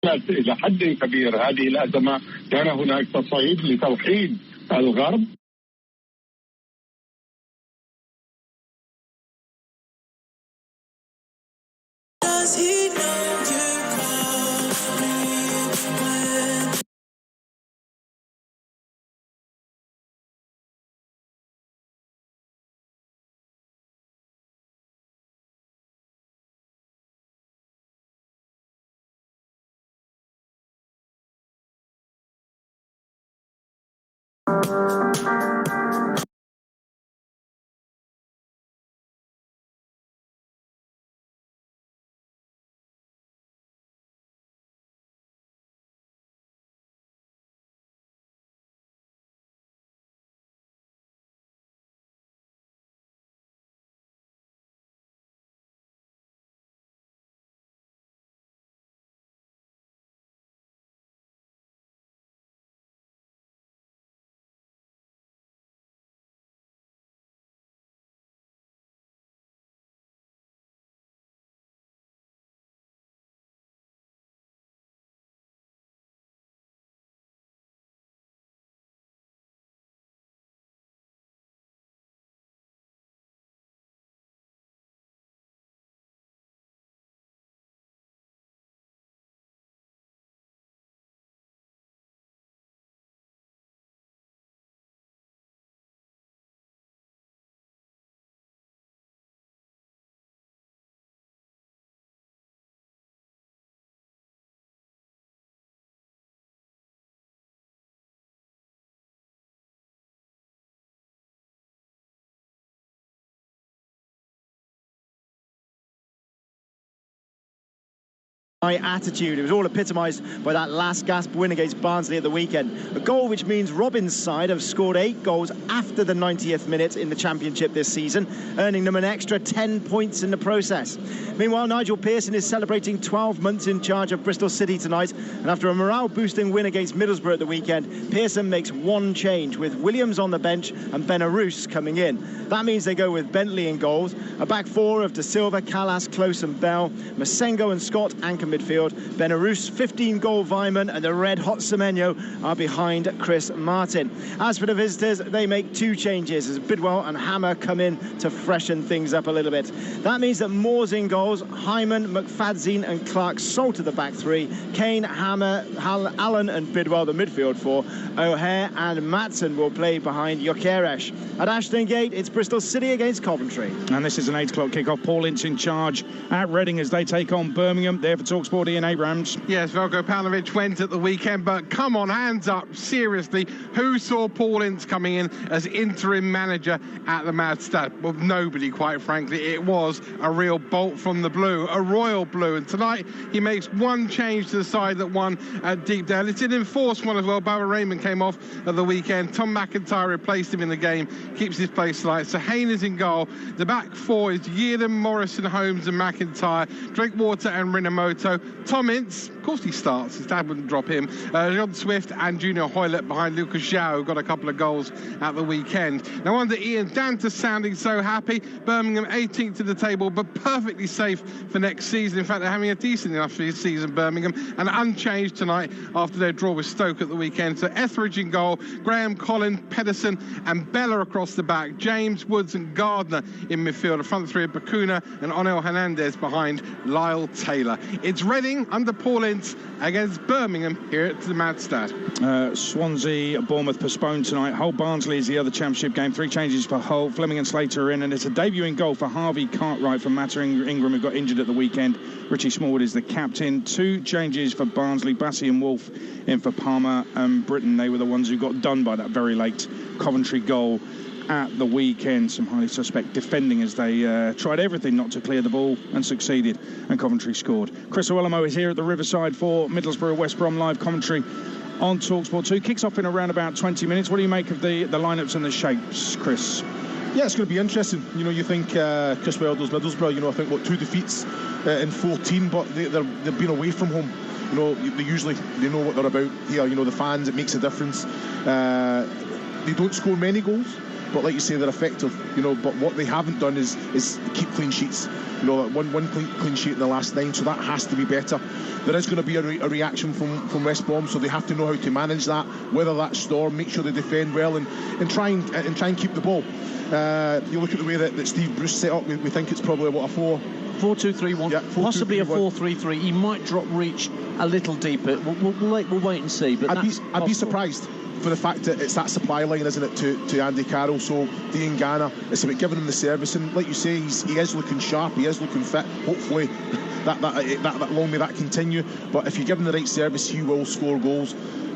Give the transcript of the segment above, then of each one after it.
إلى حد كبير هذه الأزمة. كان هناك تصعيد لتوحيد الغرب. Attitude. It was all epitomised by that last gasp win against Barnsley at the weekend. A goal which means Robin's side have scored 8 goals after the 90th minute in the Championship this season, earning them an extra 10 points in the process. Meanwhile, Nigel Pearson is celebrating 12 months in charge of Bristol City tonight, and after a morale-boosting win against Middlesbrough at the weekend, Pearson makes one change, with Williams on the bench and Benarous coming in. That means they go with Bentley in goals, a back four of De Silva, Callas, Close and Bell, Masengo and Scott anchor midfield, Benarous, 15-goal Vyman and the red-hot Semenyo are behind Chris Martin. As for the visitors, they make 2 changes as Bidwell and Hammer come in to freshen things up a little bit. That means that Moore's in goals, Hyman, McFadzine and Clark Salt to the back 3, Kane, Hammer, Allen and Bidwell the midfield 4, O'Hare and Matson will play behind Gyökeres. At Ashton Gate, it's Bristol City against Coventry. And this is an 8 o'clock kickoff. Paul Ince in charge at Reading as they take on Birmingham. There for TalkSport, Ian Abrams. Yes, Veljko Paunovic went at the weekend, but come on, hands up, seriously, who saw Paul Ince coming in as interim manager at the Madstad? Well, nobody, quite frankly. It was a real bolt from the blue, a royal blue, and tonight he makes one change to the side that won at Deepdale. It's an enforced one as well. Bauer Raymond came off at the weekend. Tom McIntyre replaced him in the game, keeps his place tonight. So Hayne is in goal. The back 4 is Yeadham, Morrison, Holmes and McIntyre, Drinkwater and Rinamoto. Tom Ince, of course he starts, his dad wouldn't drop him. John Swift and Junior Hoylett behind Lucas Zhao, got a couple of goals at the weekend. No wonder Ian Dantas sounding so happy. Birmingham 18th to the table, but perfectly safe for next season. In fact, they're having a decent enough season, Birmingham, and unchanged tonight after their draw with Stoke at the weekend. So Etheridge in goal, Graham, Collin, Pedersen and Bella across the back, James, Woods and Gardner in midfield. The front 3 of Bacuna and Onel Hernandez behind Lyle Taylor. It's Reading under Paul Ince against Birmingham here at the Madstad. Swansea, Bournemouth postponed tonight. Hull Barnsley is the other Championship game. 3 changes for Hull. Fleming and Slater are in, and it's a debut in goal for Harvey Cartwright from Matter Ingram, who got injured at the weekend. Richie Smallwood is the captain. 2 changes for Barnsley. Bassey and Wolf in for Palmer and Britton. They were the ones who got done by that very late Coventry goal at the weekend. Some highly suspect defending as they tried everything not to clear the ball and succeeded, and Coventry scored. Chris Owellamo is here at the Riverside for Middlesbrough West Brom live commentary on TalkSport 2. Kicks off in around about 20 minutes. What do you make of the lineups and the shapes, Chris? Yeah, it's going to be interesting. You know, you think Chris Wilder's Middlesbrough, you know, I think, 2 defeats in 14, but they've been away from home. You know, they know what they're about here. You know, the fans, it makes a difference. They don't score many goals. but like you say, they're effective. But what they haven't done is keep clean sheets. One clean sheet in the last 9, so that has to be better. There is going to be a reaction from West Brom, so they have to know how to manage that, weather that storm, make sure they defend well, and try and keep the ball. You look at the way that Steve Bruce set up, we think it's probably a 4-2-3-1, yeah, possibly a 4-3-3. He might drop reach a little deeper. We'll wait and see. But I'd be surprised for the fact that it's that supply line, isn't it, to Andy Carroll. So Dean Garner, it's about giving him the service, and like you say, he is looking sharp, he is looking fit. Hopefully that long may that continue. But if you give him the right service, he will score goals.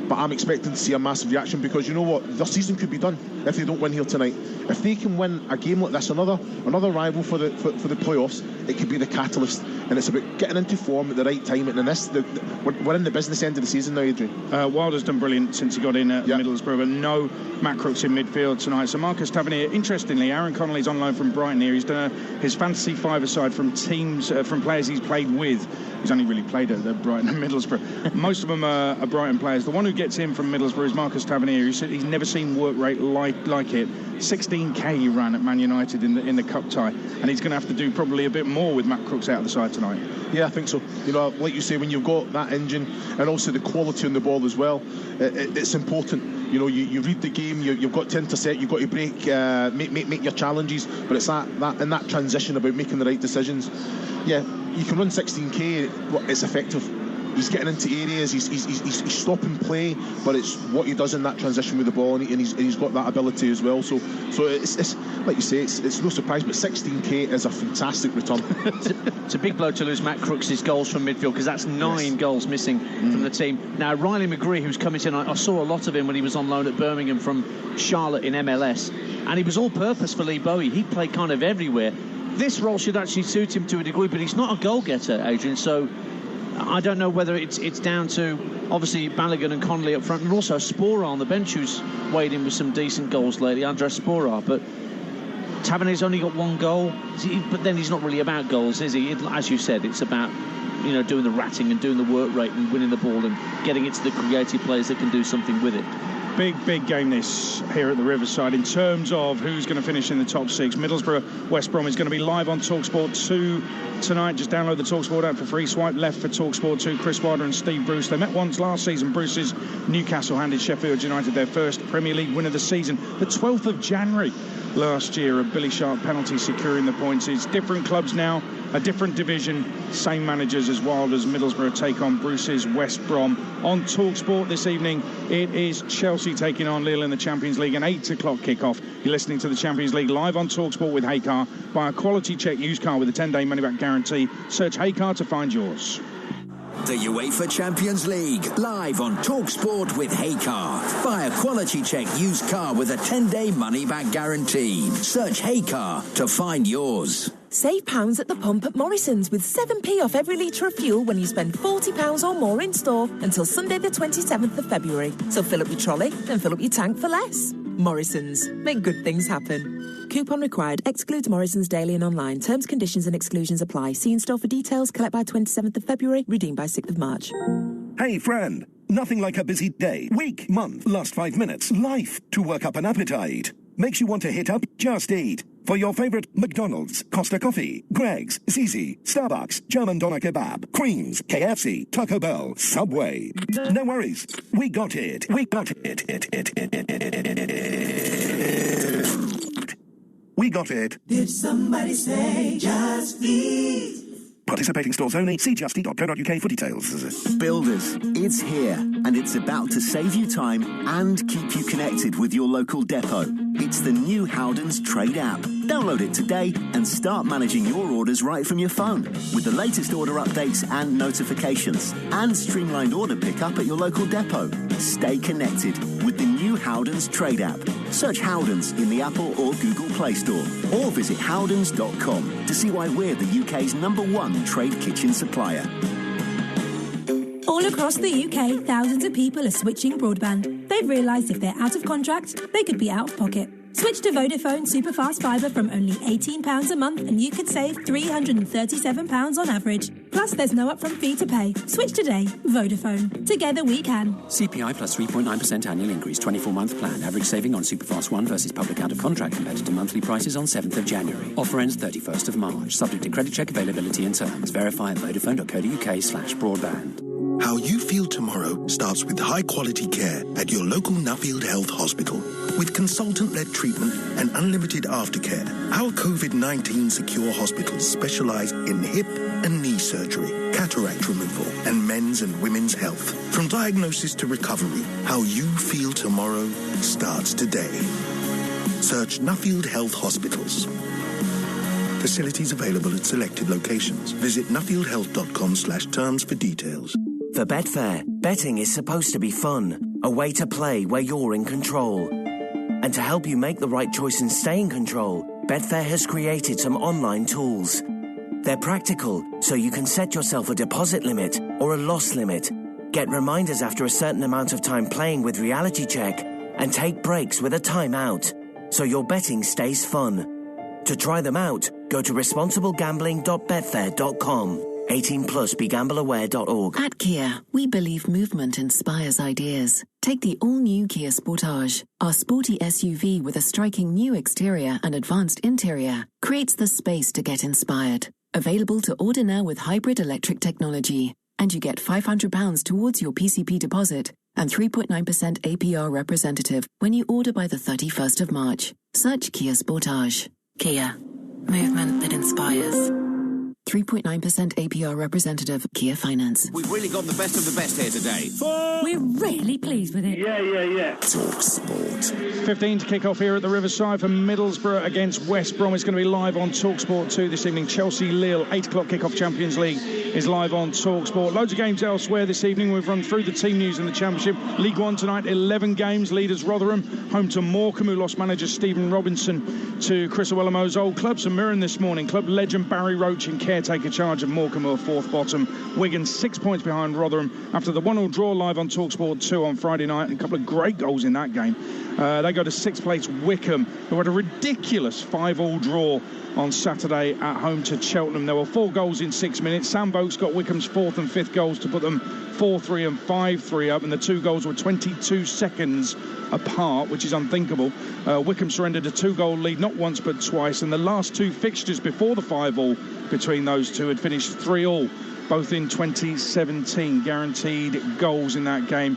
But I'm expecting to see a massive reaction, because you know what, their season could be done if they don't win here tonight. If they can win a game like this, another rival for the playoffs, it could be the catalyst. And it's about getting into form at the right time. And in this, we're in the business end of the season now, Adrian. Wilder's done brilliant since he got in at Middlesbrough, but no Matt Crooks in midfield tonight. So Marcus Tavernier, interestingly, Aaron Connolly's on loan from Brighton here. He's done his fantasy five-a-side from teams, from players he's played with. He's only really played at Brighton and Middlesbrough. Most of them are Brighton players. The one who gets in from Middlesbrough is Marcus Tavernier, who said he's never seen work rate like it. 16k he ran at Man United in the cup tie, and he's going to have to do probably a bit more with Matt Crooks out of the side tonight. Yeah, I think so. Like you say, when you've got that engine and also the quality on the ball as well, it's important. You read the game, you've got to intercept, you've got to break, make your challenges, but it's that in that transition about making the right decisions. Yeah, you can run 16k, it's effective. He's getting into areas, he's stopping play, but it's what he does in that transition with the ball, and he's got that ability as well. So it's like you say, it's no surprise, but 16k is a fantastic return. It's a big blow to lose Matt Crooks' goals from midfield, because that's 9 goals missing from the team. Now, Riley McGree, who's coming in, I saw a lot of him when he was on loan at Birmingham from Charlotte in MLS, and he was all-purpose for Lee Bowie. He played kind of everywhere. This role should actually suit him to a degree, but he's not a goal-getter, Adrian, so I don't know whether it's down to, obviously, Balogun and Connolly up front, and also Sporar on the bench, who's weighed in with some decent goals lately, Andres Sporar. But Tavernier's only got 1 goal, but then he's not really about goals, is he? As you said, it's about doing the ratting and doing the work rate and winning the ball and getting it to the creative players that can do something with it. Big game this here at the Riverside in terms of who's going to finish in the top 6. Middlesbrough West Brom is going to be live on TalkSport 2 tonight. Just download the TalkSport app for free. Swipe left for TalkSport 2. Chris Wilder and Steve Bruce. They met once last season. Bruce's Newcastle handed Sheffield United their first Premier League win of the season, the 12th of January last year. A Billy Sharp penalty securing the points. It's different clubs now, a different division, same managers as Wilder's Middlesbrough take on Bruce's West Brom. On TalkSport this evening, it is Chelsea taking on Lille in the Champions League, an 8 o'clock kickoff. You're listening to the Champions League live on TalkSport with Haycar. Buy a quality check used car with a 10-day money-back guarantee. Search Haycar to find yours. The UEFA Champions League, live on TalkSport with Haycar. Buy a quality check used car with a 10-day money-back guarantee. Search Haycar to find yours. Save pounds at the pump at Morrison's with 7p off every litre of fuel when you spend £40 or more in store until Sunday the 27th of February. So fill up your trolley and fill up your tank for less. Morrison's. Make good things happen. Coupon required. Excludes Morrison's daily and online. Terms, conditions and exclusions apply. See in store for details. Collect by 27th of February. Redeem by 6th of March. Hey, friend. Nothing like a busy day, week, month, last 5 minutes, life to work up an appetite. Makes you want to hit up Just Eat. For your favourite McDonald's, Costa Coffee, Greggs, Zizzi, Starbucks, German Doner Kebab, Creams, KFC, Taco Bell, Subway. No worries. We got it. We got it. We got it. Did somebody say Just Eat? Participating stores only. See justeat.co.uk for details. Builders, it's here, and it's about to save you time and keep you connected with your local depot. It's the new Howdens Trade app. Download it today and start managing your orders right from your phone with the latest order updates and notifications, and streamlined order pickup at your local depot. Stay connected with the new Howdens Trade app. Search Howdens in the Apple or Google Play Store, or visit howdens.com to see why we're the UK's #1 trade kitchen supplier. All across the UK, thousands of people are switching broadband. They've realised if they're out of contract, they could be out of pocket. Switch to Vodafone Superfast Fibre from only £18 a month and you could save £337 on average. Plus, there's no upfront fee to pay. Switch today. Vodafone. Together we can. CPI plus 3.9% annual increase, 24-month plan. Average saving on Superfast 1 versus public out-of-contract competitor monthly prices on 7th of January. Offer ends 31st of March. Subject to credit check availability and terms. Verify at vodafone.co.uk/broadband. How you feel tomorrow starts with high-quality care at your local Nuffield Health Hospital. With consultant-led treatment and unlimited aftercare, our COVID-19 secure hospitals specialise in hip and knee surgery, cataract removal, and men's and women's health. From diagnosis to recovery, how you feel tomorrow starts today. Search Nuffield Health Hospitals. Facilities available at selected locations. Visit nuffieldhealth.com/terms for details. For Betfair, betting is supposed to be fun, a way to play where you're in control. And to help you make the right choice and stay in control, Betfair has created some online tools. They're practical, so you can set yourself a deposit limit or a loss limit, get reminders after a certain amount of time playing with Reality Check, and take breaks with a timeout, so your betting stays fun. To try them out, go to responsiblegambling.betfair.com. 18 plus, begambleaware.org. At Kia, we believe movement inspires ideas. Take the all-new Kia Sportage. Our sporty SUV with a striking new exterior and advanced interior creates the space to get inspired. Available to order now with hybrid electric technology. And you get £500 towards your PCP deposit and 3.9% APR representative when you order by the 31st of March. Search Kia Sportage. Kia. Movement that inspires. 3.9% APR representative, Kia Finance. We've really got the best of the best here today. We're really pleased with it. Yeah. Talk Sport. 15 to kick off here at the Riverside for Middlesbrough against West Brom. It's going to be live on TalkSport 2 this evening. Chelsea-Lille, 8 o'clock kick-off. Champions League is live on TalkSport. Loads of games elsewhere this evening. We've run through the team news in the Championship. League One tonight, 11 games. Leaders Rotherham, home to Morecambe, who lost manager Stephen Robinson to Chris Owelomo's old club. St Mirren this morning. Club legend Barry Roach in caretaker charge of Morecambe, who are fourth bottom. Wigan 6 points behind Rotherham after the 1-1 draw live on TalkSport 2 on Friday night. A couple of great goals in that game. They go to 6th place Wycombe, who had a ridiculous 5-5 draw on Saturday at home to Cheltenham. There were 4 goals in 6 minutes. Sam Vokes got Wycombe's 4th and 5th goals to put them 4-3 and 5-3 up, and the 2 goals were 22 seconds apart, which is unthinkable. Wycombe surrendered a 2-goal lead not once but twice, and the last 2 fixtures before the 5-5 between those two had finished 3-3. Both in 2017, guaranteed goals in that game.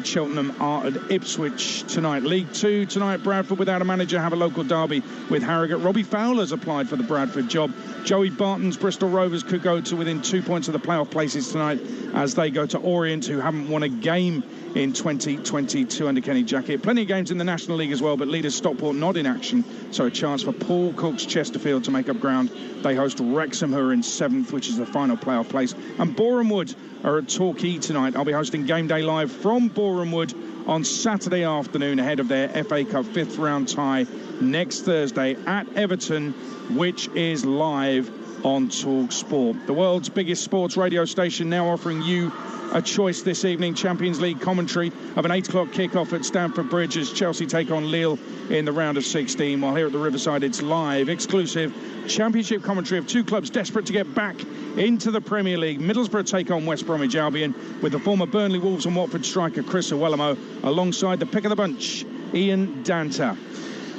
Cheltenham are at Ipswich tonight. League 2 tonight, Bradford without a manager have a local derby with Harrogate. Robbie Fowler's applied for the Bradford job. Joey Barton's Bristol Rovers could go to within 2 points of the playoff places tonight as they go to Orient, who haven't won a game in 2022 under Kenny Jackett. Plenty of games in the National League as well, but leaders Stockport not in action, so a chance for Paul Cook's Chesterfield to make up ground. They host Wrexham, who are in 7th, which is the final playoff place. And Boreham Wood are at Torquay tonight. I'll be hosting Game Day Live from Boreham Wood on Saturday afternoon ahead of their FA Cup 5th round tie next Thursday at Everton, which is live on TalkSport. The world's biggest sports radio station now offering you a choice this evening. Champions League commentary of an 8 o'clock kick-off at Stamford Bridge as Chelsea take on Lille in the round of 16. While here at the Riverside, it's live, exclusive Championship commentary of 2 clubs desperate to get back into the Premier League. Middlesbrough take on West Bromwich Albion with the former Burnley, Wolves and Watford striker Chris Owelomo alongside the pick of the bunch, Ian Danta.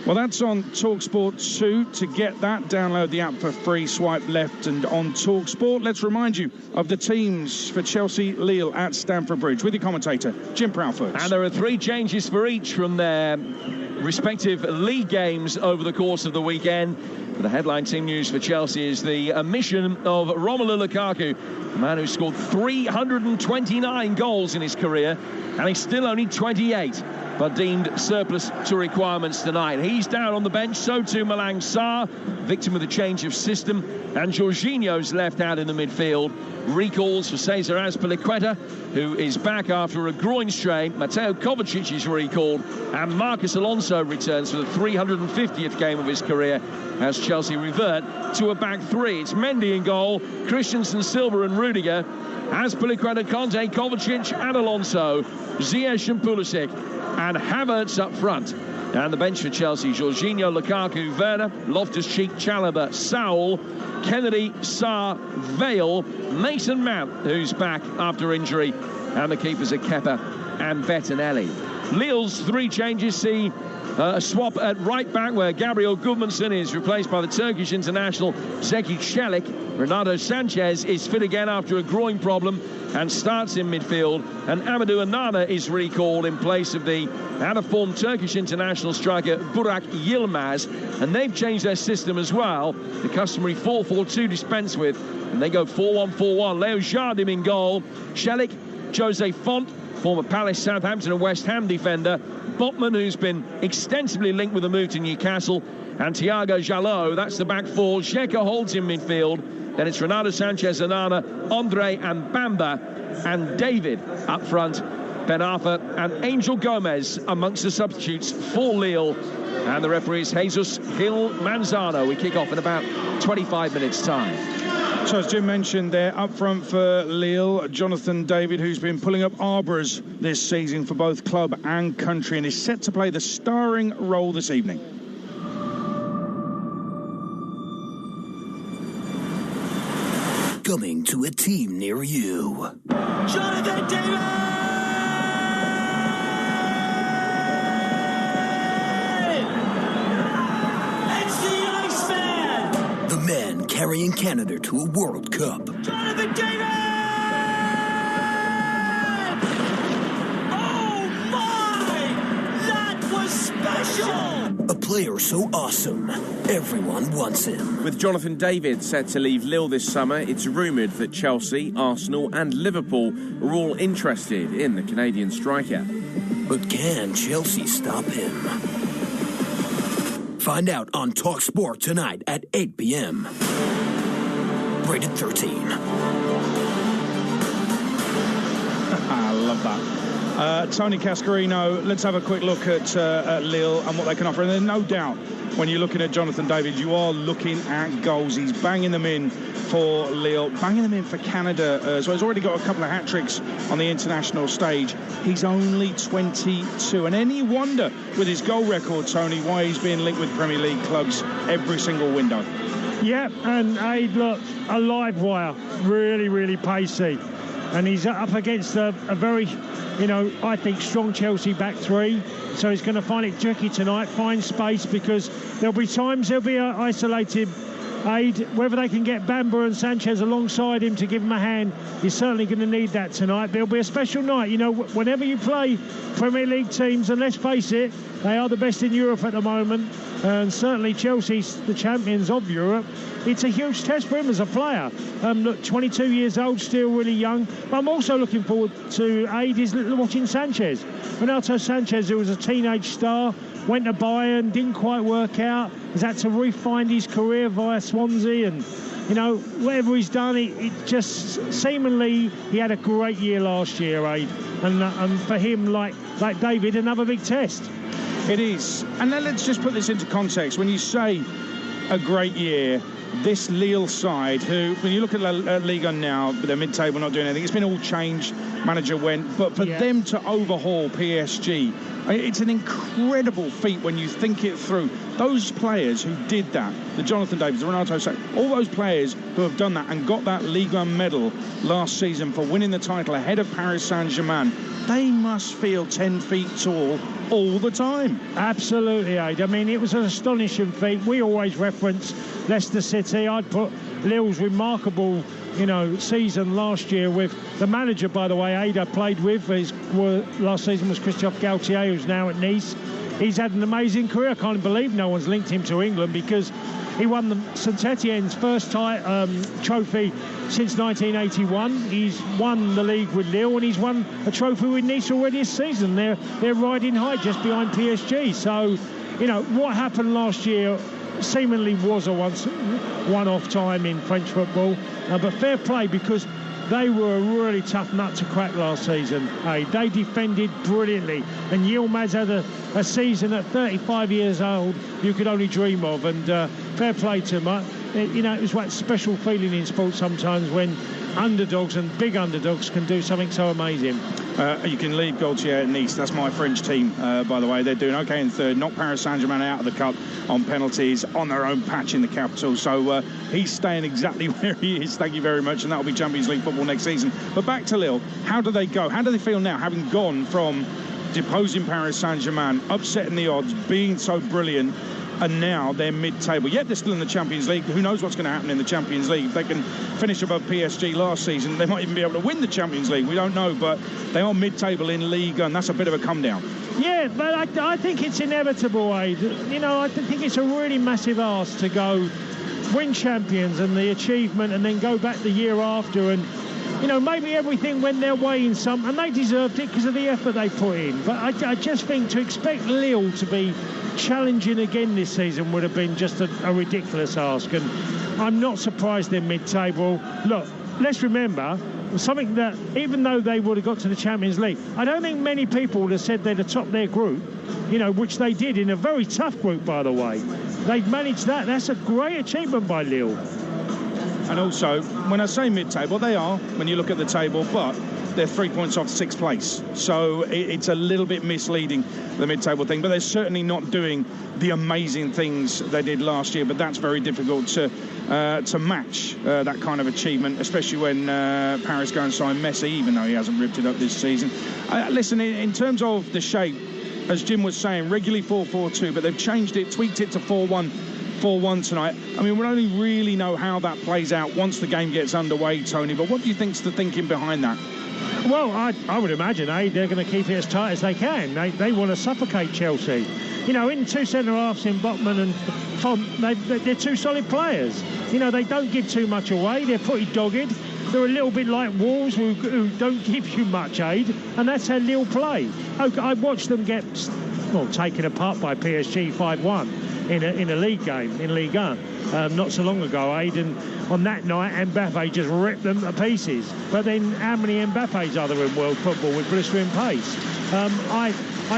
Well, that's on TalkSport 2. To get that, download the app for free, swipe left and on TalkSport. Let's remind you of the teams for Chelsea-Lille at Stamford Bridge with your commentator, Jim Proudfoot. And there are 3 changes for each from their respective league games over the course of the weekend. But the headline team news for Chelsea is the omission of Romelu Lukaku, a man who scored 329 goals in his career, and he's still only 28. But deemed surplus to requirements tonight. He's down on the bench, so too Malang Sarr, victim of the change of system, and Jorginho's left out in the midfield. Recalls for Cesar Azpilicueta, who is back after a groin strain. Mateo Kovacic is recalled, and Marcus Alonso returns for the 350th game of his career as Chelsea revert to a back 3. It's Mendy in goal, Christensen, Silva and Rudiger, Azpilicueta, Conte, Kovacic and Alonso, Ziyech and Pulisic, and Havertz up front. And the bench for Chelsea: Jorginho, Lukaku, Werner, Loftus-Cheek, Chalobah, Saul, Kennedy, Sarr, Vale, Mason Mount, who's back after injury, and the keepers are Kepa and Bettinelli. Lille's 3 changes see a swap at right back, where Gabriel Gudmundsson is replaced by the Turkish international Zeki Çelik. Renato Sanchez is fit again after a groin problem and starts in midfield, and Amadou Onana is recalled in place of the out-of-form Turkish international striker Burak Yilmaz. And they've changed their system as well, the customary 4-4-2 dispensed with, and they go 4-1-4-1. Leo Jardim in goal, Çelik, Jose Font, former Palace, Southampton and West Ham defender, Botman, who's been extensively linked with a move to Newcastle, and Thiago Jalot. That's the back 4. Xhaka holds in midfield. Then it's Renato Sanchez, Onana, Andre and Bamba, and David up front. Ben Arfa and Angel Gomez amongst the substitutes for Lille. And the referee is Jesus Gil Manzano. We kick off in about 25 minutes' time. So as Jim mentioned there, up front for Lille, Jonathan David, who's been pulling up Arbours this season for both club and country, and is set to play the starring role this evening. Coming to a team near you. Jonathan David! It's the Iceman! The man carrying Canada to a World Cup. Jonathan David! Oh my! That was special! A player so awesome, everyone wants him. With Jonathan David set to leave Lille this summer, it's rumoured that Chelsea, Arsenal and Liverpool are all interested in the Canadian striker. But can Chelsea stop him? Find out on Talk Sport tonight at 8 p.m. Rated 13. I love that. Tony Cascarino, let's have a quick look at Lille and what they can offer. And there's no doubt, when you're looking at Jonathan David, you are looking at goals. He's banging them in for Lille, banging them in for Canada as well. He's already got a couple of hat-tricks on the international stage. He's only 22. And any wonder, with his goal record, Tony, why he's being linked with Premier League clubs every single window. Yeah, and look, a live wire, really, really pacey. And he's up against a very, I think, strong Chelsea back 3. So he's going to find it tricky tonight, find space, because there'll be times there'll be an isolated aid. Whether they can get Bamba and Sanchez alongside him to give him a hand, he's certainly going to need that tonight. There'll be a special night. Whenever you play Premier League teams, and let's face it, they are the best in Europe at the moment, and certainly Chelsea's the champions of Europe. It's a huge test for him as a player. Look, 22 years old, still really young. But I'm also looking forward to is watching Sanchez. Renato Sanchez, who was a teenage star, went to Bayern, didn't quite work out. He's had to re-find his career via Swansea, and whatever he's done, it just seemingly he had a great year last year, Aid. And for him, like David, another big test. It is. And then let's just put this into context. When you say a great year, this Lille side, who, when you look at Ligue 1 now, they're mid-table, not doing anything. It's been all changed. Manager went. But for them to overhaul PSG, it's an incredible feat when you think it through. Those players who did that, the Jonathan Davids, the Renato Sanchez, all those players who have done that and got that Ligue 1 medal last season for winning the title ahead of Paris Saint-Germain, they must feel 10 feet tall all the time. Absolutely, Aid. I mean, it was an astonishing feat. We always reference Leicester City. I'd put Lille's remarkable, season last year with the manager, by the way, Ada played with. Last season was Christophe Galtier, who's now at Nice. He's had an amazing career. I can't believe no one's linked him to England, because he won the Saint-Etienne's first trophy since 1981. He's won the league with Lille, and he's won a trophy with Nice already this season. They're riding high just behind PSG. So, what happened last year seemingly was a one-off time in French football. But fair play, because they were a really tough nut to crack last season. Hey, they defended brilliantly, and Yilmaz had a season at 35 years old you could only dream of, and fair play to him. It was that special feeling in sport sometimes when underdogs and big underdogs can do something so amazing. You can leave Gaultier at Nice. That's my French team, by the way. They're doing okay in third. Knocked Paris Saint-Germain out of the cup on penalties on their own patch in the capital. So he's staying exactly where he is. Thank you very much. And that'll be Champions League football next season. But back to Lille. How do they go? How do they feel now, having gone from deposing Paris Saint-Germain, upsetting the odds, being so brilliant, and now they're mid-table? Yet they're still in the Champions League. Who knows what's going to happen in the Champions League? If they can finish above PSG last season, they might even be able to win the Champions League. We don't know, but they are mid-table in Ligue, and that's a bit of a come-down. Yeah, but I think it's inevitable, Aid. You know, I think it's a really massive ask to go win champions and the achievement and then go back the year after and, you know, maybe everything went their way in some, and they deserved it because of the effort they put in. But I just think to expect Lille to be challenging again this season would have been just a ridiculous ask, and I'm not surprised they're mid-table. Look, let's remember something, that even though they would have got to the Champions League, I don't think many people would have said they'd have topped their group, you know, which they did in a very tough group, by the way. They've managed that. That's a great achievement by Lille. And also, when I say mid-table, they are, when you look at the table, but they're 3 points off 6th place. So it's a little bit misleading, the mid-table thing. But they're certainly not doing the amazing things they did last year. But that's very difficult to match that kind of achievement, especially when Paris go and sign Messi, even though he hasn't ripped it up this season. Listen, in terms of the shape, as Jim was saying, regularly 4-4-2, but they've changed it, tweaked it to 4-1 tonight. I mean, we'll only really know how that plays out once the game gets underway, Tony. But what do you think's the thinking behind that? Well, I would imagine they're going to keep it as tight as they can. They want to suffocate Chelsea. You know, in two centre-halves in Botman and Font, they're two solid players. You know, they don't give too much away. They're pretty dogged. They're a little bit like Wolves who don't give you much aid, and that's how Lille play. I watched them get, well, taken apart by PSG 5-1 in a league game, in Ligue 1, not so long ago, Aid, and on that night, Mbappe just ripped them to pieces. But then how many Mbappes are there in world football with blistering pace? I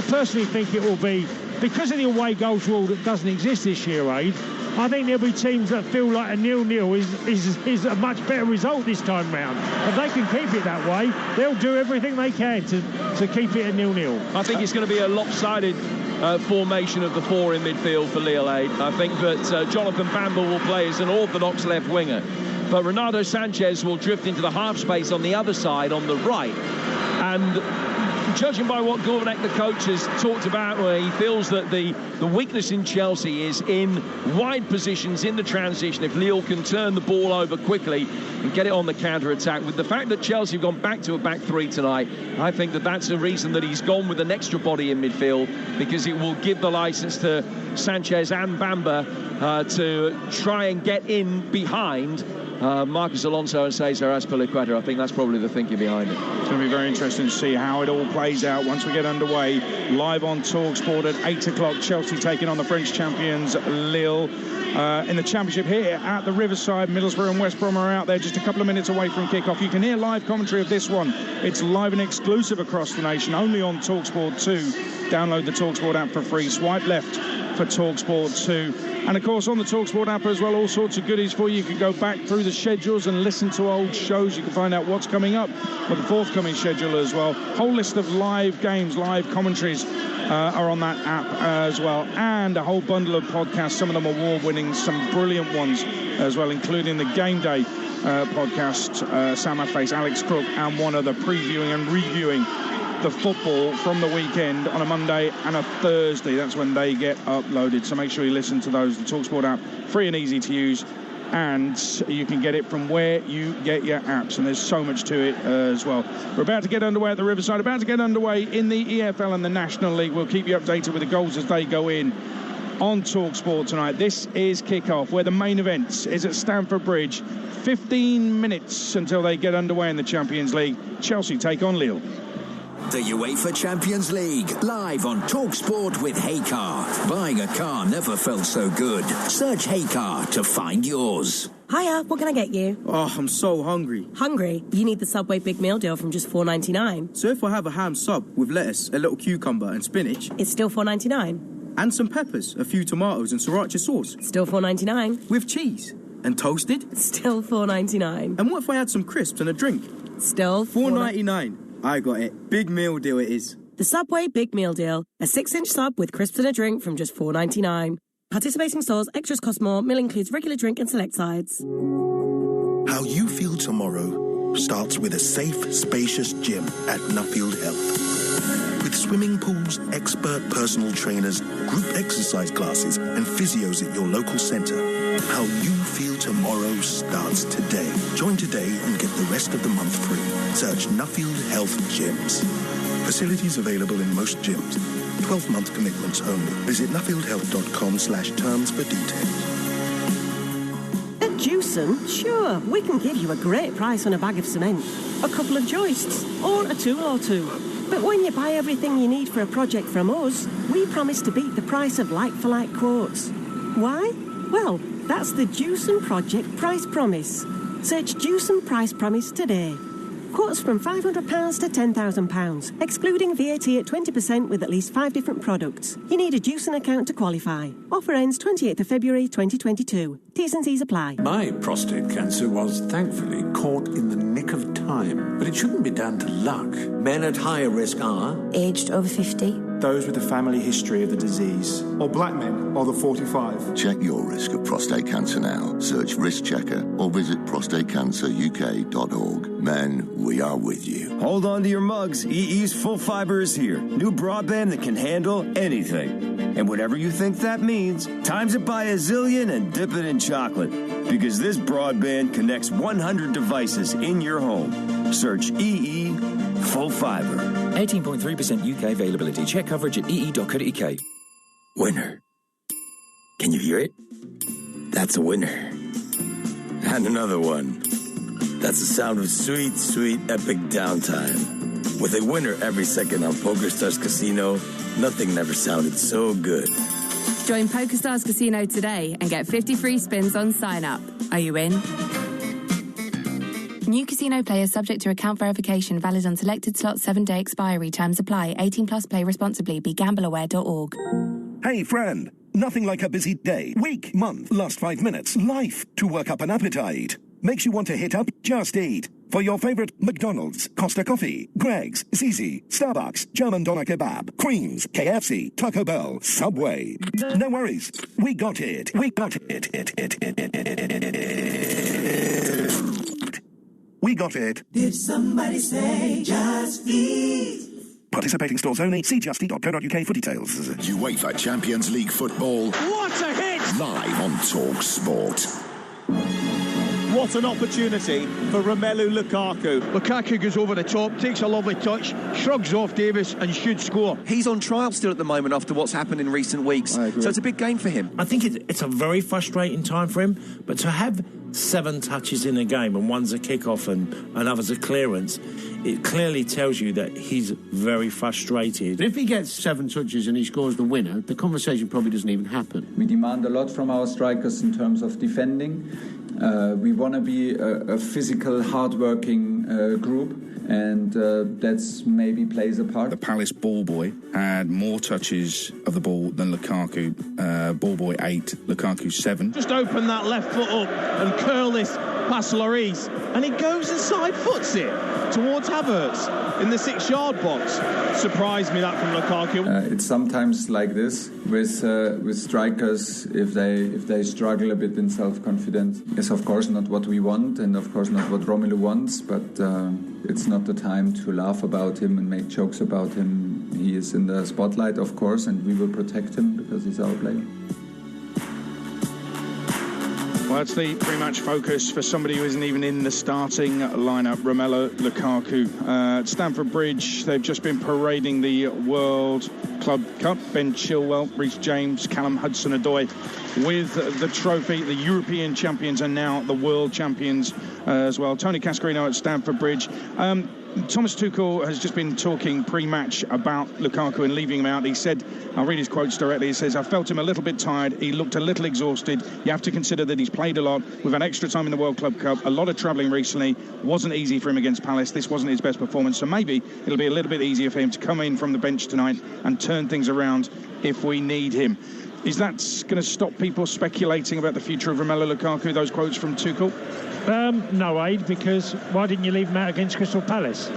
personally think it will be, because of the away goals rule that doesn't exist this year, Aid, I think there'll be teams that feel like a 0-0 is a much better result this time round. If they can keep it that way, they'll do everything they can to keep it a 0-0. I think it's going to be a lopsided formation of the four in midfield for Lille. I think that Jonathan Bamba will play as an orthodox left winger, but Renato Sanchez will drift into the half space on the other side on the right. And judging by what Gourvenec, the coach, has talked about, where he feels that the weakness in Chelsea is in wide positions in the transition. If Lille can turn the ball over quickly and get it on the counter-attack, with the fact that Chelsea have gone back to a back three tonight, I think that that's a reason that he's gone with an extra body in midfield, because it will give the licence to Sanchez and Bamba to try and get in behind Marcus Alonso and Cesar Azpilicueta. I think that's probably the thinking behind it. It's going to be very interesting to see how it all plays out once we get underway. Live on TalkSport at 8 o'clock, Chelsea taking on the French champions Lille. In the championship here at the Riverside, Middlesbrough and West Brom are out there just a couple of minutes away from kickoff. You can hear live commentary of this one. It's live and exclusive across the nation, only on TalkSport 2. Download the TalkSport app for free. Swipe left for TalkSport 2. And of course on the TalkSport app as well, all sorts of goodies for you. You can go back through the schedules and listen to old shows. You can find out what's coming up with the forthcoming schedule as well. Whole list of live games, live commentaries are on that app as well, and a whole bundle of podcasts, some of them award-winning, some brilliant ones as well, including the Game Day podcast, Sam Face, Alex Crook, and one other, previewing and reviewing the football from the weekend on a Monday and a Thursday. That's when they get uploaded, so make sure you listen to those. The TalkSport app, free and easy to use, and you can get it from where you get your apps, and there's so much to it as well. We're about to get underway at the Riverside, about to get underway in the EFL and the National League. We'll keep you updated with the goals as they go in on TalkSport tonight. This is kickoff, where the main event is at Stamford Bridge. 15 minutes until they get underway in the Champions League. Chelsea take on Lille. The UEFA Champions League, live on TalkSport with Heycar. Buying a car never felt so good. Search Heycar to find yours. Hiya, what can I get you? Oh, I'm so hungry. Hungry? You need the Subway Big Meal Deal from just $4.99. So if I have a ham sub with lettuce, a little cucumber and spinach... It's still $4.99. And some peppers, a few tomatoes and sriracha sauce. Still $4.99. With cheese. And toasted. Still $4.99. And what if I had some crisps and a drink? Still $4.99. I got it. Big meal deal it is. The Subway Big Meal Deal. A 6-inch sub with crisps and a drink from just $4.99. Participating stores, extras cost more. Meal includes regular drink and select sides. How you feel tomorrow starts with a safe, spacious gym at Nuffield Health. With swimming pools, expert personal trainers, group exercise classes, and physios at your local centre. How you feel tomorrow starts today. Join today and get the rest of the month free. Search Nuffield Health Gyms. Facilities available in most gyms. 12-month commitments only. Visit nuffieldhealth.com/terms for details. At Jewson, sure, we can give you a great price on a bag of cement, a couple of joists, or a tool or two. But when you buy everything you need for a project from us, we promise to beat the price of like-for-like quotes. Why? Well, that's the Jewson Project Price Promise. Search Jewson Price Promise today. Quotes from £500 to £10,000, excluding VAT at 20% with at least 5 different products. You need a Jewson account to qualify. Offer ends 28th of February 2022. T's and C's apply. My prostate cancer was thankfully caught in the nick of time, but it shouldn't be down to luck. Men at higher risk are aged over 50, those with a family history of the disease, or black men over 45. Check your risk of prostate cancer now. Search Risk Checker or visit prostatecanceruk.org. Men, we are with you. Hold on to your mugs. EE's Full Fiber is here. New broadband that can handle anything. And whatever you think that means, times it by a zillion and dip it in chocolate. Because this broadband connects 100 devices in your home. Search EE Full Fiber. 18.3% UK availability. Check coverage at ee.co.uk. Winner. Can you hear it? That's a winner. And another one. That's the sound of sweet, sweet, epic downtime. With a winner every second on PokerStars Casino, nothing never sounded so good. Join PokerStars Casino today and get 50 free spins on sign-up. Are you in? New casino players subject to account verification, valid on selected slots, 7-day expiry. Terms apply. 18 plus, play responsibly. BeGambleAware.org. Hey, friend. Nothing like a busy day, week, month, last 5 minutes, life to work up an appetite. Makes you want to hit up Just Eat. For your favourite McDonald's, Costa Coffee, Greggs, Zizi, Starbucks, German Doner Kebab, Queens, KFC, Taco Bell, Subway. No worries. We got it. We got it. We got it. Did somebody say Just Eat? Participating stores only. See justeat.co.uk for details. UEFA Champions League football. What a hit! Live on Talk Sport. What an opportunity for Romelu Lukaku. Lukaku goes over the top, takes a lovely touch, shrugs off Davis and should score. He's on trial still at the moment after what's happened in recent weeks. So it's a big game for him. I think it's a very frustrating time for him, but to have 7 touches in a game and one's a kick-off and another's a clearance, it clearly tells you that he's very frustrated. If he gets 7 touches and he scores the winner, the conversation probably doesn't even happen. We demand a lot from our strikers in terms of defending. We want to be a physical, hard-working group, and that's maybe plays a part. The Palace ball boy had more touches of the ball than Lukaku. Ball boy 8, Lukaku 7. Just open that left foot up and curl this past Lloris, and he goes and side foots it towards Havertz in the 6-yard box. Surprised me that from Lukaku. It's sometimes like this with strikers if they struggle a bit in self-confidence. It's of course not what we want, and of course not what Romelu wants, but it's not the time to laugh about him and make jokes about him. He is in the spotlight, of course, and we will protect him because he's our player. Well, that's the pre-match focus for somebody who isn't even in the starting lineup, Romelu Lukaku. At Stamford Bridge, they've just been parading the World Club Cup. Ben Chilwell, Reece James, Callum Hudson-Odoi with the trophy. The European champions are now the world champions as well. Tony Cascarino at Stamford Bridge. Thomas Tuchel has just been talking pre-match about Lukaku and leaving him out. He said, I'll read his quotes directly, he says, I felt him a little bit tired, he looked a little exhausted. You have to consider that he's played a lot. We've had extra time in the World Club Cup, a lot of travelling recently. Wasn't easy for him against Palace. This wasn't his best performance, so maybe it'll be a little bit easier for him to come in from the bench tonight and turn things around if we need him. Is that going to stop people speculating about the future of Romelu Lukaku, those quotes from Tuchel? No, Aid, because why didn't you leave him out against Crystal Palace?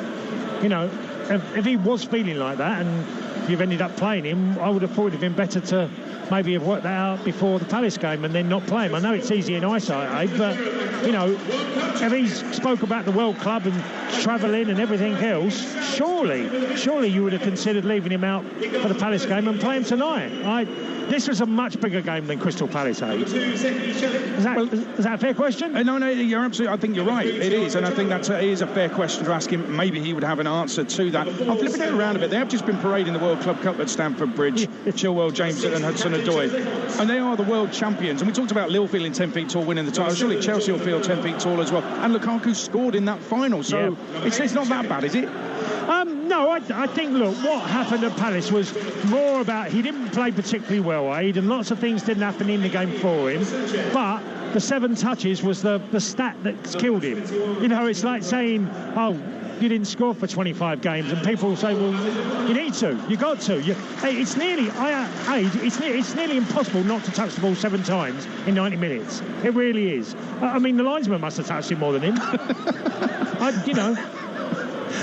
you know, if he was feeling like that and you've ended up playing him, I would have thought it would have been better to maybe have worked that out before the Palace game and then not play him. I know it's easy in eyesight, but, you know, if he spoke about the World Club and travelling and everything else, surely you would have considered leaving him out for the Palace game and play him tonight. This was a much bigger game than Crystal Palace, Is that a fair question? No, you're absolutely. I think you're right. It is, and I think it is a fair question to ask him. Maybe he would have an answer to that. I'll flip it around a bit. They have just been parading the World Club Cup at Stamford Bridge. Chilwell, James and Hudson-Odoi, and they are the world champions. And we talked about Lille feeling 10 feet tall, winning the title. Surely Chelsea will feel 10 feet tall as well. And Lukaku scored in that final, so it's not that bad, is it? No, I think, look, what happened at Palace was more about he didn't play particularly well, and lots of things didn't happen in the game for him, but the 7 touches was the stat that's killed him. You know, it's like saying, oh, you didn't score for 25 games, and people say, well, you need to, you got to. It's nearly impossible not to touch the ball 7 times in 90 minutes. It really is. I mean, the linesman must have touched him more than him. You know.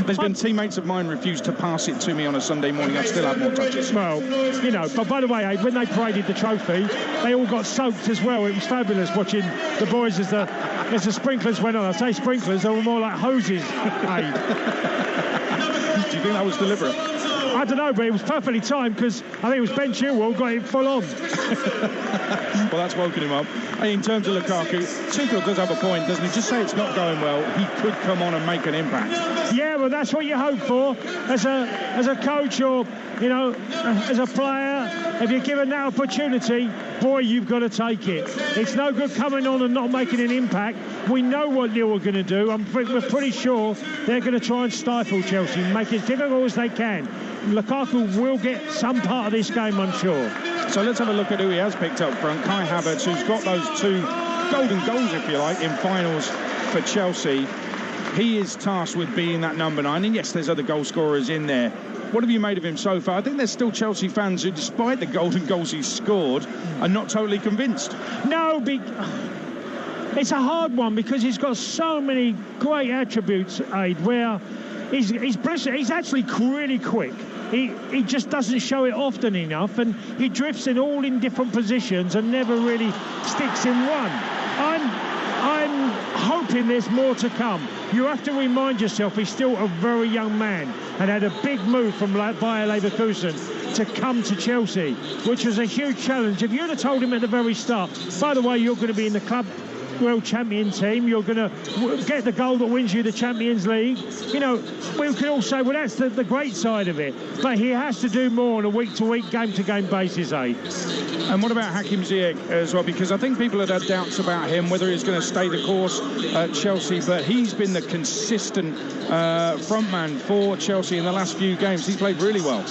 There's been teammates of mine refused to pass it to me on a Sunday morning. I've still had more touches. Well, you know, but by the way, when they paraded the trophy, they all got soaked as well. It was fabulous watching the boys as the sprinklers went on. I say sprinklers, they were more like hoses. Do you think that was deliberate? I don't know, but it was perfectly timed because I think it was Ben Chilwell got it full on. Well, that's woken him up. In terms of Lukaku, Tuchel does have a point, doesn't he? Just say it's not going well. He could come on and make an impact. Yeah, well, that's what you hope for as a coach or, you know, as a player. If you're given that opportunity, boy, you've got to take it. It's no good coming on and not making an impact. We know what Lille are going to do. We're pretty sure they're going to try and stifle Chelsea, make it as difficult as they can. Lukaku will get some part of this game, I'm sure. So let's have a look at who he has picked up front. Kai Havertz, who's got those 2 golden goals, if you like, in finals for Chelsea. He is tasked with being that number 9. And yes, there's other goal scorers in there. What have you made of him so far? I think there's still Chelsea fans who, despite the golden goals he's scored, are not totally convinced. No, it's a hard one because he's got so many great attributes, Aid, where he's brilliant. He's actually really quick. He just doesn't show it often enough, and he drifts in different positions and never really sticks in one. I'm hoping there's more to come. You have to remind yourself he's still a very young man and had a big move from Bayer Leverkusen to come to Chelsea, which was a huge challenge. If you'd have told him at the very start, by the way, you're going to be in the club world champion team, you're going to get the goal that wins you the Champions League, you know, we could all say, well, that's the great side of it, but he has to do more on a week-to-week, game-to-game basis, And what about Hakim Ziyech as well? Because I think people had doubts about him, whether he's going to stay the course at Chelsea, but he's been the consistent frontman for Chelsea in the last few games. He's played really well.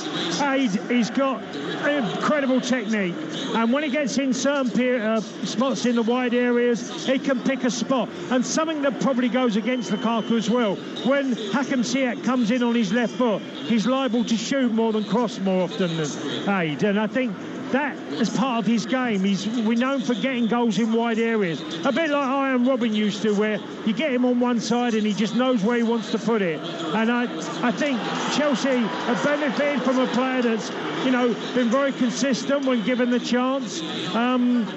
He's got incredible technique, and when he gets in certain spots in the wide areas, he can pick a spot. And something that probably goes against Lukaku as well, when Hakim Ziyech comes in on his left foot, he's liable to shoot more than cross more often than Aid. And I think that is part of his game. We're known for getting goals in wide areas, a bit like Iron Robin used to, where you get him on one side and he just knows where he wants to put it. And I think Chelsea have benefited from a player that's, you know, been very consistent when given the chance. I'm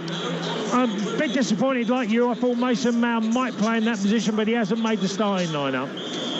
a bit disappointed, like you. I thought Mason Mount might play in that position, but he hasn't made the starting lineup.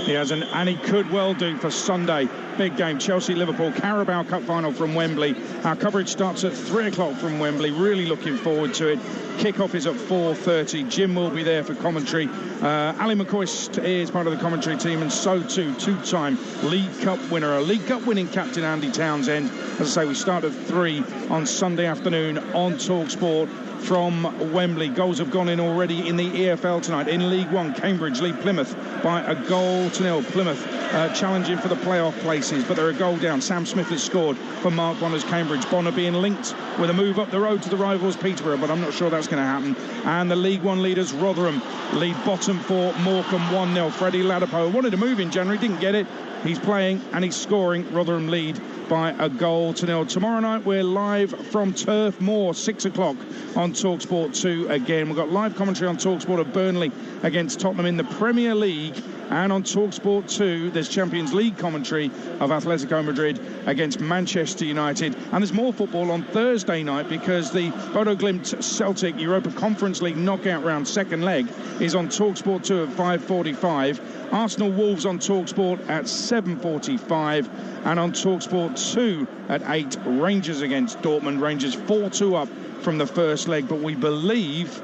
He hasn't, and he could well do for Sunday. Big game, Chelsea-Liverpool, Carabao Cup final from Wembley. Our coverage starts at 3 o'clock from Wembley. Really looking forward to it. Kick-off is at 4:30. Jim will be there for commentary. Ali McCoist is part of the commentary team, and so too, 2-time League Cup winner, a League Cup winning captain, Andy Townsend. As I say, we start at 3 on Sunday afternoon on TalkSport from Wembley. Goals have gone in already in the EFL tonight. In League One, Cambridge lead Plymouth by 1-0. Plymouth challenging for the playoff places, but they're a goal down. Sam Smith has scored for Mark Bonner's Cambridge. Bonner being linked with a move up the road to the rivals Peterborough, but I'm not sure that's going to happen. And the League One leaders, Rotherham, lead bottom 4, Morecambe 1-0. Freddie Ladapo wanted to move in January, didn't get it. He's playing and he's scoring. Rotherham lead by 1-0. Tomorrow night we're live from Turf Moor, 6 o'clock on TalkSport 2 again. We've got live commentary on TalkSport of Burnley against Tottenham in the Premier League And on TalkSport 2, there's Champions League commentary of Atletico Madrid against Manchester United. And there's more football on Thursday night because the Bodo Glimt Celtic Europa Conference League knockout round second leg is on TalkSport 2 at 5:45. Arsenal Wolves on TalkSport at 7:45. And on TalkSport 2 at 8, Rangers against Dortmund. Rangers 4-2 up from the first leg, but we believe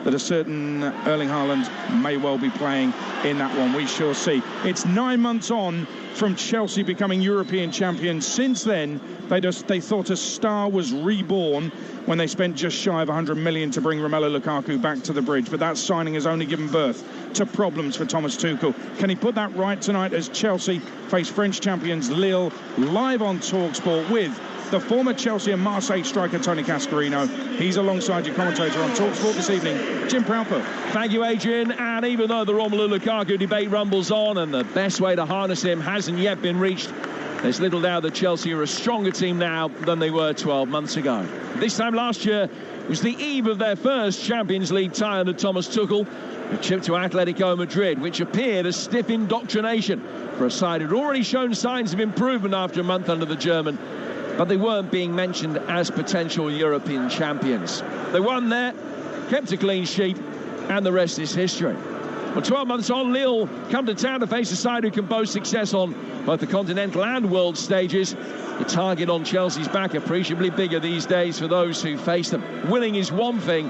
that a certain Erling Haaland may well be playing in that one. We shall see. It's 9 months on from Chelsea becoming European champions. Since then, they thought a star was reborn when they spent just shy of 100 million to bring Romelu Lukaku back to the bridge. But that signing has only given birth to problems for Thomas Tuchel. Can he put that right tonight as Chelsea face French champions Lille, live on TalkSport with the former Chelsea and Marseille striker Tony Cascarino? He's alongside your commentator on TalkSport this evening, Jim Proudfoot. Thank you, Adrian. And even though the Romelu Lukaku debate rumbles on and the best way to harness him hasn't yet been reached, there's little doubt that Chelsea are a stronger team now than they were 12 months ago. This time last year was the eve of their first Champions League tie under Thomas Tuchel, a trip to Atletico Madrid, which appeared a stiff indoctrination for a side who'd already shown signs of improvement after a month under the German. But they weren't being mentioned as potential European champions. They won there, kept a clean sheet, and the rest is history. Well, 12 months on, Lille come to town to face a side who can boast success on both the continental and world stages. The target on Chelsea's back appreciably bigger these days for those who face them. Winning is one thing,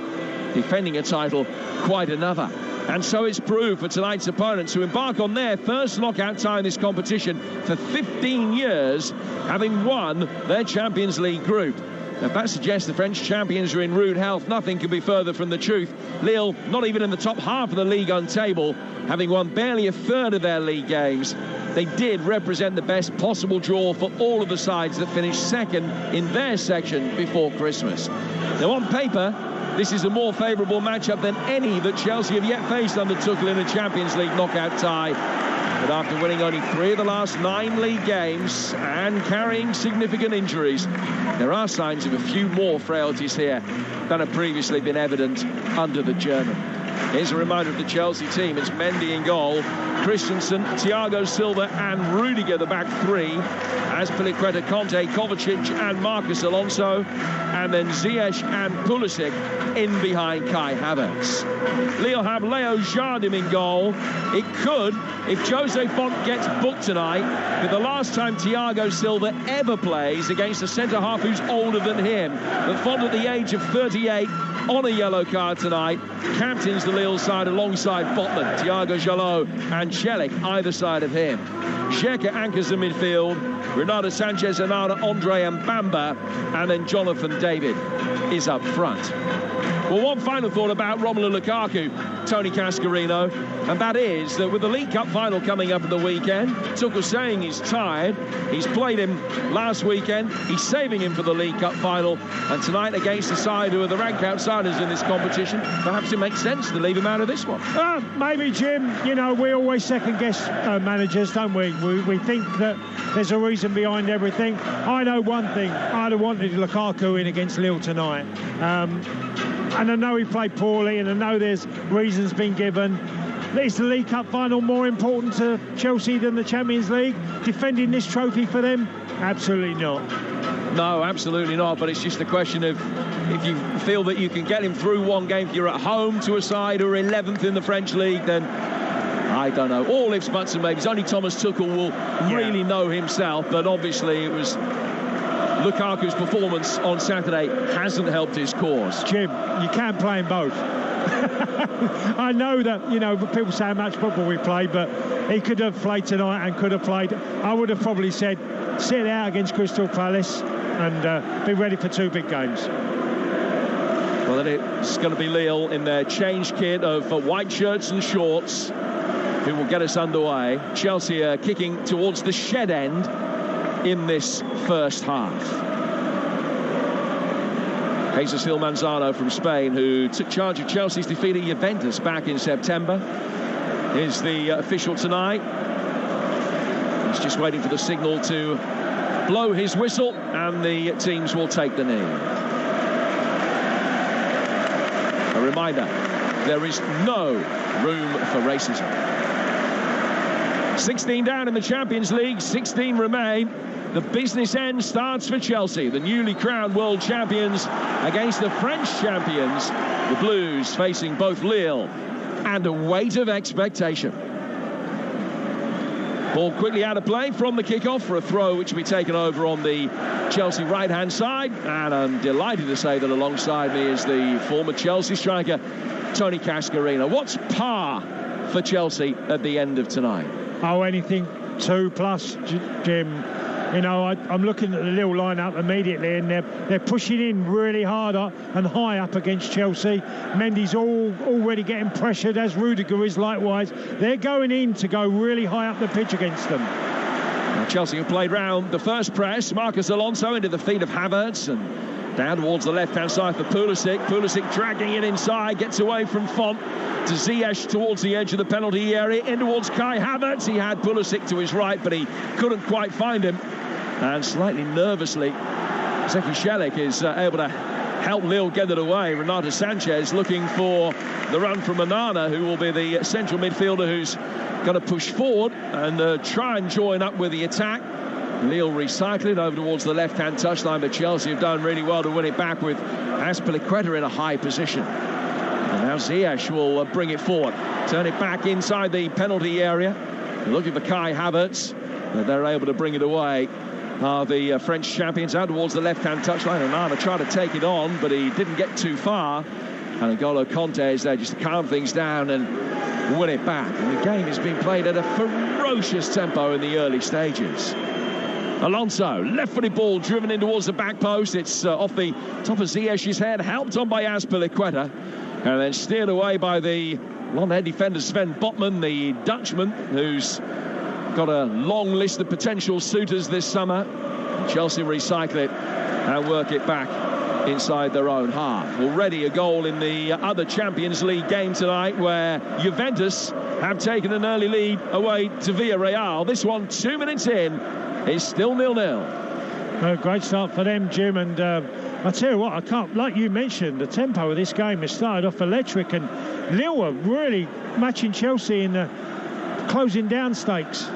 defending a title quite another. And so it's proved for tonight's opponents, who embark on their first knockout tie in this competition for 15 years, having won their Champions League group. Now, if that suggests the French champions are in rude health, nothing could be further from the truth. Lille, not even in the top half of the Ligue 1 table, having won barely a third of their league games. They did represent the best possible draw for all of the sides that finished second in their section before Christmas. Now, on paper, this is a more favourable matchup than any that Chelsea have yet faced under Tuchel in a Champions League knockout tie. But after winning only 3 of the last 9 league games and carrying significant injuries, there are signs of a few more frailties here than have previously been evident under the German. Here's a reminder of the Chelsea team. It's Mendy in goal, Christensen, Thiago Silva and Rudiger, the back three, as Piliqueta, Conte, Kovacic and Marcus Alonso, and then Ziyech and Pulisic in behind Kai Havertz. Lille have Leo Jardim in goal. It could, if Jose Font gets booked tonight, be the last time Thiago Silva ever plays against a centre-half who's older than him. But Font, at the age of 38, on a yellow card tonight, captains the Lille side alongside Botman, Thiago Jalot and Celik either side of him. Xhaka anchors the midfield, Renato Sanchez, Anana, Andre and Bamba, and then Jonathan David is up front. Well, one final thought about Romelu Lukaku, Tony Cascarino, and that is that with the League Cup final coming up at the weekend, Tuchel saying he's tired. He's played him last weekend. He's saving him for the League Cup final. And tonight against the side who are the rank outsiders in this competition, perhaps it makes sense to leave him out of this one. Maybe, Jim. You know, we always second-guess managers, don't we? We think that there's a reason behind everything. I know one thing. I'd have wanted Lukaku in against Lille tonight. And I know he played poorly, and I know there's reasons being given. Is the League Cup final more important to Chelsea than the Champions League? Defending this trophy for them? Absolutely not. No, absolutely not. But it's just a question of if you feel that you can get him through one game, if you're at home to a side who are 11th in the French league, then I don't know. All ifs, buts and maybes. Only Thomas Tuchel will really know himself. But obviously it was Lukaku's performance on Saturday hasn't helped his cause. Jim, you can't play them both. I know that, you know, people say how much football we play, but he could have played tonight and could have played. I would have probably said, sit out against Crystal Palace and be ready for 2 big games. Well, then it's going to be Lille in their change kit of white shirts and shorts who will get us underway. Chelsea are kicking towards the shed end in this first half. Jesus Gil Manzano from Spain, who took charge of Chelsea's defeat at Juventus back in September, is the official tonight. He's just waiting for the signal to blow his whistle, and the teams will take the knee. A reminder, there is no room for racism. 16 down in the Champions League, 16 remain. The business end starts for Chelsea, the newly crowned world champions against the French champions. The Blues facing both Lille and a weight of expectation. Ball quickly out of play from the kickoff for a throw which will be taken over on the Chelsea right-hand side. And I'm delighted to say that alongside me is the former Chelsea striker, Tony Cascarino. What's par for Chelsea at the end of tonight? Oh, anything 2+, Jim. You know, I'm looking at the Lille lineup immediately, and they're pushing in really hard up and high up against Chelsea. Mendy's already getting pressured, as Rudiger is likewise. They're going in to go really high up the pitch against them. Now Chelsea have played round the first press. Marcus Alonso into the feet of Havertz and down towards the left-hand side for Pulisic. Pulisic dragging it inside, gets away from Font to Ziyech towards the edge of the penalty area, in towards Kai Havertz. He had Pulisic to his right, but he couldn't quite find him. And slightly nervously, Zeki Shelik is able to help Lille get it away. Renato Sanchez looking for the run from Onana, who will be the central midfielder who's going to push forward and try and join up with the attack. Lille recycle it over towards the left-hand touchline, but Chelsea have done really well to win it back with Azpilicueta in a high position. And now Ziyech will bring it forward, turn it back inside the penalty area. Looking for Kai Havertz, but they're able to bring it away. The French champions out towards the left-hand touchline. Onana tried to take it on, but he didn't get too far. And N'Golo Kanté is there just to calm things down and win it back. And the game is being played at a ferocious tempo in the early stages. Alonso, left-footed ball driven in towards the back post. It's off the top of Ziyech's head, helped on by Azpilicueta, and then steered away by the long-head defender Sven Botman, the Dutchman, who's got a long list of potential suitors this summer. Chelsea recycle it and work it back inside their own half. Already a goal in the other Champions League game tonight, where Juventus have taken an early lead away to Villarreal. This one, 2 minutes in, is still 0-0. A great start for them, Jim, and I tell you what, I can't, like you mentioned, the tempo of this game has started off electric, and Lille are really matching Chelsea in the closing down stakes.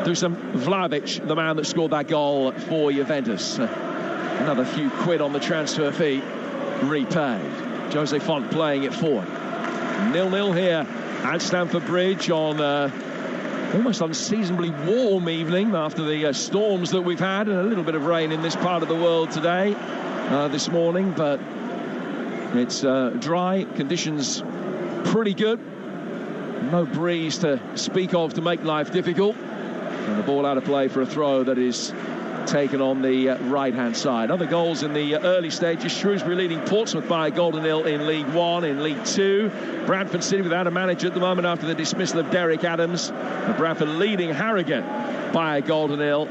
Dusan Vlahovic, the man that scored that goal for Juventus. Another few quid on the transfer fee repaid. Jose Font playing it forward. 0-0 here at Stamford Bridge on almost unseasonably warm evening after the storms that we've had, and a little bit of rain in this part of the world today, this morning, but it's dry, conditions pretty good, no breeze to speak of to make life difficult, and the ball out of play for a throw that is taken on the right-hand side. Other goals in the early stages: Shrewsbury leading Portsmouth by a goal to nil in League One. In League Two, Bradford City without a manager at the moment after the dismissal of Derek Adams. And Bradford leading Harrogate by a goal to nil.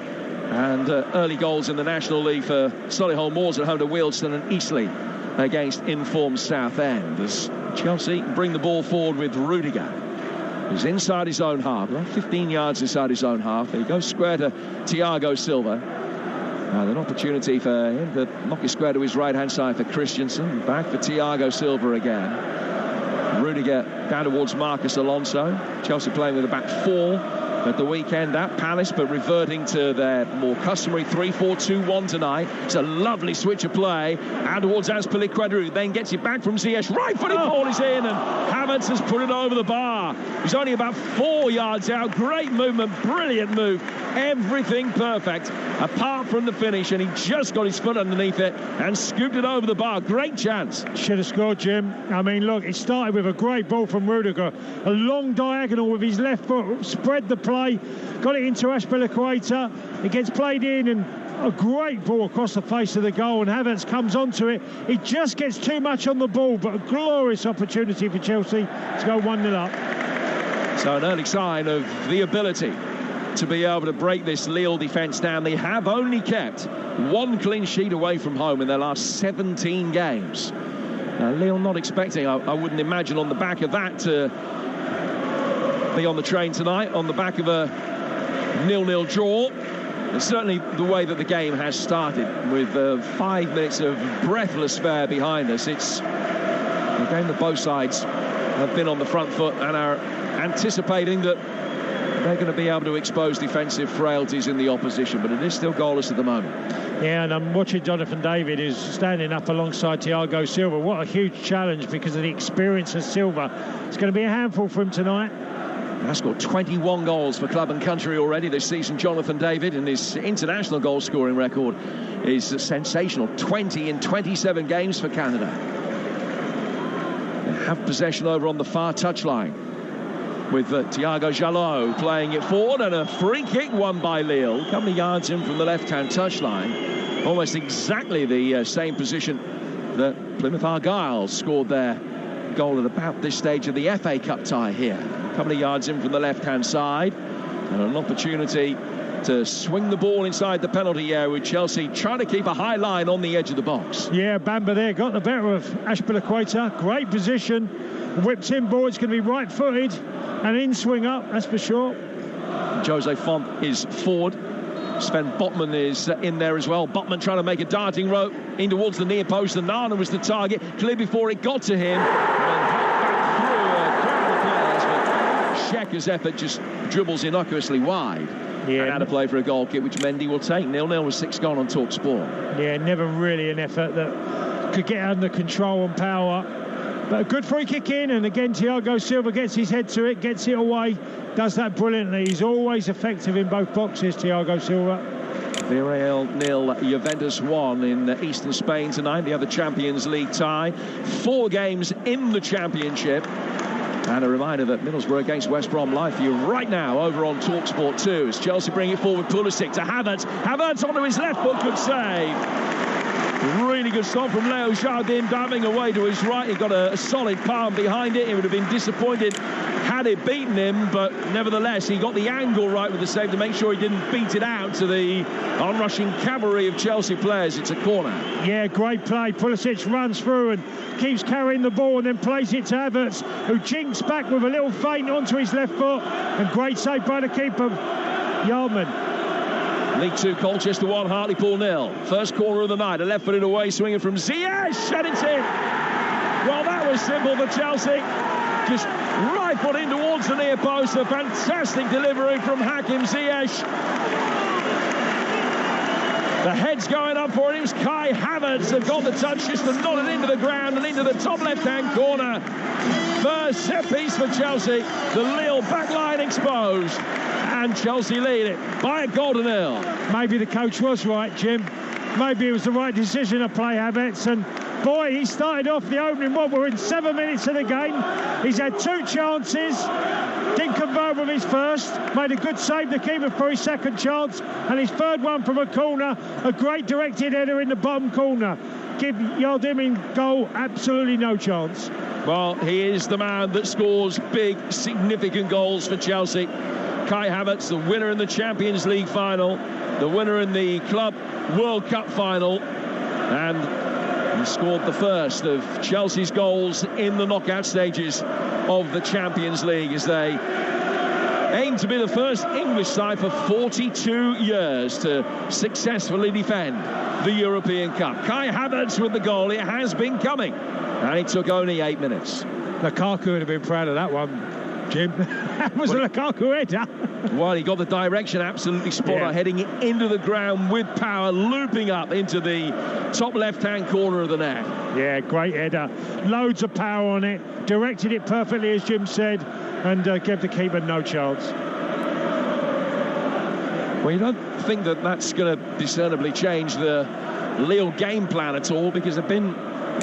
And early goals in the National League for Solihull Moors at home to Wealdstone, and Eastleigh against informed Southend, as Chelsea bring the ball forward with Rudiger, who's inside his own half, about 15 yards inside his own half. He goes square to Thiago Silva. An opportunity for him to knock it square to his right-hand side for Christensen. Back for Thiago Silva again. Rudiger down towards Marcus Alonso. Chelsea playing with a back four at the weekend at Palace, but reverting to their more customary 3-4-2-1 tonight. It's a lovely switch of play out towards Azpilicueta, who then gets it back from Ziyech. Right-footed ball is in, and Havertz has put it over the bar. He's only about 4 yards out. Great movement, brilliant move, everything perfect apart from the finish, and he just got his foot underneath it and scooped it over the bar. Great chance. Should have scored, Jim. I mean, look, it started with a great ball from Rudiger, a long diagonal with his left foot, spread the play, got it into Azpilicueta. It gets played in, and a great ball across the face of the goal, and Havertz comes onto it. He just gets too much on the ball, but a glorious opportunity for Chelsea to go 1-0 up. So an early sign of the ability to be able to break this Lille defence down. They have only kept one clean sheet away from home in their last 17 games. Now, Lille not expecting, I wouldn't imagine, on the back of that to be on the train tonight, on the back of a 0-0 draw. And certainly the way that the game has started, with 5 minutes of breathless fare behind us. It's a game that both sides have been on the front foot and are anticipating that they're going to be able to expose defensive frailties in the opposition, but it is still goalless at the moment. Yeah, and I'm watching Jonathan David, who's standing up alongside Thiago Silva. What a huge challenge because of the experience of Silva. It's going to be a handful for him tonight. He's scored 21 goals for club and country already this season, Jonathan David, and his international goal-scoring record is sensational. 20 in 27 games for Canada. They have possession over on the far touchline with Thiago Jalot playing it forward, and a free kick won by Lille. A couple of yards in from the left-hand touchline. Almost exactly the same position that Plymouth Argyle scored their goal at about this stage of the FA Cup tie here. A couple of yards in from the left-hand side, and an opportunity to swing the ball inside the penalty area with Chelsea trying to keep a high line on the edge of the box. Yeah, Bamba there got the better of Ashpilicueta. Great position. Whipped in ball. It's going to be right-footed. An in-swing up, that's for sure. Jose Font is forward. Sven Botman is in there as well. Botman trying to make a darting rope in towards the near post. And Nana was the target. Clear before it got to him. And then back through a crowd of players. But Xhaka's effort just dribbles innocuously wide. Yeah. And out of play for a goal kick, which Mendy will take. 0-0 with 6 gone on TalkSport. Yeah, never really an effort that could get under control and power. But a good free kick in, and again Thiago Silva gets his head to it, gets it away, does that brilliantly. He's always effective in both boxes, Thiago Silva. Villarreal 0, Juventus 1 in eastern Spain tonight. The other Champions League tie. 4 games in the Championship. And a reminder that Middlesbrough against West Brom live for you right now over on TalkSport 2 as Chelsea bring it forward. Pulisic to Havertz. Havertz onto his left foot, good save. Really good stop from Leo Jardim, diving away to his right. He got a solid palm behind it. He would have been disappointed had it beaten him, but nevertheless he got the angle right with the save to make sure he didn't beat it out to the onrushing cavalry of Chelsea players. It's a corner. Yeah, great play. Pulisic runs through and keeps carrying the ball and then plays it to Havertz, who jinks back with a little feint onto his left foot, and great save by the keeper, Yarman. League 2, Colchester 1, Hartlepool 0. First corner of the night, a left-footed away swinging from Ziyech, and it's in. Well, that was simple for Chelsea. Just right foot in towards the near post. A fantastic delivery from Hakim Ziyech. The head's going up for him. Kai Havertz have got the touch just to nod it into the ground and into the top left-hand corner. First set piece for Chelsea. The Lille backline exposed. And Chelsea lead it by a goal to 0. Maybe the coach was right, Jim. Maybe it was the right decision to play Havertz. And boy, he started off the opening one. We're in 7 minutes of the game. He's had 2 chances. Didn't convert with his first. Made a good save, the keeper, for his second chance. And his third one from a corner. A great directed header in the bottom corner. Give Yardim in goal absolutely no chance. Well, he is the man that scores big, significant goals for Chelsea. Kai Havertz, the winner in the Champions League final, the winner in the Club World Cup final, and he scored the first of Chelsea's goals in the knockout stages of the Champions League as they aim to be the first English side for 42 years to successfully defend the European Cup. Kai Havertz with the goal. It has been coming, and it took only 8 minutes. Lukaku would have been proud of that one, Jim. That was a Lukaku header. Well, he got the direction absolutely spot on, heading it into the ground with power, looping up into the top left-hand corner of the net. Yeah, great header. Loads of power on it. Directed it perfectly, as Jim said, and gave the keeper no chance. Well, you don't think that that's going to discernibly change the Lille game plan at all, because they've been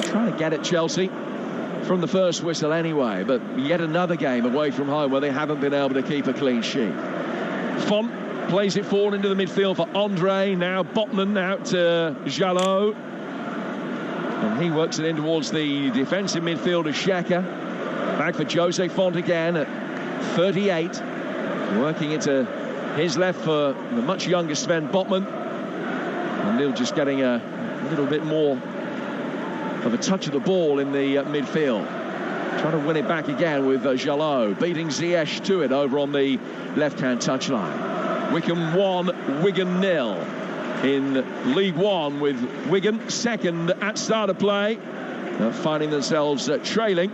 trying to get at Chelsea from the first whistle anyway, but yet another game away from home where they haven't been able to keep a clean sheet. Font plays it forward into the midfield for Andre. Now Botman out to Jalot, and he works it in towards the defensive midfielder Xhaka. Back for Jose Font again at 38, working into his left for the much younger Sven Botman, and Lille just getting a little bit more of a touch of the ball in the midfield. Trying to win it back again with Jalot, beating Ziyech to it over on the left-hand touchline. Wycombe 1, Wigan 0 in League 1, with Wigan second at start of play, finding themselves trailing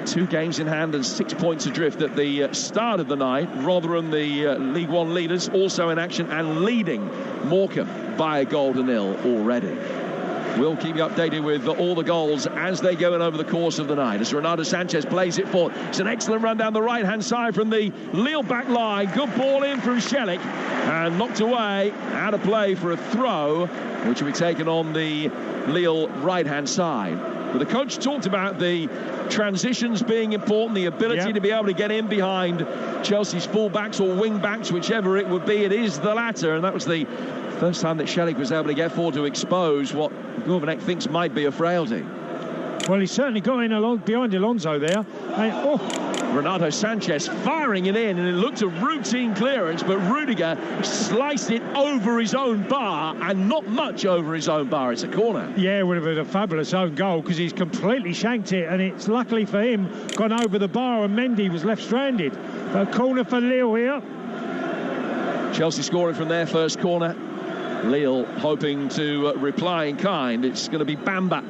2 games in hand and 6 points adrift at the start of the night. Rotherham, the League One leaders, also in action and leading Morecambe by a goal to nil already. We'll keep you updated with all the goals as they go in over the course of the night. As Renato Sanchez plays it forward. It's an excellent run down the right-hand side from the Lille back line. Good ball in from Shelik and knocked away. Out of play for a throw, which will be taken on the Lille right-hand side. But the coach talked about the transitions being important, the ability to be able to get in behind Chelsea's full-backs or wing-backs, whichever it would be. It is the latter, and that was the first time that Shelik was able to get forward to expose what Gourvenek thinks might be a frailty. Well, he certainly got in behind Alonso there. Renato Sanchez firing it in, and it looked a routine clearance, but Rudiger sliced it over his own bar, and not much over his own bar. It's a corner. Yeah, it would have been a fabulous own goal because he's completely shanked it, and it's luckily for him gone over the bar, and Mendy was left stranded. A corner for Lille here. Chelsea scoring from their first corner. Lille hoping to reply in kind. It's going to be Bamba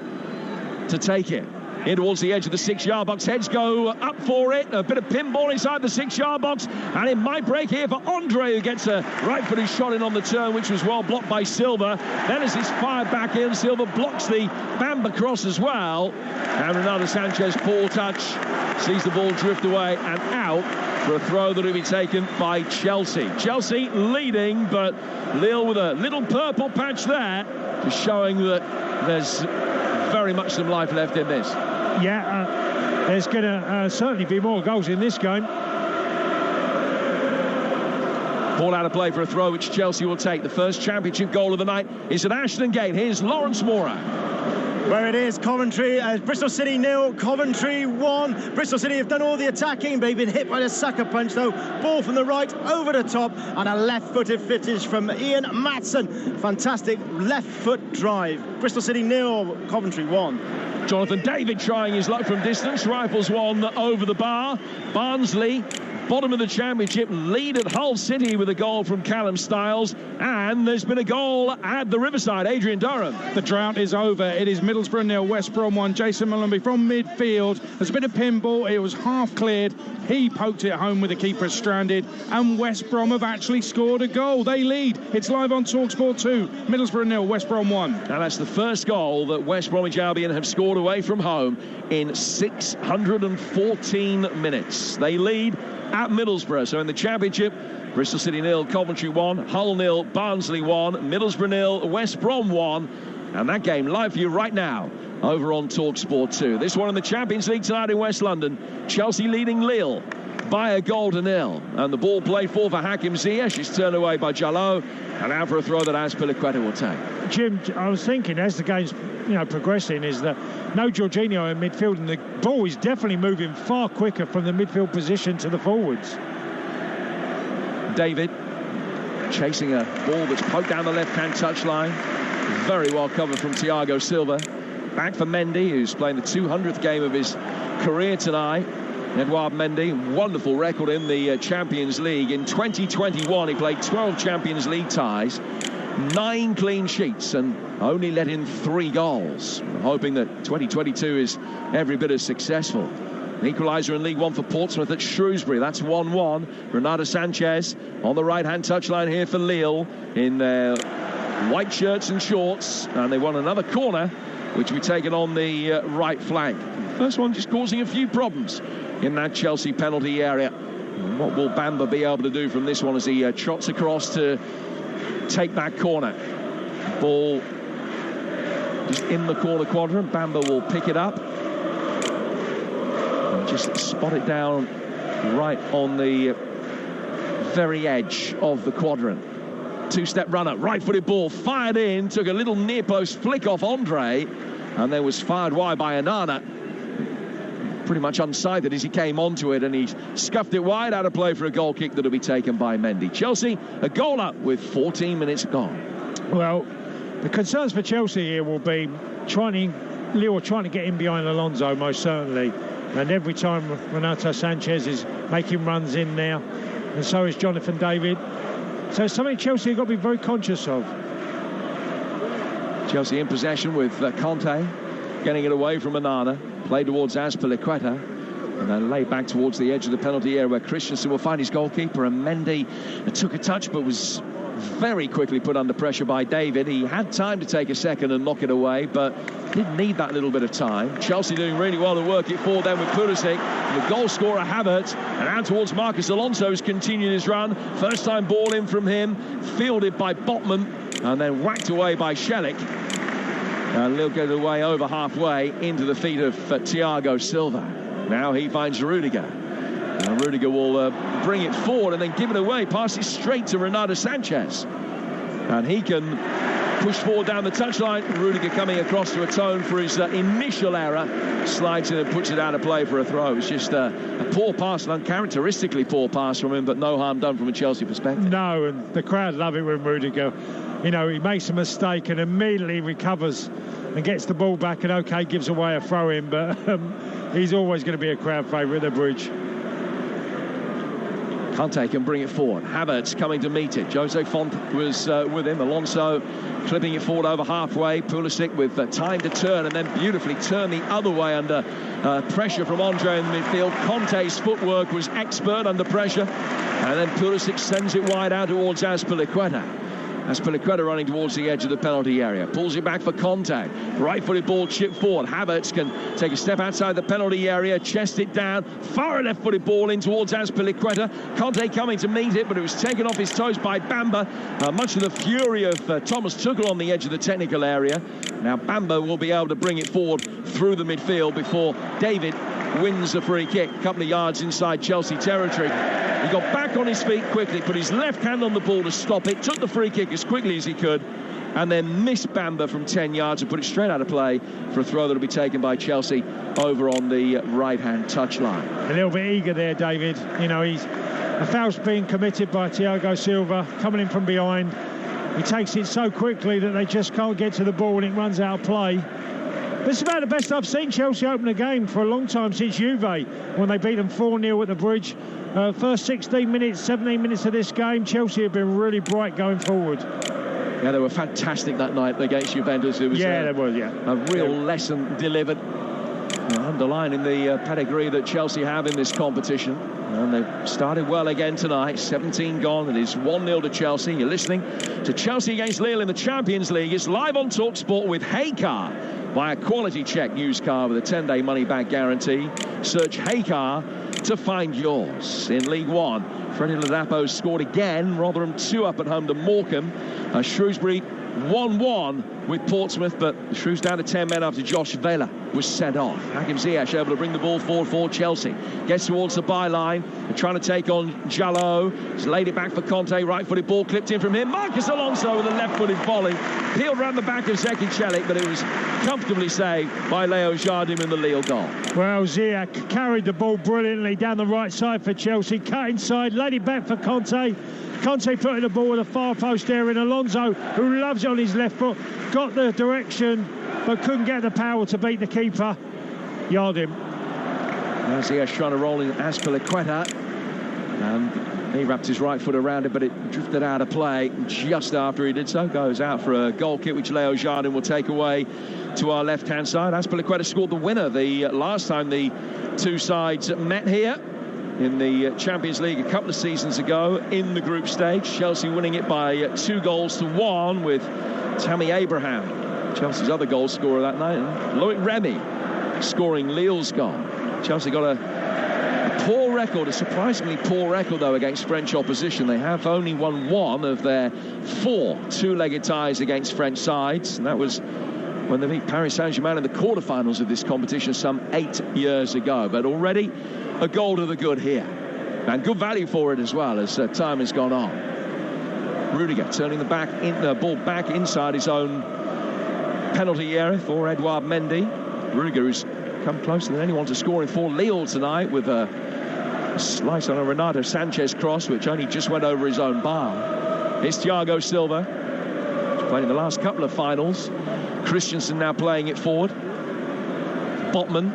to take it. In towards the edge of the 6-yard box. Heads go up for it. A bit of pinball inside the 6-yard box. And it might break here for Andre, who gets a right-footed shot in on the turn, which was well blocked by Silva. Then as it's fired back in, Silva blocks the Bamba cross as well. And Renato Sanchez, poor touch, sees the ball drift away and out for a throw that will be taken by Chelsea. Chelsea leading, but Lille with a little purple patch there, just showing that there's very much some life left in this. Yeah, there's going to certainly be more goals in this game. Ball out of play for a throw, which Chelsea will take. The first championship goal of the night is at Ashton Gate. Here's Lawrence Mora. Where it is, Coventry, Bristol City 0, Coventry 1. Bristol City have done all the attacking. They've been hit by the sucker punch, though. Ball from the right, over the top, and a left-footed finish from Ian Matson. Fantastic left foot drive. Bristol City 0, Coventry 1. Jonathan David trying his luck from distance. Rifles one over the bar. Barnsley, bottom of the championship, lead at Hull City with a goal from Callum Stiles. And there's been a goal at the Riverside. Adrian Durham. The drought is over. It is Middlesbrough 0, West Brom 1. Jason Malumbi from midfield. There's a bit of pinball. It was half cleared. He poked it home with the keeper stranded. And West Brom have actually scored a goal. They lead. It's live on TalkSport 2. Middlesbrough 0, West Brom 1. And that's the first goal that West Bromwich Albion have scored away from home in 614 minutes. They lead at Middlesbrough. So in the championship, Bristol City 0, Coventry 1, Hull 0, Barnsley 1, Middlesbrough 0, West Brom 1. And that game live for you right now over on TalkSport 2. This one in the Champions League tonight in West London. Chelsea leading Lille by a goal to nil. And the ball played for Hakim Ziyech. She's turned away by Jalot. And out for a throw that Azpilicueta will take. Jim, I was thinking as the game's progressing is that no Jorginho in midfield, and the ball is definitely moving far quicker from the midfield position to the forwards. David chasing a ball that's poked down the left-hand touchline. Very well covered from Thiago Silva. Back for Mendy, who's playing the 200th game of his career tonight. Edouard Mendy, wonderful record in the Champions League. In 2021, he played 12 Champions League ties, 9 clean sheets, and only let in 3 goals. I'm hoping that 2022 is every bit as successful. Equaliser in League One for Portsmouth at Shrewsbury. That's 1-1. Renato Sanchez on the right-hand touchline here for Lille in their white shirts and shorts. And they won another corner, which will be taken on the right flank. First one just causing a few problems in that Chelsea penalty area. And what will Bamba be able to do from this one as he trots across to take that corner? Ball just in the corner quadrant. Bamba will pick it up and just spot it down right on the very edge of the quadrant. Two-step runner, right-footed ball, fired in, took a little near-post flick off Andre, and then was fired wide by Anana. Pretty much unsided as he came onto it, and he scuffed it wide out of play for a goal kick that will be taken by Mendy. Chelsea, a goal up with 14 minutes gone. Well, the concerns for Chelsea here will be Lille trying to get in behind Alonso, most certainly. And every time Renato Sanchez is making runs in now, and so is Jonathan David. So it's something Chelsea have got to be very conscious of. Chelsea in possession with Conte getting it away from Anana. Play towards Azpilicueta. And then laid back towards the edge of the penalty area where Christensen will find his goalkeeper, and Mendy took a touch but was very quickly put under pressure by David. He had time to take a second and knock it away, but didn't need that little bit of time. Chelsea doing really well to work it forward then with Pulisic. The goal scorer Havertz, and out towards Marcus Alonso, who's continued his run. First time ball in from him, fielded by Botman, and then whacked away by Shelik. And Lille get away over halfway into the feet of Thiago Silva. Now he finds Rudiger. And Rudiger will bring it forward and then give it away, pass it straight to Renato Sanchez. And he can push forward down the touchline. Rudiger coming across to atone for his initial error. Slides in and puts it out of play for a throw. It's just a poor pass, an uncharacteristically poor pass from him, but no harm done from a Chelsea perspective. No, and the crowd love it when Rudiger, you know, he makes a mistake and immediately recovers and gets the ball back and, OK, gives away a throw-in, but he's always going to be a crowd favourite at the Bridge. Kante can bring it forward. Havertz coming to meet it. Jose Font was with him. Alonso clipping it forward over halfway. Pulisic with time to turn, and then beautifully turn the other way under pressure from Andre in the midfield. Conte's footwork was expert under pressure, and then Pulisic sends it wide out towards Azpilicueta. Azpilicueta running towards the edge of the penalty area. Pulls it back for Conte. Right-footed ball chipped forward. Havertz can take a step outside the penalty area, chest it down. Far left-footed ball in towards Azpilicueta. Conte coming to meet it, but it was taken off his toes by Bamba. Much of the fury of Thomas Tuchel on the edge of the technical area. Now Bamba will be able to bring it forward through the midfield before David wins a free kick. A couple of yards inside Chelsea territory. He got back on his feet quickly, put his left hand on the ball to stop it, took the free kick as quickly as he could, and then missed Bamba from 10 yards and put it straight out of play for a throw that will be taken by Chelsea over on the right-hand touchline. A little bit eager there, David. You know, a foul's being committed by Thiago Silva, coming in from behind. He takes it so quickly that they just can't get to the ball and it runs out of play. But it's about the best I've seen Chelsea open a game for a long time, since Juve, when they beat them 4-0 at the Bridge. First 16 minutes, 17 minutes of this game, Chelsea have been really bright going forward. Yeah, they were fantastic that night against Juventus. It was a real lesson delivered, underlining the pedigree that Chelsea have in this competition. And they've started well again tonight. 17 gone. It is 1-0 to Chelsea. You're listening to Chelsea against Lille in the Champions League. It's live on TalkSport with Heycar, via Quality Check used car with a 10-day money-back guarantee. Search Heycar to find yours. In League One, Freddie Ladapo scored again. Rotherham 2 up at home to Morecambe. Shrewsbury 1-1 with Portsmouth, but Shrews down to 10 men after Josh Vela was sent off. Hakim Ziyech able to bring the ball forward for Chelsea. Gets towards the byline. They're trying to take on Jalot. He's laid it back for Conte. Right-footed ball clipped in from him. Marcus Alonso with a left-footed volley. Peeled round the back of Zeki Celik, but it was comfortably saved by Leo Jardim in the Lille goal. Well, Ziyech carried the ball brilliantly down the right side for Chelsea. Cut inside, laid it back for Conte. Conte putting the ball at the far post area, and Alonso, who loves it on his left foot, got the direction but couldn't get the power to beat the keeper. Jardim. Ziyech trying to roll in Azpilicueta, and he wrapped his right foot around it, but it drifted out of play just after he did so. Goes out for a goal kick, which Leo Jardim will take away to our left-hand side. Azpilicueta scored the winner the last time the two sides met here in the Champions League a couple of seasons ago in the group stage. Chelsea winning it by 2-1 with Tammy Abraham, Chelsea's other goal scorer that night, and Loic Remy scoring Lille's goal. Chelsea got a poor record, a surprisingly poor record though against French opposition. They have only won one of their 4 two-legged ties against French sides, and that was when they beat Paris Saint-Germain in the quarterfinals of this competition some 8 years ago. But already a goal to the good here, and good value for it as well as time has gone on. Rudiger turning the ball back inside his own penalty area for Edouard Mendy. Rudiger, who's come closer than anyone to scoring for Lille tonight with a slice on a Renato Sanchez cross, which only just went over his own bar. It's Thiago Silva, who's played in the last couple of finals. Christensen now playing it forward. Botman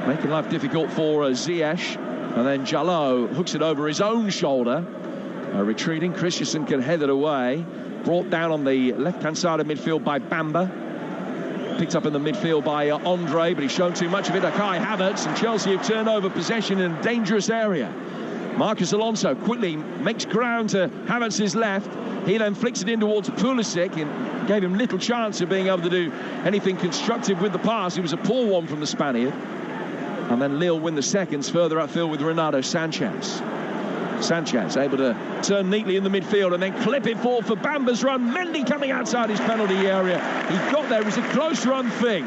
making life difficult for Ziyech, and then Jalot hooks it over his own shoulder. Retreating, Christensen can head it away. Brought down on the left-hand side of midfield by Bamba. Picked up in the midfield by Andre, but he's shown too much of it. Kai Havertz, and Chelsea have turned over possession in a dangerous area. Marcus Alonso quickly makes ground to Havertz's left. He then flicks it in towards Pulisic and gave him little chance of being able to do anything constructive with the pass. It was a poor one from the Spaniard. And then Lille win the seconds further upfield with Renato Sanchez. Sanchez able to turn neatly in the midfield and then clip it forward for Bamba's run. Mendy coming outside his penalty area. He got there. It was a close run thing,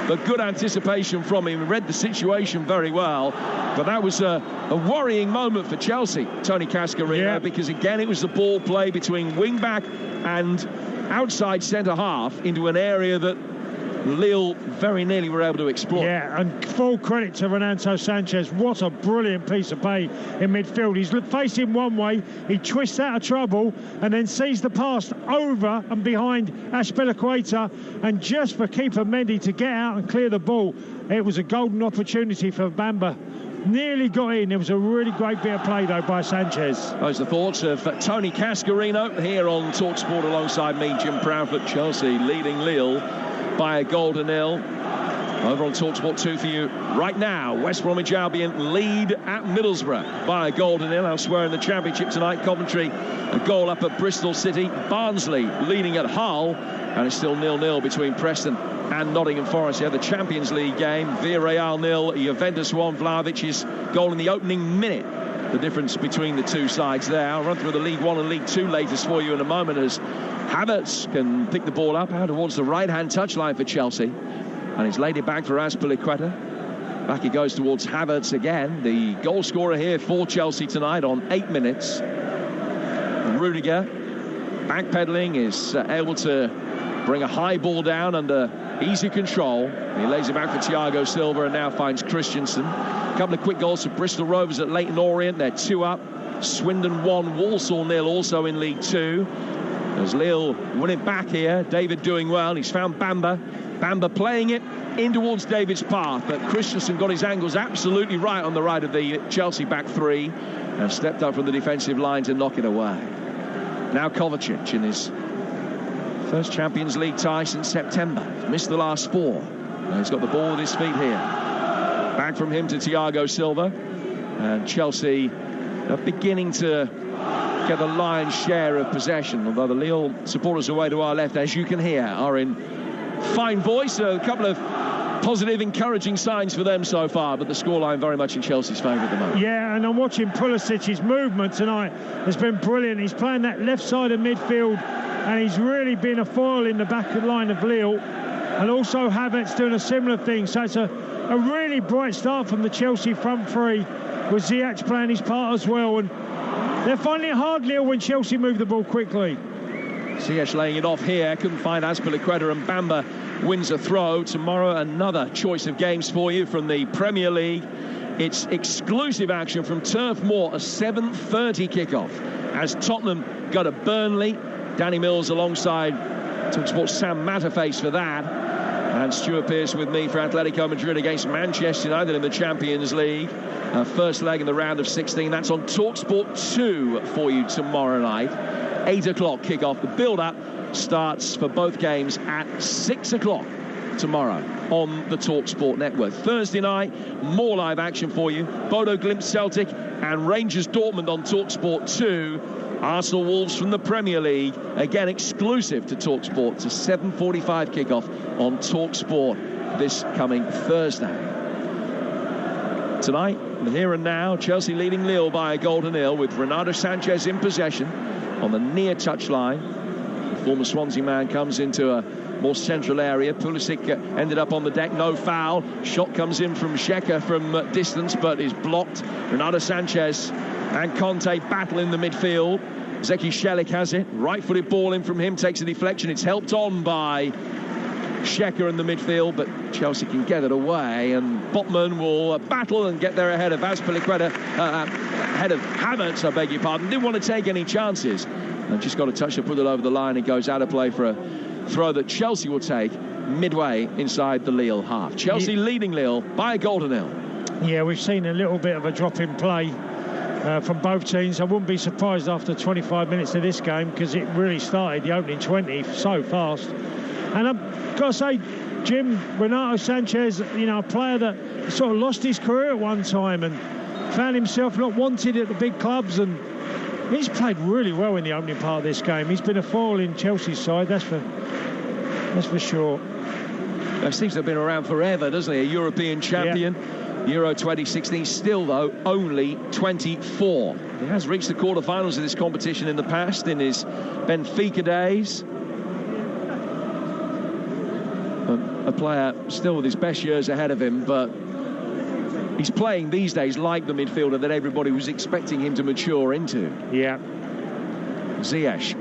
but good anticipation from him. He read the situation very well. But that was a worrying moment for Chelsea, Tony Cascarino, because again it was the ball play between wing-back and outside centre-half into an area that Lille very nearly were able to exploit. Yeah, and full credit to Renato Sanchez. What a brilliant piece of play in midfield. He's facing one way, he twists out of trouble and then sees the pass over and behind Azpilicueta, and just for keeper Mendy to get out and clear the ball, it was a golden opportunity for Bamba. Nearly got in. It was a really great bit of play, though, by Sanchez. Those are the thoughts of Tony Cascarino here on TalkSport alongside me, Jim Proudfoot. Chelsea leading Lille by a goal to nil. Over on TalkSport 2 for you right now. West Bromwich Albion lead at Middlesbrough by a goal to nil. Elsewhere in the Championship tonight, Coventry a goal up at Bristol City. Barnsley leading at Hull, and it's still 0-0 between Preston and Nottingham Forest. Yeah, the Champions League game, Villarreal 0, Juventus 1. Vlahovic's goal in the opening minute. The difference between the two sides there. I'll run through the League One and League Two latest for you in a moment as Havertz can pick the ball up out towards the right-hand touchline for Chelsea. And he's laid it back for Azpilicueta. Back he goes towards Havertz again. The goal scorer here for Chelsea tonight on 8 minutes. And Rudiger, backpedaling, is able to bring a high ball down under easy control. He lays it back for Thiago Silva and now finds Christensen. A couple of quick goals for Bristol Rovers at Leyton Orient. They're 2 up. Swindon 1, Walsall 0 also in League Two. As Lille win it back here. David doing well. He's found Bamba. Bamba playing it in towards David's path, but Christensen got his angles absolutely right on the right of the Chelsea back three and stepped up from the defensive line to knock it away. Now Kovacic in his first Champions League tie since September. He's missed the last 4. Now he's got the ball at his feet here. Back from him to Thiago Silva. And Chelsea are beginning to get the lion's share of possession, although the Lille supporters away to our left, as you can hear, are in fine voice. A couple of positive, encouraging signs for them so far, but the scoreline very much in Chelsea's favour at the moment. Yeah, and I'm watching Pulisic's movement tonight has been brilliant. He's playing that left side of midfield, and he's really been a foil in the back of the line of Lille. And also Havertz doing a similar thing. So it's a really bright start from the Chelsea front three, with Ziyech playing his part as well. And they're finding it hard, Lille, when Chelsea move the ball quickly. Ziyech laying it off here, couldn't find Azpilicueta, and Bamba wins a throw. Tomorrow another choice of games for you from the Premier League. It's exclusive action from Turf Moor, a 7:30 kickoff as Tottenham go to Burnley. Danny Mills alongside TalkSport's Sam Matterface for that, and Stuart Pearce with me for Atletico Madrid against Manchester United in the Champions League. First leg in the round of 16. That's on TalkSport 2 for you tomorrow night. 8 o'clock kickoff. The build-up starts for both games at 6 o'clock tomorrow on the TalkSport network. Thursday night, more live action for you. Bodo Glimt Celtic and Rangers Dortmund on TalkSport 2. Arsenal Wolves from the Premier League, again exclusive to TalkSport. It's a 7:45 kickoff on TalkSport this coming Thursday. Tonight, the here and now, Chelsea leading Lille by a goal to nil with Renato Sanchez in possession on the near touchline. The former Swansea man comes into a more central area. Pulisic ended up on the deck, no foul. Shot comes in from Xhaka from distance, but is blocked. Renato Sanchez and Conte battle in the midfield. Zeki Shelik has it. Right-footed ball in from him, takes a deflection. It's helped on by Xhaka in the midfield, but Chelsea can get it away, and Botman will battle and get there ahead of Azpilicueta, ahead of Havertz, I beg your pardon. Didn't want to take any chances. And just got a touch to put it over the line. It goes out of play for a throw that Chelsea will take midway inside the Lille half. Chelsea leading Lille by a goal to nil. Yeah, we've seen a little bit of a drop in play from both teams. I wouldn't be surprised after 25 minutes of this game, because it really started the opening 20 so fast. And I've got to say, Jim, Renato Sanchez, a player that sort of lost his career at one time and found himself not wanted at the big clubs, and he's played really well in the opening part of this game. He's been a foil in Chelsea's side, that's for sure. He seems to have been around forever, doesn't he? A European champion. Euro 2016, still though only 24. He has reached the quarterfinals of this competition in the past in his Benfica days. A player still with his best years ahead of him, but he's playing these days like the midfielder that everybody was expecting him to mature into. Yeah. Ziyech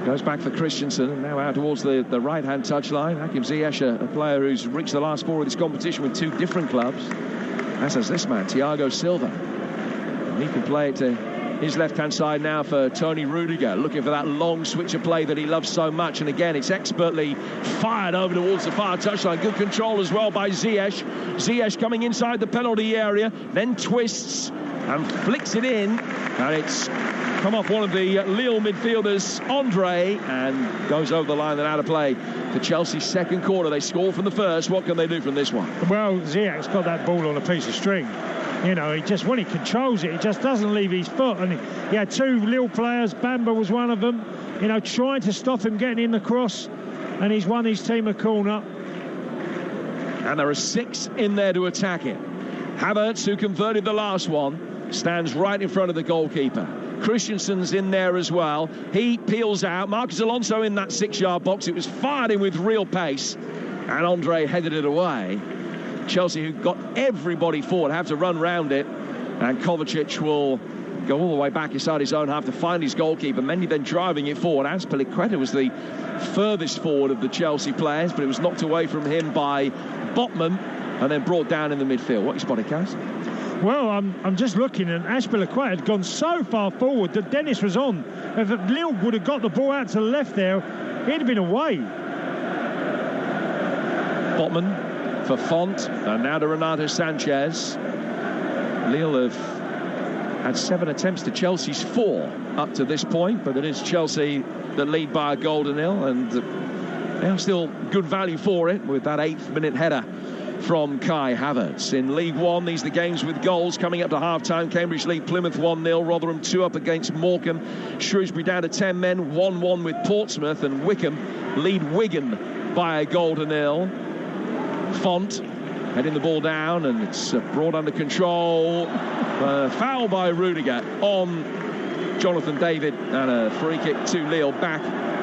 goes back for Christensen, and now out towards the right-hand touchline. Hakim Ziyech, a player who's reached the last four of this competition with two different clubs, as has this man, Thiago Silva. And he can play it to his left-hand side now for Tony Rudiger, looking for that long switch of play that he loves so much. And again, it's expertly fired over towards the far touchline. Good control as well by Ziyech. Ziyech coming inside the penalty area, then twists and flicks it in. And it's come off one of the Lille midfielders, Andre, and goes over the line and out of play for Chelsea's second quarter. They score from the first. What can they do from this one? Well, Ziyech's got that ball on a piece of string. He just, when he controls it, he just doesn't leave his foot. And he had two Lille players, Bamba was one of them, trying to stop him getting in the cross. And he's won his team a corner. And there are 6 in there to attack it. Havertz, who converted the last one, stands right in front of the goalkeeper. Christensen's in there as well. He peels out. Marcus Alonso in that 6-yard box. It was fired in with real pace. And Andre headed it away. Chelsea, who got everybody forward, have to run round it. And Kovacic will go all the way back inside his own half to find his goalkeeper. Mendy then driving it forward. Azpilicueta was the furthest forward of the Chelsea players, but it was knocked away from him by Botman and then brought down in the midfield. What you spotted, Kaz? Well, I'm just looking, and Azpilicueta had gone so far forward that Dennis was on. If Lille would have got the ball out to the left there, he'd have been away. Botman for Font, and now to Renato Sanchez. Lille have had 7 attempts to Chelsea's 4 up to this point, but it is Chelsea that lead by a goal to nil, and they are still good value for it with that 8th minute header from Kai Havertz. In League One, these are the games with goals coming up to half-time. Cambridge lead Plymouth 1-0, Rotherham 2 up against Morecambe, Shrewsbury down to 10 men, 1-1 with Portsmouth, and Wickham lead Wigan by a goal to nil. Font heading the ball down, and it's brought under control. Foul by Rudiger on Jonathan David, and a free kick to Lille back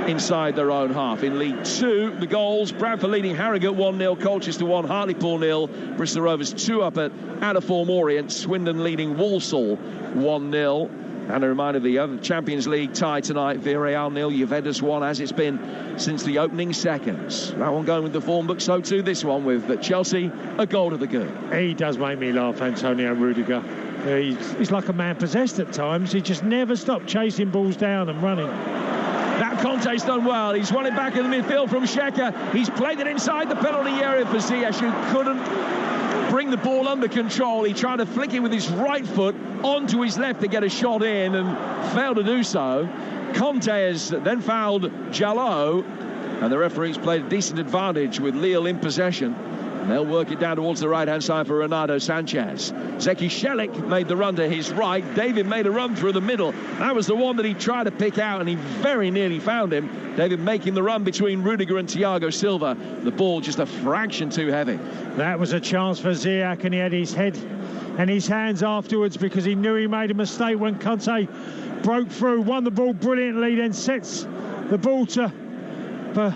inside their own half. In League 2, the goals: Bradford leading Harrogate 1-0, Colchester 1, Hartlepool 0, Bristol Rovers 2 up at Out-of-Form Orient, Swindon leading Walsall 1-0. And a reminder of the other Champions League tie tonight: Villarreal 0, Juventus 1, as it's been since the opening seconds. That one going with the form book, so too this one with Chelsea a goal to the good. He does make me laugh, Antonio Rudiger. He's like a man possessed at times. He just never stopped chasing balls down and running. That Conte's done well. He's won it back in the midfield from Xhaka. He's played it inside the penalty area for Ziyech, who couldn't bring the ball under control. He tried to flick it with his right foot onto his left to get a shot in and failed to do so. Conte has then fouled Jalot, and the referees played a decent advantage with Lille in possession. They'll work it down towards the right-hand side for Renato Sanchez. Zeki Shelik made the run to his right. David made a run through the middle. That was the one that he tried to pick out, and he very nearly found him. David making the run between Rudiger and Thiago Silva. The ball just a fraction too heavy. That was a chance for Ziyech, and he had his head and his hands afterwards because he knew he made a mistake when Conte broke through, won the ball brilliantly, then sets the ball for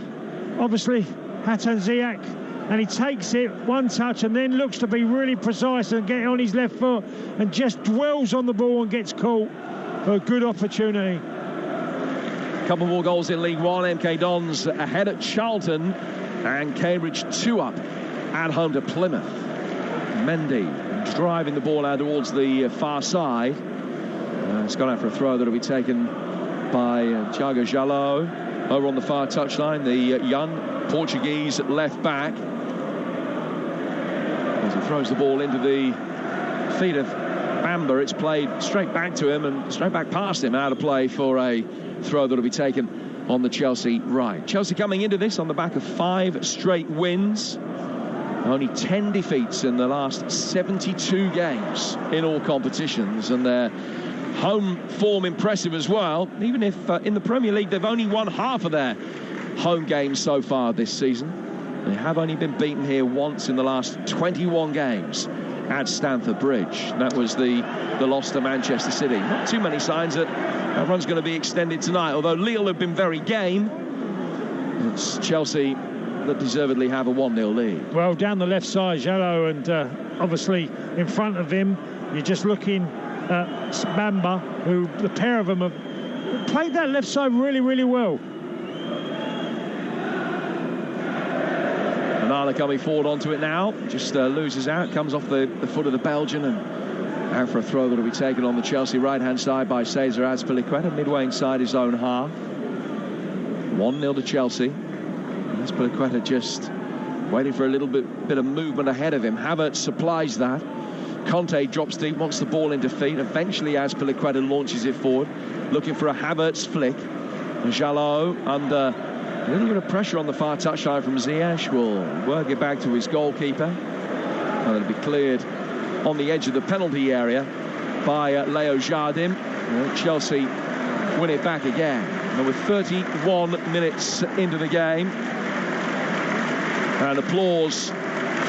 obviously Hatem Ziyech. And he takes it one touch and then looks to be really precise and get on his left foot and just dwells on the ball and gets caught for a good opportunity. Couple more goals in League One. MK Dons ahead at Charlton, and Cambridge 2 up at home to Plymouth. Mendy driving the ball out towards the far side. It's gone out for a throw that'll be taken by Thiago Jalot over on the far touchline. The young Portuguese left back, as he throws the ball into the feet of Bamba. It's played straight back to him and straight back past him, out of play for a throw that'll be taken on the Chelsea right. Chelsea coming into this on the back of 5 straight wins. Only 10 defeats in the last 72 games in all competitions, and their home form impressive as well, even if in the Premier League they've only won half of their home games so far this season. They have only been beaten here once in the last 21 games at Stamford Bridge. That was the loss to Manchester City. Not too many signs that run's going to be extended tonight, although Lille have been very game. It's Chelsea that deservedly have a 1-0 lead. Well, down the left side, Jallo, and obviously in front of him, you're just looking at Bamba, who the pair of them have played that left side really, really well. Onana coming forward onto it now, just loses out, comes off the foot of the Belgian, and out for a throw that will be taken on the Chelsea right-hand side by Cesar Azpilicueta, midway inside his own half. 1-0 to Chelsea. And Azpilicueta just waiting for a little bit of movement ahead of him. Havertz supplies that. Conte drops deep, wants the ball into feet. Eventually Azpilicueta launches it forward, looking for a Havertz flick. Jallo under a little bit of pressure on the far touchline from Ziyech, will work it back to his goalkeeper. And it'll be cleared on the edge of the penalty area by Leo Jardim. Chelsea win it back again. And with 31 minutes into the game, and applause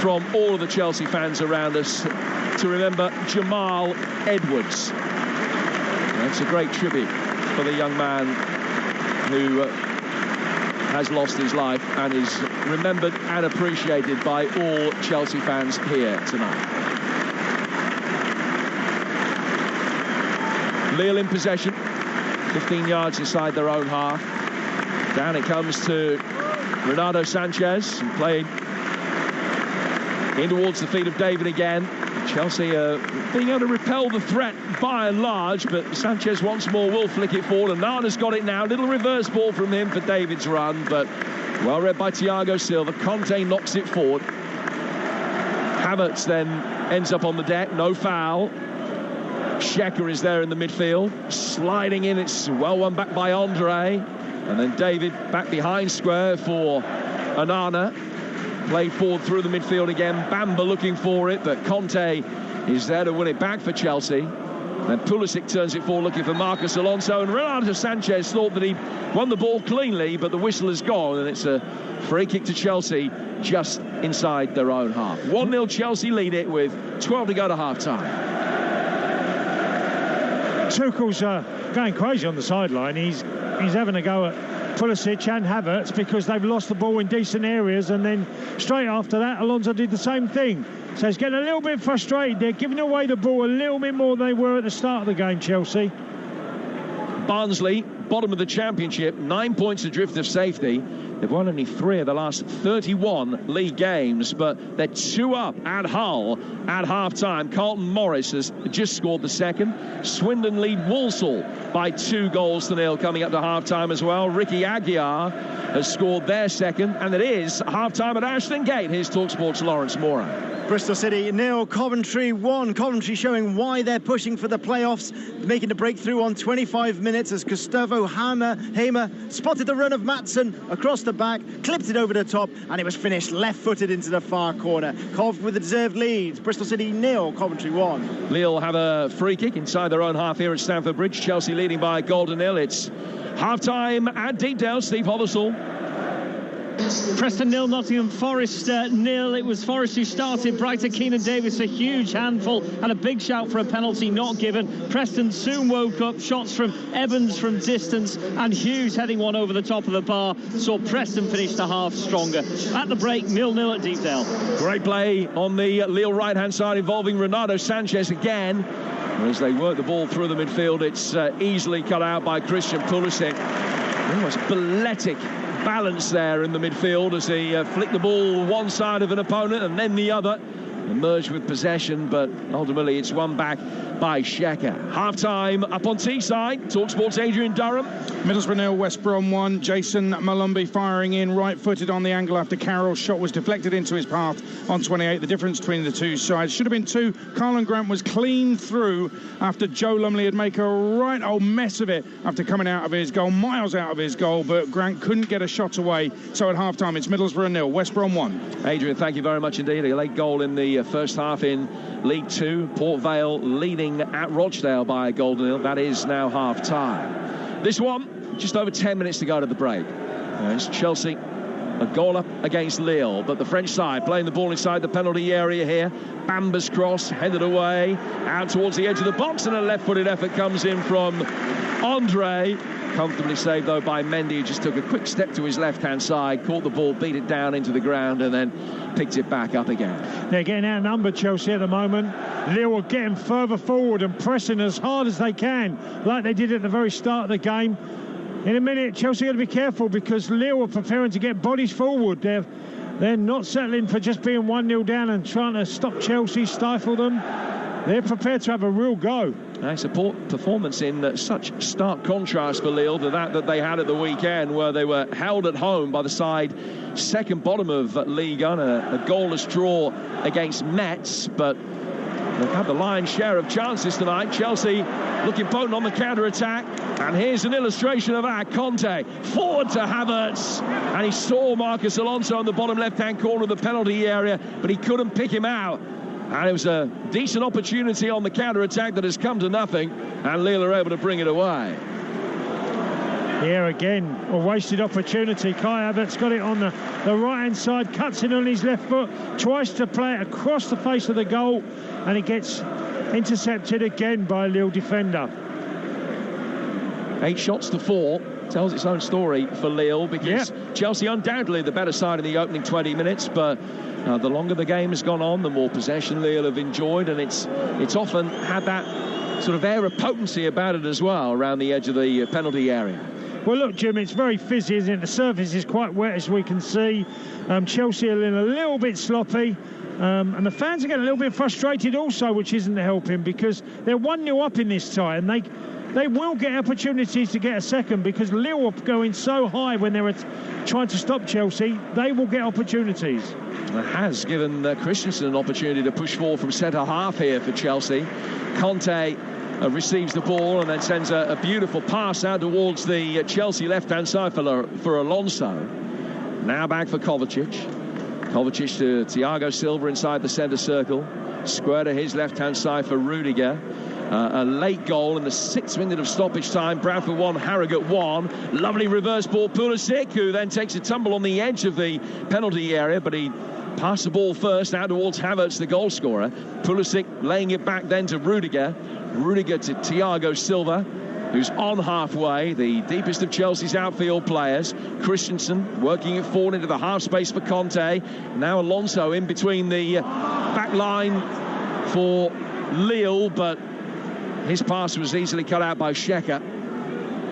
from all of the Chelsea fans around us to remember Jamal Edwards. That's a great tribute for the young man who has lost his life and is remembered and appreciated by all Chelsea fans here tonight. Lille in possession, 15 yards inside their own half. Down it comes to Renato Sanchez, and playing in towards the feet of David again. Chelsea being able to repel the threat by and large, but Sanchez once more will flick it forward, and Nana's got it now. Little reverse ball from him for David's run, but well read by Thiago Silva. Conte knocks it forward. Havertz then ends up on the deck, no foul. Xhaka is there in the midfield, sliding in. It's well won back by Andre, and then David back behind square for Onana. Played forward through the midfield again. Bamba looking for it, but Conte is there to win it back for Chelsea. Then Pulisic turns it forward looking for Marcos Alonso, and Renato Sanchez thought that he'd won the ball cleanly, but the whistle has gone, and it's a free kick to Chelsea just inside their own half. 1-0 Chelsea lead it with 12 to go to half-time. Tuchel's going crazy on the sideline. He's having a go at Pulisic and Havertz because they've lost the ball in decent areas, and then straight after that Alonso did the same thing. So he's getting a little bit frustrated. They're giving away the ball a little bit more than they were at the start of the game, Chelsea. Barnsley, bottom of the Championship, 9 points adrift of safety. They've won only 3 of the last 31 league games, but they're 2 up at Hull at half-time. Carlton Morris has just scored the second. Swindon lead Walsall by 2-0 coming up to half-time as well. Ricky Aguiar has scored their second, and it is half-time at Ashton Gate. Here's TalkSport's Lawrence Moran. Bristol City 0, Coventry 1. Coventry showing why they're pushing for the playoffs, making a breakthrough on 25 minutes as Gustavo Hamer spotted the run of Maatsen across the back, clipped it over the top, and it was finished left-footed into the far corner. Cov with a deserved lead. Bristol City 0, Coventry 1. Lille have a free kick inside their own half here at Stamford Bridge. Chelsea leading by a goal to nil. It's half-time at Deepdale. Steve Hothersall. Preston 0, Nottingham Forest 0. It was Forest who started. Brighter Keenan Davis a huge handful and a big shout for a penalty not given. Preston soon woke up. Shots from Evans from distance and Hughes heading one over the top of the bar saw Preston finish the half stronger. At the break, 0-0 at Deepdale. Great play on the Lille right-hand side involving Renato Sanchez again. As they work the ball through the midfield, it's easily cut out by Christian Pulisic. Almost balletic balance there in the midfield as he flicked the ball one side of an opponent and then the other. emerged with possession, but ultimately it's won back by Shecker. Half-time up on Teesside. TalkSport's Adrian Durham. Middlesbrough 0, West Brom 1. Jason Malumbi firing in right-footed on the angle after Carroll's shot was deflected into his path on 28. The difference between the two sides should have been 2. Carlon Grant was clean through after Joe Lumley had made a right old mess of it after coming out of his goal, miles out of his goal, but Grant couldn't get a shot away. So at half-time, it's Middlesbrough 0, West Brom 1. Adrian, thank you very much indeed. A late goal in the first half in League 2. Port Vale leading at Rochdale by a goal to nil. That is now half-time. This one, just over 10 minutes to go to the break. It's Chelsea, a goal up against Lille, but the French side playing the ball inside the penalty area here. Bamba's cross, headed away, out towards the edge of the box, and a left-footed effort comes in from Andre. Comfortably saved, though, by Mendy, who just took a quick step to his left-hand side, caught the ball, beat it down into the ground, and then picked it back up again. They're getting outnumbered, Chelsea, at the moment. Lille are getting further forward and pressing as hard as they can, like they did at the very start of the game. In a minute, Chelsea got to be careful because Lille are preparing to get bodies forward. They're not settling for just being 1-0 down and trying to stop Chelsea, stifle them. They're prepared to have a real go. Nice performance in such stark contrast for Lille to that they had at the weekend, where they were held at home by the side second bottom of Ligue 1, a goalless draw against Metz, but they've had the lion's share of chances tonight. Chelsea looking potent on the counter-attack, and here's an illustration of that. Conte forward to Havertz, and he saw Marcus Alonso in the bottom left-hand corner of the penalty area, but he couldn't pick him out. And it was a decent opportunity on the counter-attack that has come to nothing, and Lille are able to bring it away. Here again, a wasted opportunity. Kai Havertz got it on the right-hand side, cuts in on his left foot, tries to play it across the face of the goal, and it gets intercepted again by a Lille defender. 8 shots to 4. Tells its own story for Lille, because Chelsea undoubtedly the better side in the opening 20 minutes, but the longer the game has gone on, the more possession Lille have enjoyed, and it's often had that sort of air of potency about it as well around the edge of the penalty area. Well, look, Jim, it's very fizzy, isn't it? The surface is quite wet, as we can see. Chelsea are a little bit sloppy, and the fans are getting a little bit frustrated also, which isn't helping, because they're 1-0 up in this tie, and they will get opportunities to get a second, because Lille are going so high when they're trying to stop Chelsea. They will get opportunities. It has given Christensen an opportunity to push forward from centre-half here for Chelsea. Conte receives the ball and then sends a beautiful pass out towards the Chelsea left-hand side for Alonso. Now back for Kovacic. Kovacic to Thiago Silva inside the centre circle. Square to his left-hand side for Rudiger. A late goal in the 6th minute of stoppage time. Bradford 1, Harrogate 1. Lovely reverse ball. Pulisic, who then takes a tumble on the edge of the penalty area, but he passed the ball first out towards Havertz, the goal scorer. Pulisic laying it back then to Rudiger. Rudiger to Thiago Silva, who's on halfway, the deepest of Chelsea's outfield players. Christensen working it forward into the half space for Conte. Now Alonso in between the back line for Lille, but his pass was easily cut out by Shecker.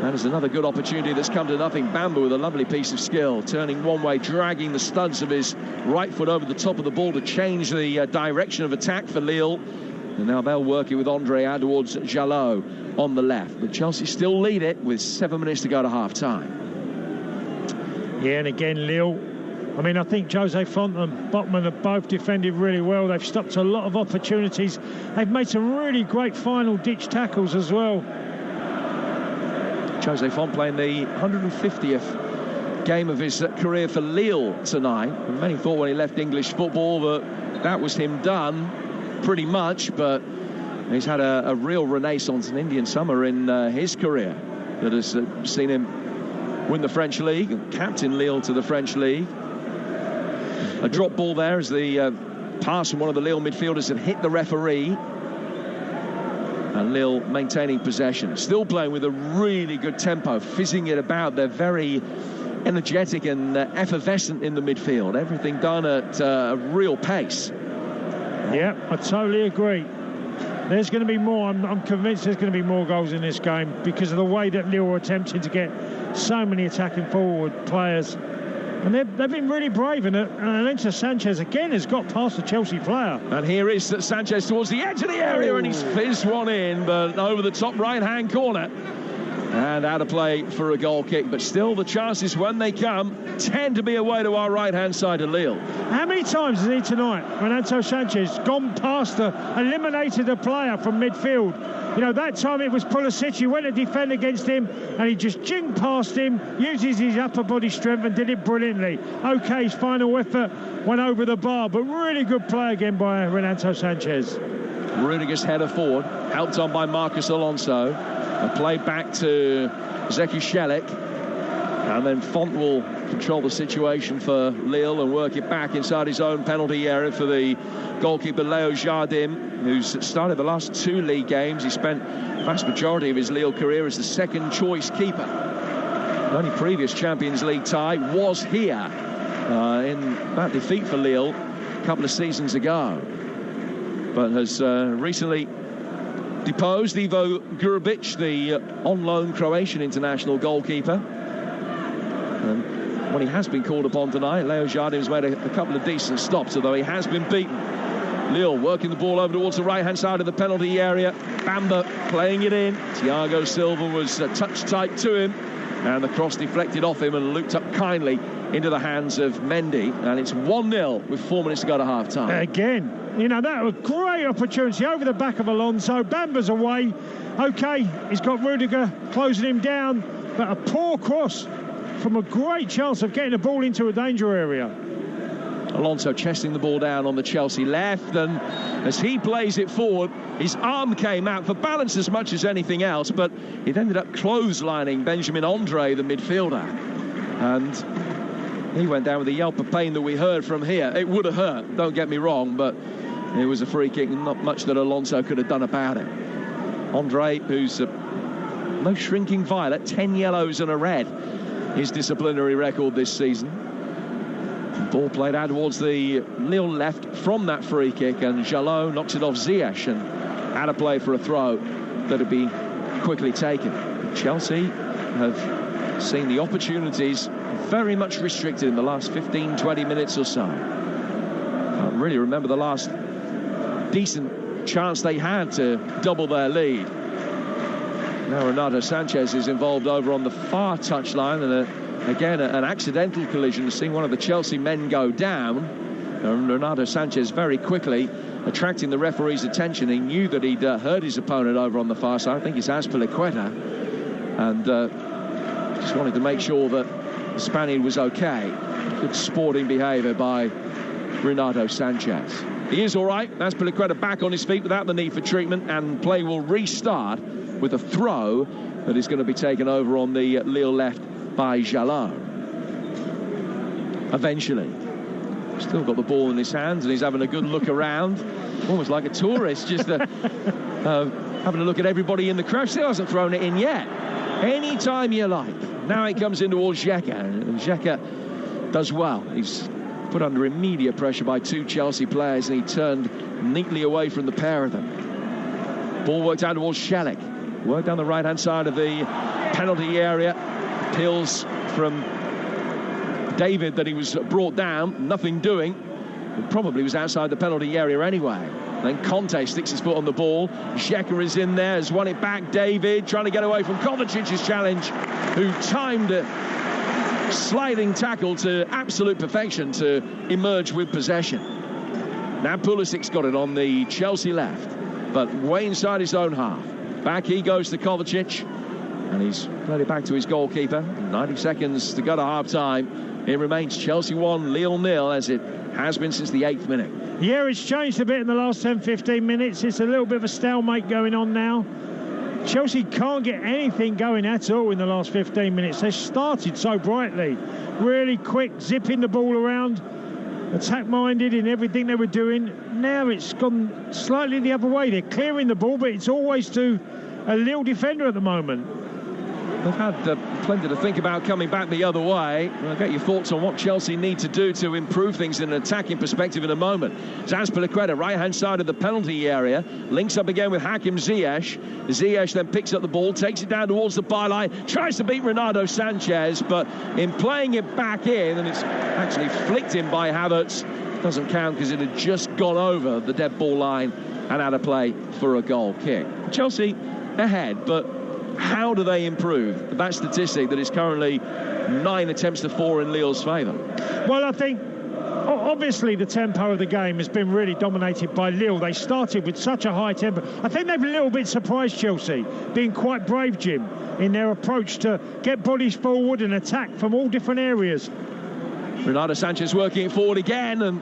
That is another good opportunity that's come to nothing. Bamba with a lovely piece of skill, turning one way, dragging the studs of his right foot over the top of the ball to change the direction of attack for Lille. And now they'll work it with Andre out towards Jalot on the left. But Chelsea still lead it with 7 minutes to go to half-time. Yeah, and again, Lille, I think Jose Font and Botman have both defended really well. They've stopped a lot of opportunities. They've made some really great final ditch tackles as well. Jose Font playing the 150th game of his career for Lille tonight. And many thought when he left English football that was him done, pretty much, but he's had a real renaissance, an Indian summer in his career that has seen him win the French League and captain Lille to the French League. A drop ball there as the pass from one of the Lille midfielders had hit the referee, and Lille maintaining possession, still playing with a really good tempo, fizzing it about. They're very energetic and effervescent in the midfield, everything done at a real pace. Yeah, I totally agree. There's going to be more. I'm convinced there's going to be more goals in this game because of the way that Lille are attempting to get so many attacking forward players. And they've been really brave, and Alonso Sanchez again has got past the Chelsea player. And here is Sanchez towards the edge of the area, and he's fizzed one in, but over the top right-hand corner. And out of play for a goal kick, but still the chances when they come tend to be away to our right-hand side of Lille. How many times has he tonight, Renato Sanchez, gone past eliminated a player from midfield? You know, that time it was Pulisic, he went to defend against him and he just jinked past him, uses his upper body strength and did it brilliantly. OK, his final effort went over the bar, but really good play again by Renato Sanchez. Rudiger's header forward, helped on by Marcus Alonso. A play back to Zeki Shelik, and then Font will control the situation for Lille and work it back inside his own penalty area for the goalkeeper Leo Jardim, who's started the last 2 league games. He spent the vast majority of his Lille career as the second choice keeper. The only previous Champions League tie was here in that defeat for Lille a couple of seasons ago, but has recently deposed Ivo Grubic, the on-loan Croatian international goalkeeper. And when he has been called upon tonight, Leo Jardim's made a couple of decent stops, although he has been beaten. Lille working the ball over towards the right-hand side of the penalty area. Bamba playing it in. Thiago Silva was touch tight to him, and the cross deflected off him and looped up kindly into the hands of Mendy. And it's 1-0 with 4 minutes to go to half-time. Again, you know, that was a great opportunity over the back of Alonso. Bamba's away. OK, he's got Rudiger closing him down, but a poor cross from a great chance of getting the ball into a danger area. Alonso chesting the ball down on the Chelsea left, and as he plays it forward, his arm came out for balance as much as anything else, but it ended up clotheslining Benjamin Andre, the midfielder, and he went down with a yelp of pain that we heard from here. It would have hurt, don't get me wrong, but it was a free kick and not much that Alonso could have done about it. Andre, who's no shrinking violet, 10 yellows and a red, his disciplinary record this season. Ball played out towards the Lille left from that free kick, and Jalot knocks it off Ziyech, and out of play for a throw that'll be quickly taken. Chelsea have seen the opportunities very much restricted in the last 15-20 minutes or so. I really remember the last decent chance they had to double their lead. Now Renato Sanchez is involved over on the far touchline, and again an accidental collision, seeing one of the Chelsea men go down, and Renato Sanchez very quickly attracting the referee's attention. He knew that he'd hurt his opponent over on the far side. I think it's Azpilicueta, and just wanted to make sure that the Spaniard was okay. Good sporting behaviour by Renato Sanchez. He is all right. Azpilicueta back on his feet without the need for treatment, and play will restart with a throw that is going to be taken over on the Lille left by Jalot. Eventually. Still got the ball in his hands, and he's having a good look around, almost like a tourist, just having a look at everybody in the crowd. Still hasn't thrown it in yet. Any time you like. Now it comes in towards Xhaka, and Xhaka does well. He's put under immediate pressure by 2 Chelsea players, and he turned neatly away from the pair of them. Ball worked out towards Shelik. Worked down the right-hand side of the penalty area. Appeals from David that he was brought down, nothing doing. It probably was outside the penalty area anyway. Then Conte sticks his foot on the ball. Xhaka is in there, has won it back. David trying to get away from Kovacic's challenge, who timed a sliding tackle to absolute perfection to emerge with possession. Now Pulisic's got it on the Chelsea left, but way inside his own half. Back he goes to Kovacic, and he's played it back to his goalkeeper. 90 seconds to go to half-time. It remains Chelsea 1, Lille 0, as it has been since the 8th minute. Yeah, it's changed a bit in the last 10-15 minutes. It's a little bit of a stalemate going on now. Chelsea can't get anything going at all in the last 15 minutes. They started so brightly, really quick, zipping the ball around, attack-minded in everything they were doing. Now it's gone slightly the other way. They're clearing the ball, but it's always to a Lille defender at the moment. they've had plenty to think about coming back the other way. I'll get your thoughts on what Chelsea need to do to improve things in an attacking perspective in a moment. It's Azpilicueta, right-hand side of the penalty area, links up again with Hakim Ziyech. Ziyech then picks up the ball, takes it down towards the byline, tries to beat Renato Sanchez, but in playing it back in, and it's actually flicked in by Havertz, doesn't count because it had just gone over the dead ball line and out of play for a goal kick. Chelsea ahead, but how do they improve that statistic that is currently 9 attempts to 4 in Lille's favour? Well, I think obviously the tempo of the game has been really dominated by Lille. They started with such a high tempo. I think they've a little bit surprised Chelsea, being quite brave, Jim, in their approach to get bodies forward and attack from all different areas. Renato Sanchez working it forward again, and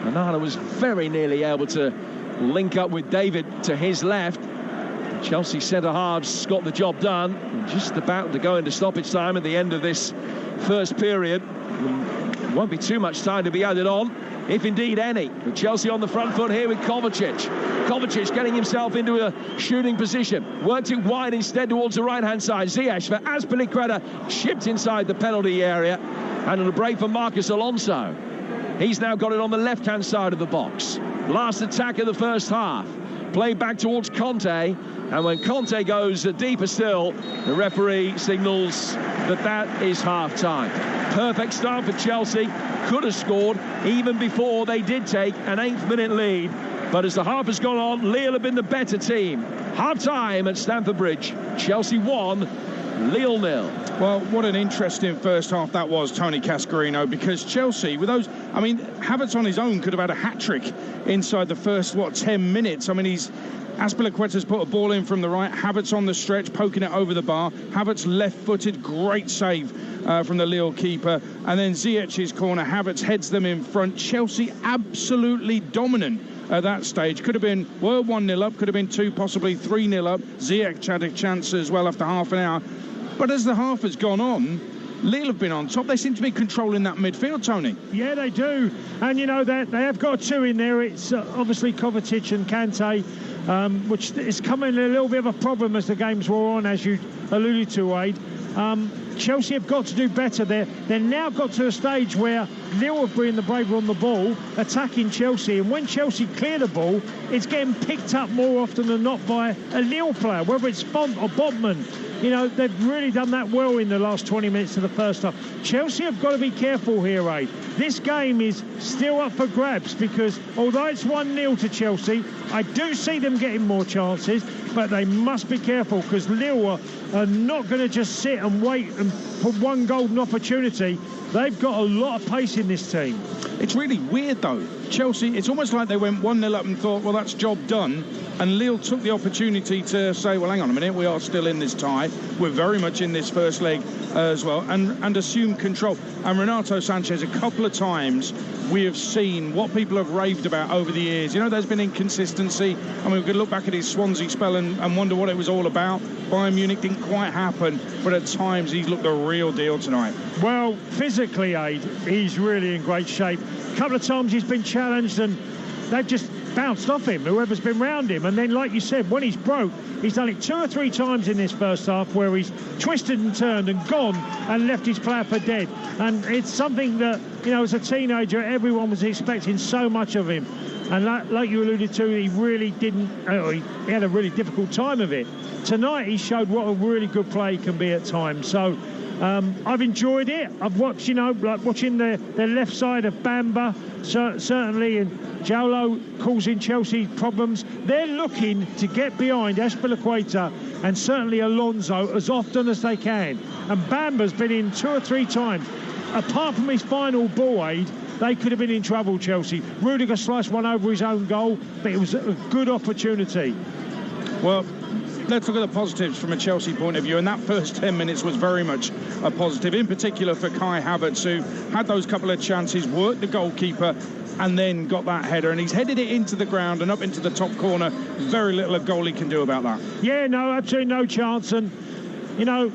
Onana was very nearly able to link up with David to his left. Chelsea centre-halves got the job done, and just about to go into stoppage time at the end of this first period. Won't be too much time to be added on, if indeed any. But Chelsea on the front foot here with Kovacic. Kovacic getting himself into a shooting position. Worked it wide instead towards the right-hand side. Ziyech for Azpilicueta, chipped inside the penalty area. And a break for Marcus Alonso. He's now got it on the left-hand side of the box. Last attack of the first half. Played back towards Conte. And when Conte goes deeper still, the referee signals that is half-time. Perfect start for Chelsea. Could have scored even before they did take an 8th-minute lead. But as the half has gone on, Lille have been the better team. Half-time at Stamford Bridge. Chelsea 1, Lille 0. Well, what an interesting first half that was, Tony Cascarino, because Chelsea, with those, I mean, Havertz on his own could have had a hat-trick inside the first, 10 minutes. I mean, Azpilicueta's put a ball in from the right, Havertz on the stretch, poking it over the bar. Havertz left-footed, great save from the Lille keeper. And then Ziyech's corner, Havertz heads them in front. Chelsea absolutely dominant at that stage. Could have been, 1-0 up, could have been 2, possibly 3-0 up. Ziyech had a chance as well after half an hour. But as the half has gone on, Lille have been on top. They seem to be controlling that midfield, Tony. Yeah, they do. And, you know, they have got 2 in there. It's obviously Kovacic and Kante, which is coming a little bit of a problem as the games wore on, as you alluded to, Wade. Chelsea have got to do better there. They've now got to a stage where Lille have been the braver on the ball, attacking Chelsea. And when Chelsea clear the ball, it's getting picked up more often than not by a Lille player, whether it's Font or Botman. You know, they've really done that well in the last 20 minutes of the first half. Chelsea have got to be careful here, Aid. This game is still up for grabs because although it's 1-0 to Chelsea, I do see them getting more chances, but they must be careful because Lille are not going to just sit and wait and put one golden opportunity. They've got a lot of pace in this team. It's really weird, though. Chelsea, it's almost like they went 1-0 up and thought, well, that's job done. And Lille took the opportunity to say, well, hang on a minute, we are still in this tie. We're very much in this first leg as well, and assume control. And Renato Sanchez, a couple of times, we have seen what people have raved about over the years. You know, there's been inconsistency. I mean, we could look back at his Swansea spell and wonder what it was all about. Bayern Munich didn't quite happen, but at times he's looked the real deal tonight. Well, physically, Aid, he's really in great shape. A couple of times he's been challenged and they've just bounced off him, whoever's been round him. And then, like you said, when he's broke, he's done it 2 or 3 times in this first half where he's twisted and turned and gone and left his player for dead. And it's something that, you know, as a teenager, everyone was expecting so much of him. And like you alluded to, he really didn't, he had a really difficult time of it. Tonight, he showed what a really good play can be at times. So I've enjoyed it. I've watched, you know, like watching the left side of Bamba, certainly, and Jolo causing Chelsea problems. They're looking to get behind Azpilicueta and certainly Alonso as often as they can. And Bamba's been in 2 or 3 times. Apart from his final ball, Aid, they could have been in trouble, Chelsea. Rudiger sliced one over his own goal, but it was a good opportunity. Well, let's look at the positives from a Chelsea point of view, and that first 10 minutes was very much a positive, in particular for Kai Havertz, who had those couple of chances, worked the goalkeeper, and then got that header, and he's headed it into the ground and up into the top corner. Very little a goalie can do about that. Yeah, no, absolutely no chance. And, you know,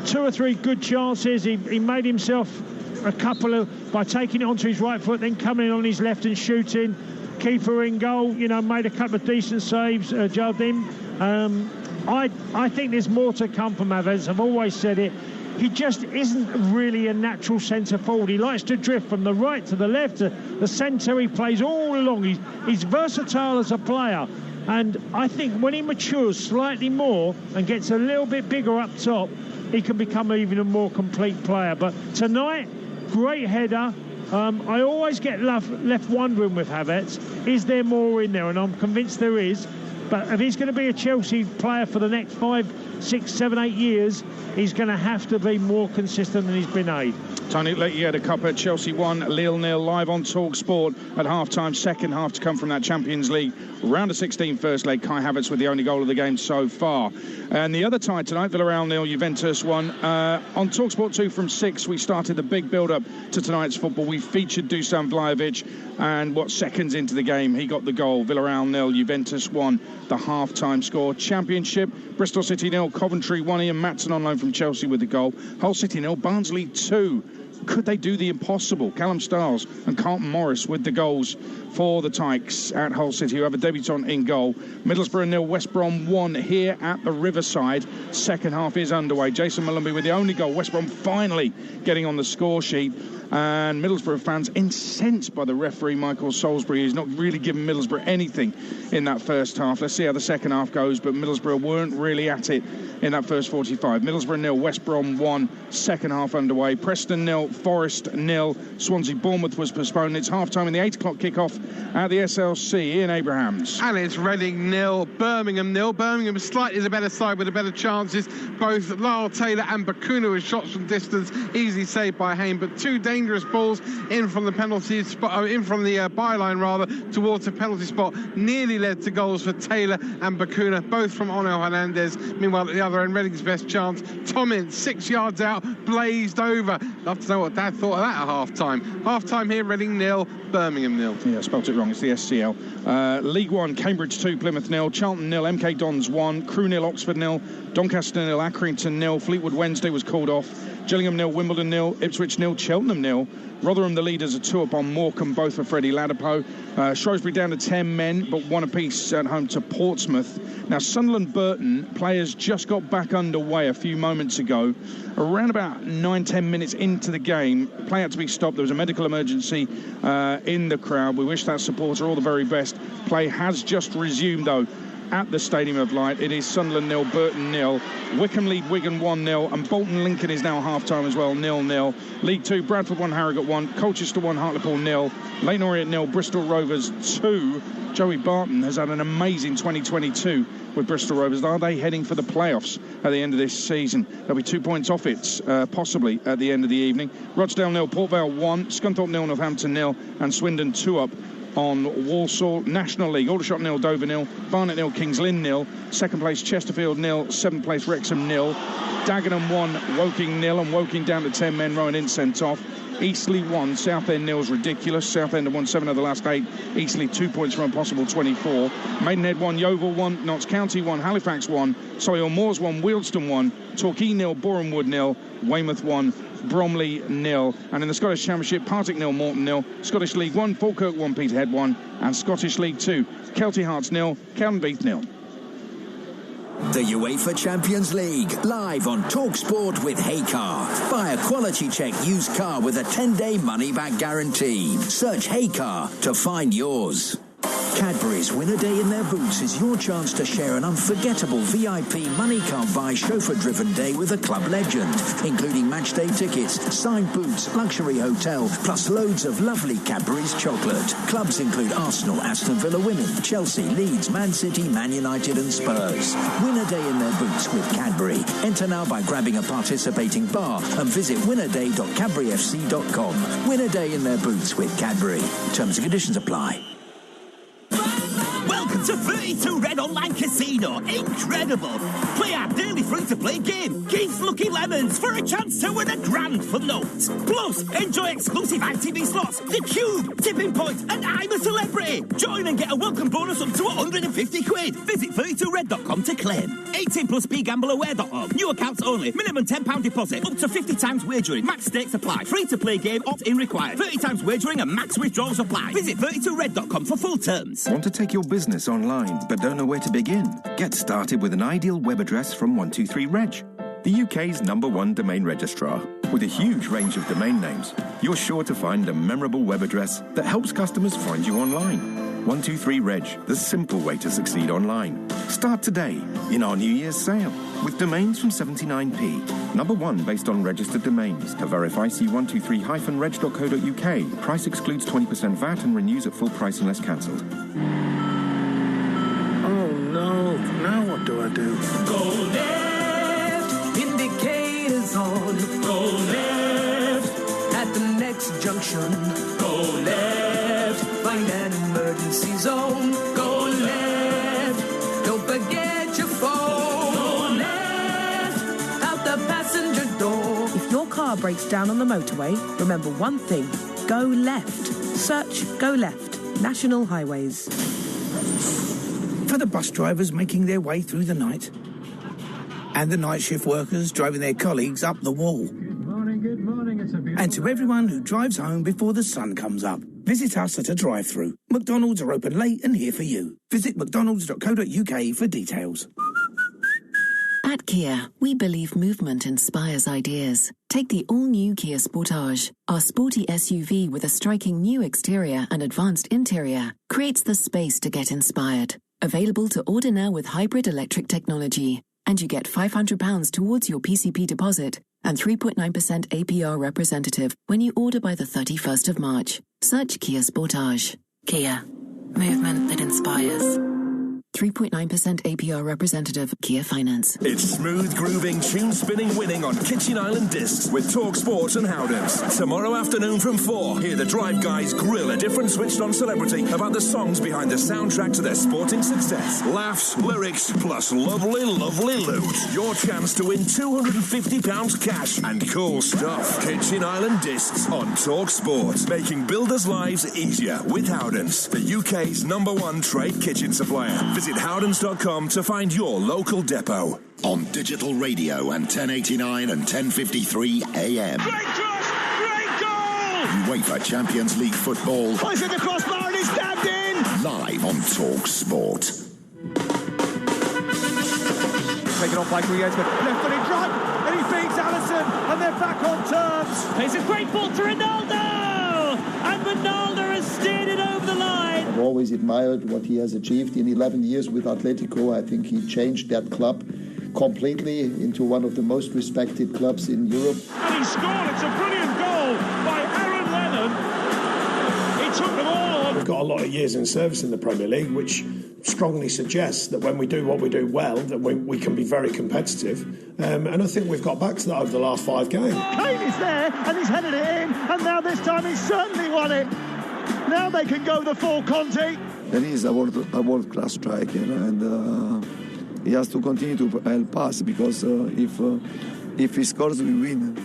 2 or 3 good chances. He made himself a couple of, by taking it onto his right foot, then coming in on his left and shooting. Keeper in goal, you know, made a couple of decent saves, Jardim. I think there's more to come from Havertz. I've always said it. He just isn't really a natural centre forward. He likes to drift from the right to the left to the centre. He plays all along. He's versatile as a player. And I think when he matures slightly more and gets a little bit bigger up top, he can become even a more complete player. But tonight, great header. I always get left wondering with Havertz, is there more in there? And I'm convinced there is. But if he's going to be a Chelsea player for the next 5, 6, 7, 8 years, he's going to have to be more consistent than he's been made. Tony Leahy had a cuppa. Chelsea 1, Lille 0, live on Talk Sport at half-time. Second half to come from that Champions League round of 16 first leg. Kai Havertz with the only goal of the game so far. And the other tie tonight, Villarreal 0, Juventus 1. On Talk Sport 2 from 6, we started the big build-up to tonight's football. We featured Dusan Vlahovic, and what seconds into the game he got the goal. Villarreal 0, Juventus 1, the half-time score. Championship, Bristol City 0, Coventry 1. Ian Matson on loan from Chelsea with the goal. Hull City 0, Barnsley 2. Could they do the impossible? Callum Stiles and Carlton Morris with the goals for the Tykes at Hull City, who have a debutant in goal. Middlesbrough 0, West Brom 1 here at the Riverside. Second half is underway. Jason Malumbi with the only goal. West Brom finally getting on the score sheet. And Middlesbrough fans incensed by the referee, Michael Salisbury. He's not really given Middlesbrough anything in that first half. Let's see how the second half goes, but Middlesbrough weren't really at it in that first 45. Middlesbrough 0, West Brom 1, second half underway. Preston 0, Forest 0. Swansea Bournemouth was postponed. It's half-time in the 8 o'clock kick-off at the SLC. Ian Abrahams. And it's Reading 0, Birmingham 0. Birmingham slightly the better side with the better chances. Both Lyle Taylor and Bakuna with shots from distance, easily saved by Hayne, but two dangerous balls in from the penalty spot, in from the byline rather, towards the penalty spot, nearly led to goals for Taylor and Bakuna, both from Onel Hernandez. Meanwhile, at the other end, Reading's best chance, Tomin, 6 yards out, blazed over. Love to know what Dad thought of that at half-time. Half-time here, Reading 0, Birmingham 0. Yeah, I spelt it wrong. It's the SCL. League 1, Cambridge 2, Plymouth 0, Charlton 0, MK Dons 1, Crewe 0, Oxford 0, Doncaster 0, Accrington 0, Fleetwood Wednesday was called off, Gillingham 0, Wimbledon 0, Ipswich 0, Cheltenham 0, Rotherham the leaders are 2 up on Morecambe, both for Freddie Ladapo. Shrewsbury down to 10 men, but 1 apiece at home to Portsmouth. Now, Sunderland Burton, players just got back underway a few moments ago. Around about 9-10 minutes into the game, play had to be stopped. There was a medical emergency in the crowd. We wish that supporter all the very best. Play has just resumed, though, at the Stadium of Light. It is Sunderland 0, Burton 0. Wycombe lead Wigan 1-0, and Bolton Lincoln is now half-time as well, 0-0. League 2, Bradford 1, Harrogate 1, Colchester 1, Hartlepool 0, Leyton Orient 0, Bristol Rovers 2. Joey Barton has had an amazing 2022 with Bristol Rovers. Are they heading for the playoffs at the end of this season? They'll be 2 points off it, possibly, at the end of the evening. Rochdale 0, Port Vale 1, Scunthorpe 0, Northampton 0, and Swindon 2 up on Walsall. National League, Aldershot 0, Dover 0, Barnet 0, Kings Lynn 0, second place Chesterfield 0, seventh place Wrexham 0, Dagenham 1, Woking 0, and Woking down to 10 men, Rowan Ince sent off. Eastleigh 1, Southend 0's ridiculous. Southend have won 7 of the last 8. Eastleigh 2 points from a possible 24. Maidenhead 1, Yeovil 1, Notts County 1, Halifax 1, Solihull Moors 1, Wealdstone 1, Torquay 0, Borehamwood 0, Weymouth 1, Bromley 0. And in the Scottish Championship, Partick 0, Morton 0, Scottish League 1, Falkirk 1, Peterhead 1, and Scottish League 2, Kelty Hearts 0, Cowdenbeath 0. The UEFA Champions League, live on Talk Sport with Heycar. Buy a quality check used car with a 10-day money-back guarantee. Search Heycar to find yours. Cadbury's Win a Day in Their Boots is your chance to share an unforgettable VIP money can't buy chauffeur-driven day with a club legend, including matchday tickets, signed boots, luxury hotel, plus loads of lovely Cadbury's chocolate. Clubs include Arsenal, Aston Villa Women, Chelsea, Leeds, Man City, Man United and Spurs. Win a day in their boots with Cadbury. Enter now by grabbing a participating bar and visit winaday.cadburyfc.com. Win a day in their boots with Cadbury. Terms and conditions apply. Welcome to 32 Red Online Casino. Incredible. Play our daily free-to-play game. Keith's Lucky Lemons for a chance to win $1,000 for notes. Plus, enjoy exclusive ITV slots, The Cube, Tipping Point, and I'm a Celebrity. Join and get a welcome bonus up to 150 quid. Visit 32red.com to claim. 18 plus begambleaware.org. New accounts only. Minimum £10 deposit. Up to 50 times wagering. Max stakes apply. Free-to-play game. Opt-in required. 30 times wagering and max withdrawals apply. Visit 32red.com for full terms. Want to take your business online but don't know where to begin? Get started with an ideal web address from 123reg, the UK's #1 domain registrar. With a huge range of domain names, you're sure to find a memorable web address that helps customers find you online. 123reg, the simple way to succeed online. Start today in our New Year's sale with domains from 79p. #1 based on registered domains. To verify, see 123-reg.co.uk. Price excludes 20% VAT and renews at full price unless cancelled. Oh no, now what do I do? Go left, indicators on. Go left, at the next junction. Go left, find an emergency zone. Go left, don't forget your phone. Go left, out the passenger door. If your car breaks down on the motorway, remember one thing: go left. Search Go Left. National Highways. For the bus drivers making their way through the night, and the night shift workers driving their colleagues up the wall. Good morning, it's a beautiful And to everyone who drives home before the sun comes up, visit us at a drive-through. McDonald's are open late and here for you. Visit mcdonalds.co.uk for details. At Kia, we believe movement inspires ideas. Take the all-new Kia Sportage. Our sporty SUV with a striking new exterior and advanced interior creates the space to get inspired. Available to order now with hybrid electric technology. And you get £500 towards your PCP deposit and 3.9% APR representative when you order by the 31st of March. Search Kia Sportage. Kia. Movement that inspires. 3.9% APR representative, Kia Finance. It's smooth grooving, tune spinning winning on Kitchen Island discs with Talk Sport and Howdens. Tomorrow afternoon from 4, hear the Drive Guys grill a different switched on celebrity about the songs behind the soundtrack to their sporting success. Laughs, lyrics, plus lovely, lovely loot. Your chance to win £250 cash and cool stuff. Kitchen Island discs on Talk Sport, making builders' lives easier with Howdens, the UK's #1 trade kitchen supplier. Visit howdens.com to find your local depot. On digital radio and 1089 and 1053 AM. Great cross! Great goal! UEFA Champions League football. Plays it the crossbar and it's stabbed in! Live on Talk Sport. Taken on by Griezmann. Left-footed drive, and he beats Alisson, and they're back on terms. It's a great ball to Ronaldo! And Ronaldo has steered it over the line. I've always admired what he has achieved in 11 years with Atletico. I think he changed that club completely into one of the most respected clubs in Europe. And he scored. It's a brilliant goal by Aaron Lennon. He took them all on. We've got a lot of years in service in the Premier League, which strongly suggests that when we do what we do well, that we can be very competitive. And I think we've got back to that over the last 5 games. Kane is there, and he's headed it in, and now this time he's certainly won it. Now they can go the full Conte. And he's a world-class striker, and he has to continue to help us, because if he scores, we win.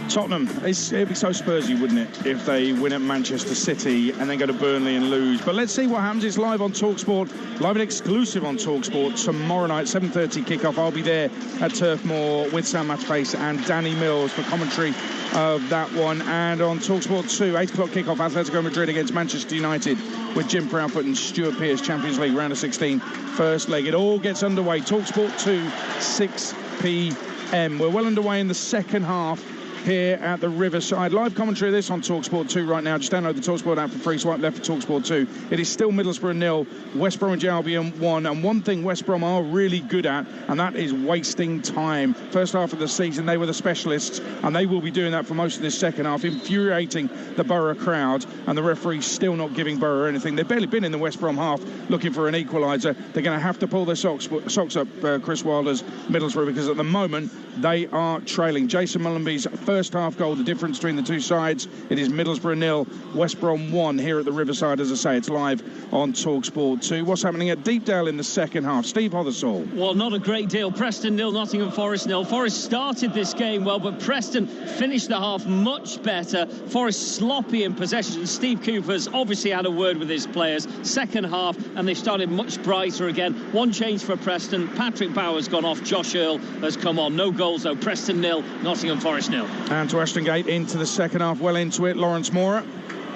Tottenham, it'd be so Spursy, wouldn't it, if they win at Manchester City and then go to Burnley and lose. But let's see what happens. It's live on TalkSport, live and exclusive on TalkSport tomorrow night, 7:30 kickoff. I'll be there at Turf Moor with Sam Matchface and Danny Mills for commentary of that one. And on TalkSport 2, 8 o'clock kickoff, Atletico Madrid against Manchester United with Jim Proudfoot and Stuart Pearce, Champions League round of 16, first leg. It all gets underway. TalkSport 2, 6 p.m. We're well underway in the second half here at the Riverside. Live commentary of this on TalkSport 2 right now. Just download the TalkSport app for free. Swipe left for TalkSport 2. It is still Middlesbrough 0, West Bromwich Albion 1. And one thing West Brom are really good at, and that is wasting time. First half of the season, they were the specialists, and they will be doing that for most of this second half, infuriating the Borough crowd, and the referee's still not giving Borough anything. They've barely been in the West Brom half looking for an equaliser. They're going to have to pull their socks up, Chris Wilder's Middlesbrough, because at the moment they are trailing. Jason Mullenby's first half goal, the difference between the two sides. It is Middlesbrough 0, West Brom 1 here at the Riverside. As I say, it's live on TalkSport 2. What's happening at Deepdale in the second half? Steve Hothersall. Well, not a great deal. Preston 0, Nottingham Forest 0. Forest started this game well, but Preston finished the half much better. Forest sloppy in possession. Steve Cooper's obviously had a word with his players. Second half, and they've started much brighter again. One change for Preston. Patrick Bauer's gone off. Josh Earl has come on. No goals though. Preston 0, Nottingham Forest 0. And to Ashton Gate into the second half, well into it. Lawrence Moore.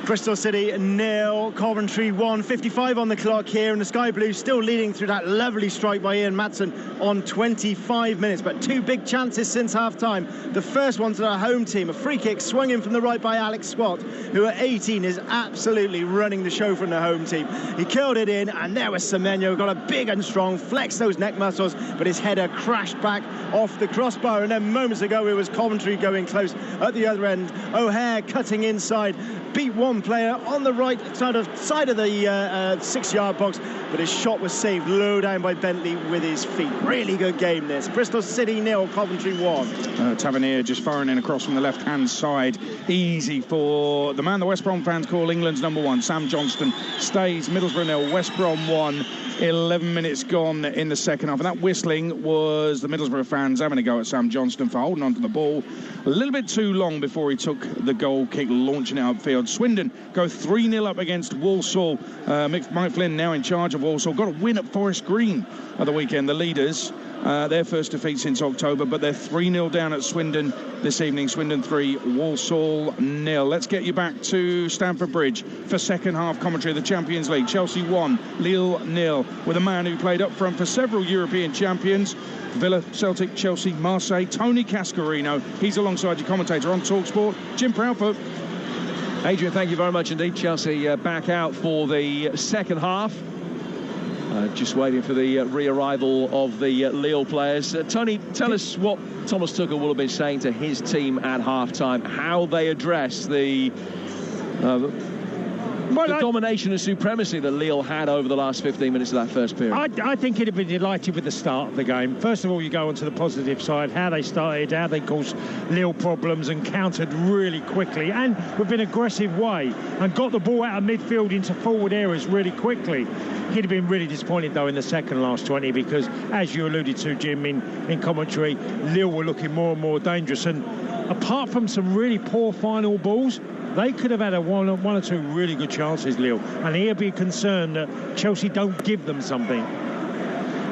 Bristol City 0, Coventry 1, 55 on the clock here, and the Sky Blues still leading through that lovely strike by Ian Matson on 25 minutes. But two big chances since half-time. The first one to the home team, a free kick swung in from the right by Alex Swart, who at 18 is absolutely running the show from the home team. He curled it in, and there was Semenyo, got a big and strong, flexed those neck muscles, but his header crashed back off the crossbar. And then moments ago it was Coventry going close at the other end. O'Hare cutting inside, beat one player on the right side of the 6-yard box, but his shot was saved low down by Bentley with his feet. Really good game this. Bristol City 0, Coventry 1. Tavernier just firing in across from the left-hand side. Easy for the man the West Brom fans call England's number one. Sam Johnston stays. Middlesbrough 0, West Brom 1. 11 minutes gone in the second half, and that whistling was the Middlesbrough fans having a go at Sam Johnston for holding on to the ball a little bit too long before he took the goal kick, launching it upfield. Swindon go 3-0 up against Walsall. Mike Flynn now in charge of Walsall. Got a win at Forest Green at the weekend. The leaders, their first defeat since October, but they're 3-0 down at Swindon this evening. Swindon 3, Walsall 0. Let's get you back to Stamford Bridge for second half commentary of the Champions League. Chelsea 1, Lille 0, with a man who played up front for several European champions. Villa, Celtic, Chelsea, Marseille, Tony Cascarino. He's alongside your commentator on TalkSport, Jim Proudfoot. Adrian, thank you very much indeed. Chelsea back out for the second half. Just waiting for the re-arrival of the Lille players. Tony, tell us what Thomas Tuchel will have been saying to his team at half-time, how they address the domination and supremacy that Lille had over the last 15 minutes of that first period. I think he'd have been delighted with the start of the game. First of all, you go on to the positive side, how they started, how they caused Lille problems and countered really quickly and with an aggressive way and got the ball out of midfield into forward areas really quickly. He'd have been really disappointed, though, in the second last 20 because, as you alluded to, Jim, in commentary, Lille were looking more and more dangerous. And apart from some really poor final balls, they could have had one or two really good chances, Lille. And he'd be concerned that Chelsea don't give them something.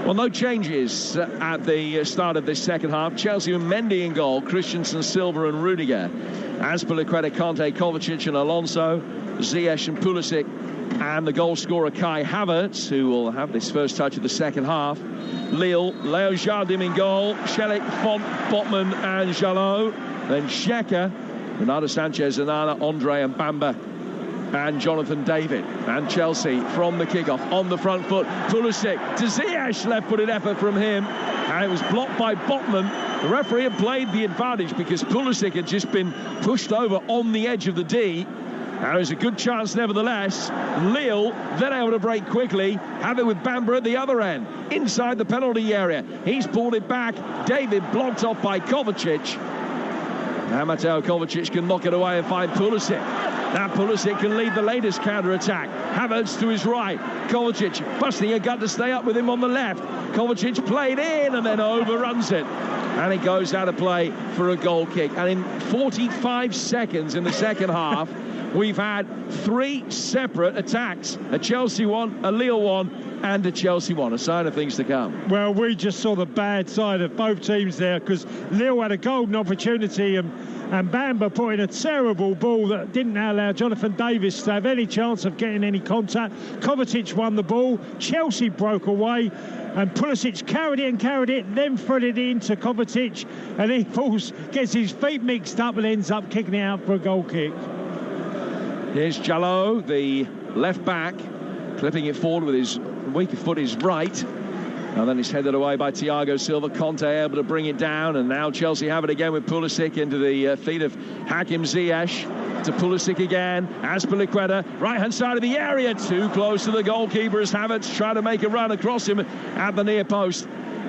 Well, no changes at the start of this second half. Chelsea with Mendy in goal, Christensen, Silva and Rudiger. Azpilicueta, Conte, Kovacic and Alonso, Ziyech and Pulisic, and the goal scorer Kai Havertz, who will have this first touch of the second half. Lille, Leo Jardim in goal, Shelik, Font, Botman and Jalot. Then Xhaka, Renato Sanchez, Anana, Andre and Bamba and Jonathan David. And Chelsea from the kickoff on the front foot. Pulisic to Ziyech, left-footed effort from him, and it was blocked by Botman. The referee had played the advantage because Pulisic had just been pushed over on the edge of the D. There is a good chance nevertheless. Lille then able to break quickly, have it with Bamba at the other end, inside the penalty area. He's pulled it back. David blocked off by Kovacic. Now Mateo Kovacic can knock it away and find Pulisic. Now Pulisic can lead the latest counter-attack. Havertz to his right. Kovacic busting a gut to stay up with him on the left. Kovacic played in and then overruns it. And it goes out of play for a goal kick. And in 45 seconds in the second half, we've had 3 separate attacks. A Chelsea one, a Lille one, and a Chelsea one. A sign of things to come. Well, we just saw the bad side of both teams there because Lille had a golden opportunity and Bamba put in a terrible ball that didn't allow Jonathan Davis to have any chance of getting any contact. Kovacic won the ball. Chelsea broke away. And Pulisic carried it, then threaded it into Kovacic. And he gets his feet mixed up and ends up kicking it out for a goal kick. Here's Jalot, the left back, clipping it forward with his weaker foot, his right. And then it's headed away by Thiago Silva. Conte able to bring it down. And now Chelsea have it again with Pulisic into the feet of Hakim Ziyech. To Pulisic again. Azpilicueta, right-hand side of the area. Too close to the goalkeeper as Havertz trying to make a run across him at the near post.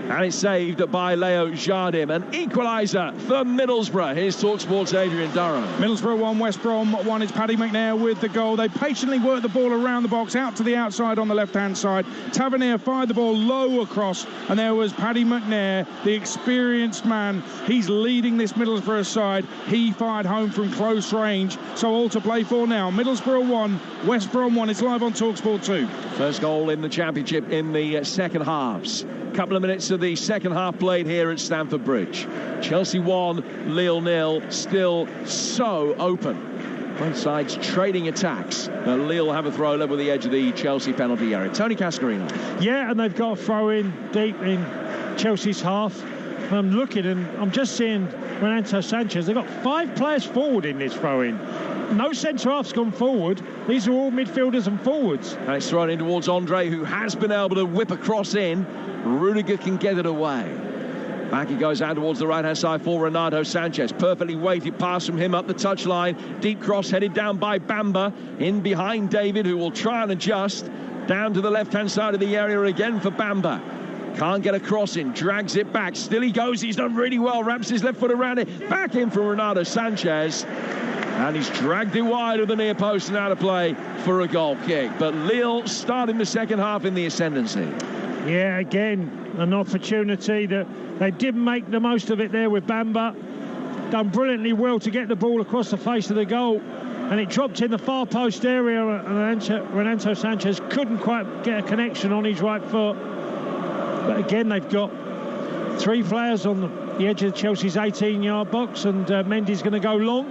And it's saved by Leo Jardim. An equaliser for Middlesbrough. Here's TalkSport's Adrian Durham. Middlesbrough 1, West Brom 1. It's Paddy McNair with the goal. They patiently work the ball around the box, out to the outside on the left-hand side. Tavernier fired the ball low across, and there was Paddy McNair, the experienced man. He's leading this Middlesbrough side. He fired home from close range. So all to play for now. Middlesbrough 1, West Brom 1. It's live on TalkSport 2. First goal in the Championship in the second halves. Couple of minutes of the second half played here at Stamford Bridge. Chelsea 1, Lille 0, still so open. Both sides trading attacks. Lille have a throw level with the edge of the Chelsea penalty area. Tony Cascarino. Yeah, and they've got a throw in deep in Chelsea's half. I'm looking and I'm just seeing Renato Sanchez. They've got 5 players forward in this throw in. No centre-half's gone forward. These are all midfielders and forwards. And it's thrown in towards Andre, who has been able to whip a cross in. Rudiger can get it away. Back he goes out towards the right-hand side for Renato Sanchez. Perfectly weighted pass from him up the touchline. Deep cross headed down by Bamba. In behind David, who will try and adjust. Down to the left-hand side of the area again for Bamba. Can't get a cross in. Drags it back. Still he goes. He's done really well. Wraps his left foot around it. Back in from Renato Sanchez. And he's dragged it wide of the near post and out of play for a goal kick. But Lille starting the second half in the ascendancy. Yeah, again, an opportunity that they didn't make the most of it there with Bamba. Done brilliantly well to get the ball across the face of the goal. And it dropped in the far post area. And Renato Sanchez couldn't quite get a connection on his right foot. But again, they've got 3 players on the edge of Chelsea's 18-yard box. And Mendy's going to go long.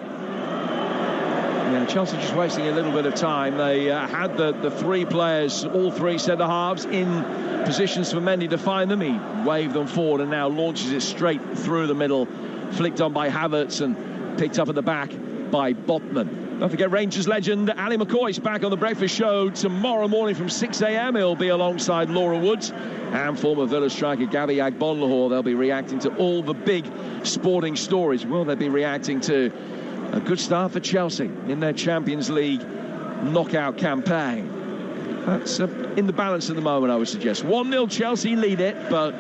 Yeah, Chelsea just wasting a little bit of time. They had the 3 players, all 3 centre-halves, in positions for Mendy to find them. He waved them forward and now launches it straight through the middle. Flicked on by Havertz and picked up at the back by Botman. Don't forget Rangers legend Ali McCoy's back on the breakfast show tomorrow morning from 6 a.m. He'll be alongside Laura Woods and former Villa striker Gabby Agbonlahor. They'll be reacting to all the big sporting stories. Will they be reacting to a good start for Chelsea in their Champions League knockout campaign? That's in the balance at the moment, I would suggest. 1-0 Chelsea lead it, but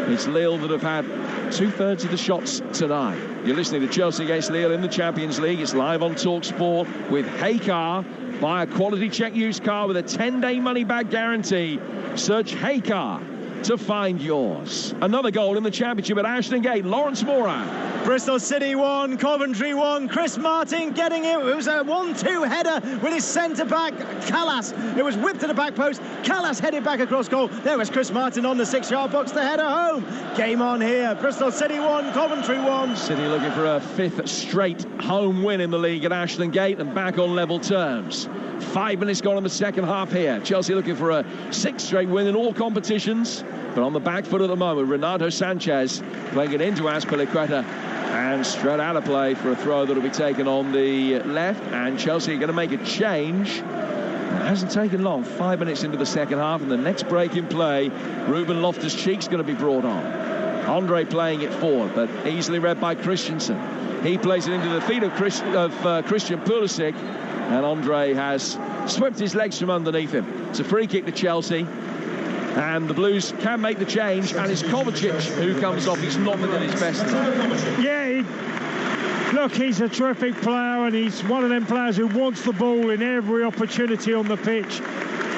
it's Lille that have had 2/3 of the shots tonight. You're listening to Chelsea against Lille in the Champions League. It's live on TalkSport with Heycar. Buy a quality check used car with a 10-day money-back guarantee. Search Heycar to find yours. Another goal in the Championship at Ashton Gate. Lawrence Moran. Bristol City 1, Coventry 1. Chris Martin getting it. It was a 1-2 header with his centre-back, Callas. It was whipped to the back post. Callas headed back across goal. There was Chris Martin on the 6-yard box to header home. Game on here. Bristol City 1, Coventry 1. City looking for a 5th straight home win in the league at Ashton Gate and back on level terms. 5 minutes gone in the second half here. Chelsea looking for a 6th straight win in all competitions. But on the back foot at the moment, Renato Sanchez playing it into Azpilicueta and straight out of play for a throw that will be taken on the left. And Chelsea are going to make a change. It hasn't taken long. 5 minutes into the second half, and the next break in play, Ruben Loftus-Cheek's going to be brought on. Andre playing it forward, but easily read by Christensen. He plays it into the feet of Christian Pulisic, and Andre has swept his legs from underneath him. It's a free kick to Chelsea. And the Blues can make the change, and it's Kovacic who comes off. He's not been at his best tonight. Yeah, look, he's a terrific player, and he's one of them players who wants the ball in every opportunity on the pitch.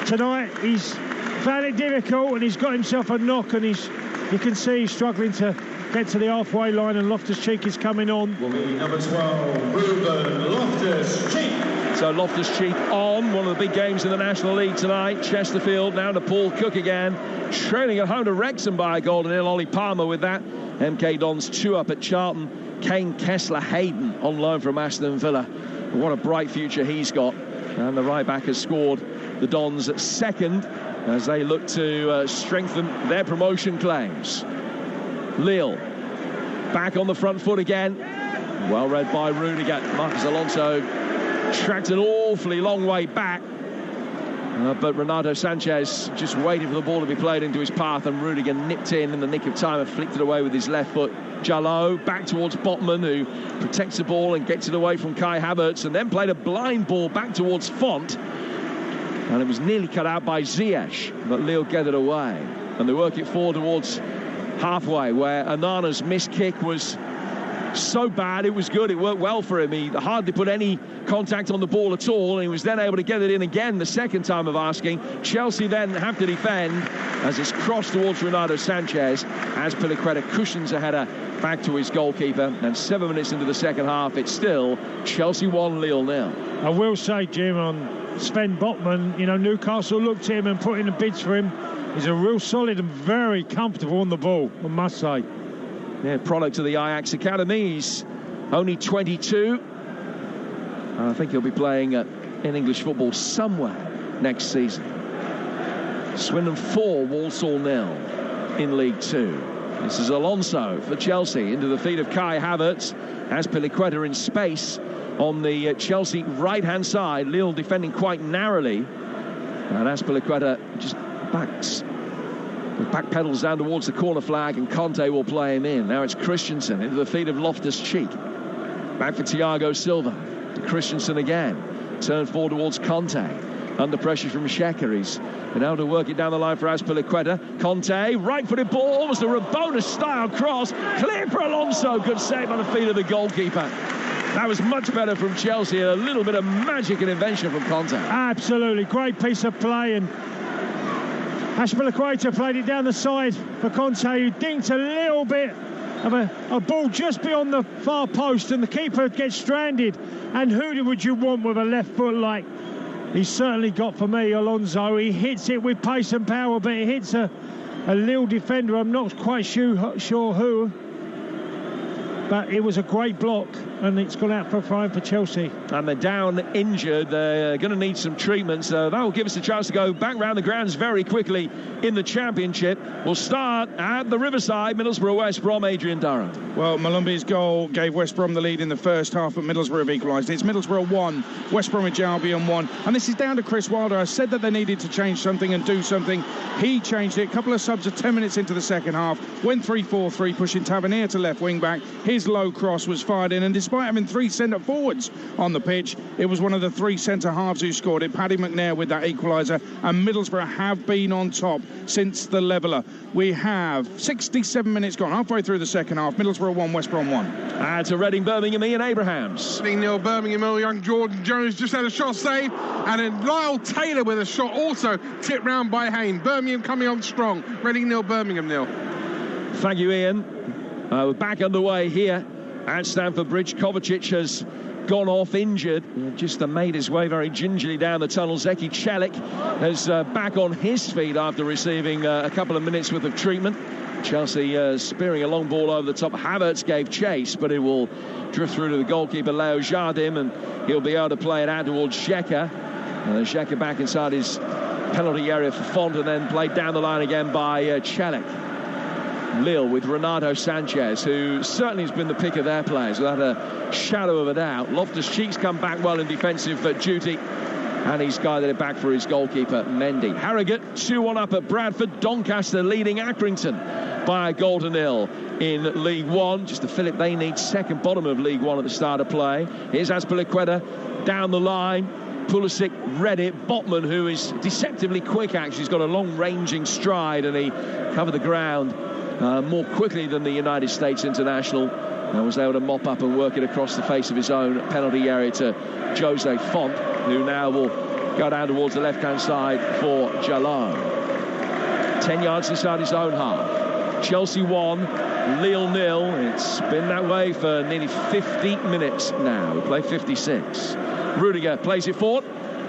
Tonight, he's found it difficult, and he's got himself a knock, and you can see he's struggling to get to the halfway line, and Loftus-Cheek is coming on. Will be number 12, Ruben Loftus-Cheek. So Loftus-Cheek on, one of the big games in the National League tonight. Chesterfield now to Paul Cook again, trailing at home to Wrexham by a goal to nil. Ollie Palmer with that. MK Dons 2-up at Charlton. Kane Kessler-Hayden on loan from Aston Villa. What a bright future he's got. And the right back has scored the Dons at second as they look to strengthen their promotion claims. Lille back on the front foot again. Well read by Rudiger. Marcus Alonso tracked an awfully long way back. But Renato Sanchez just waiting for the ball to be played into his path, and Rudiger nipped in the nick of time and flicked it away with his left foot. Jalot back towards Botman, who protects the ball and gets it away from Kai Havertz, and then played a blind ball back towards Font. And it was nearly cut out by Ziyech, but Lille get it away. And they work it forward towards halfway, where Onana's missed kick was so bad it was good. It worked well for him. He hardly put any contact on the ball at all, and he was then able to get it in again the second time of asking. Chelsea then have to defend as it's crossed towards Renato Sanchez as Azpilicueta cushions a header back to his goalkeeper. And 7 minutes into the second half, it's still Chelsea 1, Lille 0. I will say, Jim, on Sven Botman, Newcastle looked at him and put in the bids for him. He's a real solid and very comfortable on the ball, I must say. Yeah, product of the Ajax Academy. He's only 22. I think he'll be playing in English football somewhere next season. Swindon 4, Walsall 0 in League 2. This is Alonso for Chelsea, into the feet of Kai Havertz. Azpilicueta in space on the Chelsea right-hand side. Lille defending quite narrowly. And Azpilicueta just backpedals down towards the corner flag, and Conte will play him in. Now it's Christensen into the feet of Loftus-Cheek. Back for Thiago Silva. To Christensen again. Turn forward towards Conte. Under pressure from Xhaka. He's been able to work it down the line for Azpilicueta. Conte, right-footed ball, was the Rabona-style cross. Clear for Alonso. Good save on the feet of the goalkeeper. That was much better from Chelsea. A little bit of magic and invention from Conte. Absolutely. Great piece of play. And Azpilicueta played it down the side for Conte, who dinked a little bit of a ball just beyond the far post, and the keeper gets stranded. And who would you want with a left foot like he's certainly got for me, Alonso? He hits it with pace and power, but it hits a Lille defender. I'm not quite sure who. But it was a great block, and it's gone out for a fine for Chelsea. And they're down injured. They're going to need some treatment, so that will give us a chance to go back round the grounds very quickly in the Championship. We'll start at the Riverside, Middlesbrough, West Brom. Adrian Durham. Well, Malumbi's goal gave West Brom the lead in the first half, but Middlesbrough have equalised. It's Middlesbrough 1, West Bromwich Albion 1. And this is down to Chris Wilder. I said that they needed to change something and do something. He changed it. A couple of subs at 10 minutes into the second half. Went 3-4-3, pushing Tavernier to left wing back. His low cross was fired in, and despite having 3 centre forwards on the pitch, it was one of the 3 centre halves who scored it. Paddy McNair with that equaliser, and Middlesbrough have been on top since the leveller. We have 67 minutes gone, halfway through the second half. Middlesbrough 1, West Brom 1. To Reading, Birmingham, Ian Abrahams. 0 Birmingham, young Jordan Jones just had a shot save, and then Lyle Taylor with a shot also tipped round by Hayne. Birmingham coming on strong. Reading 0, Birmingham 0. Thank you, Ian. We're back underway here at Stamford Bridge. Kovacic has gone off injured, just made his way very gingerly down the tunnel. Zeki Celik is back on his feet after receiving a couple of minutes worth of treatment. Chelsea spearing a long ball over the top. Havertz gave chase, but it will drift through to the goalkeeper Leo Jardim, and he'll be able to play it out towards Xhaka. Xhaka back inside his penalty area for Font, and then played down the line again by Celik. Lille with Renato Sanchez, who certainly has been the pick of their players without a shadow of a doubt. Loftus-Cheek's come back well in defensive duty, and he's guided it back for his goalkeeper Mendy. Harrogate 2-1 up at Bradford. Doncaster leading Accrington by a goal to 0 in League One. Just to fill it, they need second bottom of League One at the start of play. Here's Azpilicueta down the line. Pulisic read it. Botman, who is deceptively quick, actually, he's got a long ranging stride, and he covered the ground more quickly than the United States international, and was able to mop up and work it across the face of his own penalty area to Jose Font, who now will go down towards the left-hand side for Jalon. 10 yards inside his own half. Chelsea 1, Lille 0. It's been that way for nearly 50 minutes now. We play 56. Rudiger plays it forward,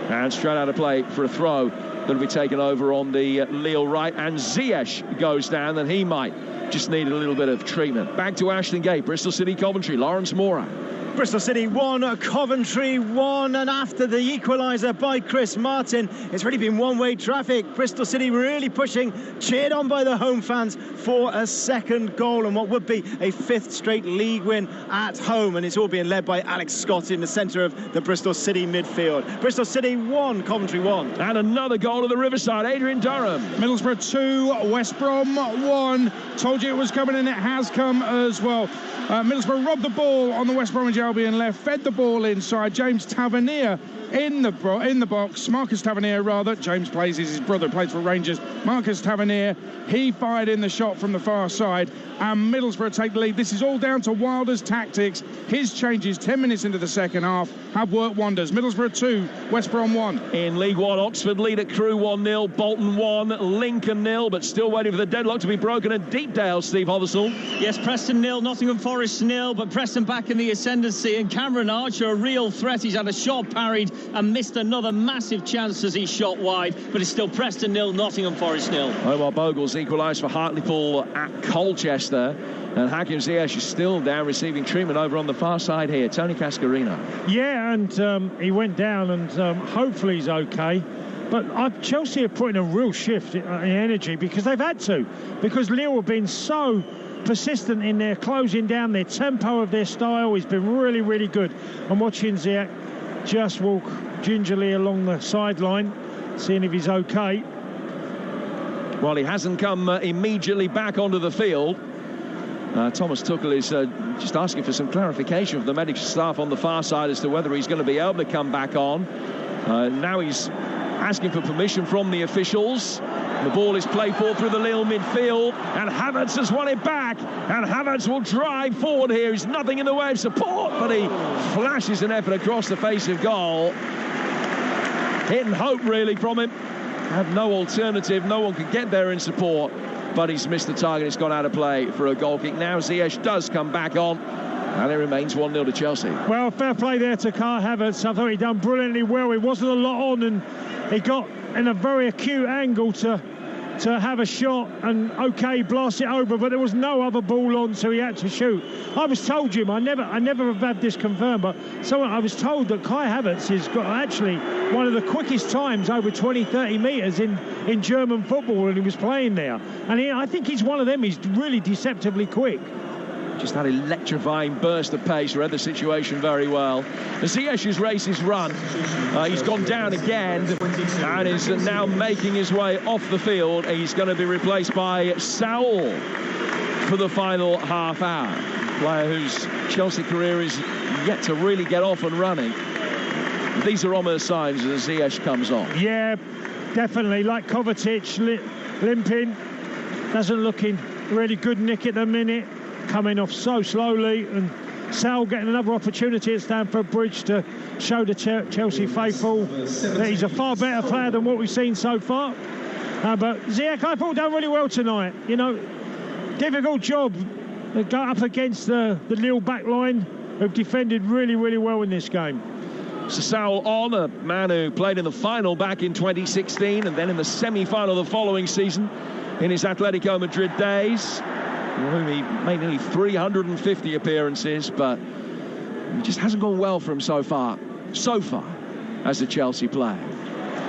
and straight out of play for a throw that'll be taken over on the Lille right, and Ziyech goes down, and he might just need a little bit of treatment. Back to Ashton Gate, Bristol City, Coventry, Lawrence Mora. Bristol City 1, Coventry 1, and after the equaliser by Chris Martin, it's really been one-way traffic. Bristol City really pushing, cheered on by the home fans for a second goal, and what would be a 5th straight league win at home, and it's all being led by Alex Scott in the centre of the Bristol City midfield. Bristol City 1, Coventry 1. And another goal at the Riverside, Adrian Durham. Middlesbrough 2, West Brom 1. Told you it was coming, and it has come as well. Middlesbrough robbed the ball on the West Bromwich Albion left, fed the ball inside. James Tavernier in the box. Marcus Tavernier, rather. James plays, his brother plays for Rangers. Marcus Tavernier, he fired in the shot from the far side, and Middlesbrough take the lead. This is all down to Wilder's tactics. His changes 10 minutes into the second half have worked wonders. Middlesbrough 2, West Brom 1. In League One, Oxford lead at Crewe 1-0, Bolton 1, Lincoln 0, but still waiting for the deadlock to be broken at Deepdale, Steve Hoversall. Yes, Preston 0, Nottingham Forest 0, but Preston back in the ascendancy tendency, and Cameron Archer, a real threat. He's had a shot parried and missed another massive chance as he shot wide, but it's still Preston 0, Nottingham Forest 0. Omar Bogle's equalised for Hartlepool at Colchester, and Hakim Ziyech is still down receiving treatment over on the far side here. Tony Cascarino. Yeah, and he went down, and hopefully he's okay. But Chelsea have put in a real shift in energy, because they've had to, because Lille have been so persistent in their closing down. Their tempo of their style has been really, really good. I'm watching Ziyech just walk gingerly along the sideline, seeing if he's okay. Well, he hasn't come immediately back onto the field. Thomas Tuchel is just asking for some clarification from the medical staff on the far side as to whether he's going to be able to come back on. Now he's asking for permission from the officials. The ball is played forward through the Lille midfield, and Havertz has won it back, and Havertz will drive forward here. He's nothing in the way of support, but he flashes an effort across the face of goal. Hit and hope, really, from him. Had no alternative. No one could get there in support, but he's missed the target. It's gone out of play for a goal kick. Now Ziyech does come back on, and it remains 1-0 to Chelsea. Well, fair play there to Kai Havertz. I thought he'd done brilliantly well. It wasn't a lot on, and he got in a very acute angle to have a shot and blast it over, but there was no other ball on, so he had to shoot. I was told, Jim, I never have had this confirmed, but I was told that Kai Havertz has got actually one of the quickest times over 20-30 metres in German football when he was playing there, and I think he's one of them. He's really deceptively quick. Just that electrifying burst of pace, read the situation very well. Ziyech's race is run. He's gone down again and is now making his way off the field. He's going to be replaced by Saul for the final half hour. Player whose Chelsea career is yet to really get off and running. These are ominous signs as Ziyech comes on. Yeah, definitely. Like Kovacic limping. Doesn't look in really good nick at the minute. Coming off so slowly, and Sal getting another opportunity at Stamford Bridge to show the Chelsea faithful that he's a far better player than what we've seen so far. But Ziyech, I thought, done really well tonight. You know, difficult job to go up against the Lille back line, who've defended really, really well in this game. So Saul on, a man who played in the final back in 2016 and then in the semi-final the following season in his Atletico Madrid days. He made nearly 350 appearances, but it just hasn't gone well for him so far as a Chelsea player.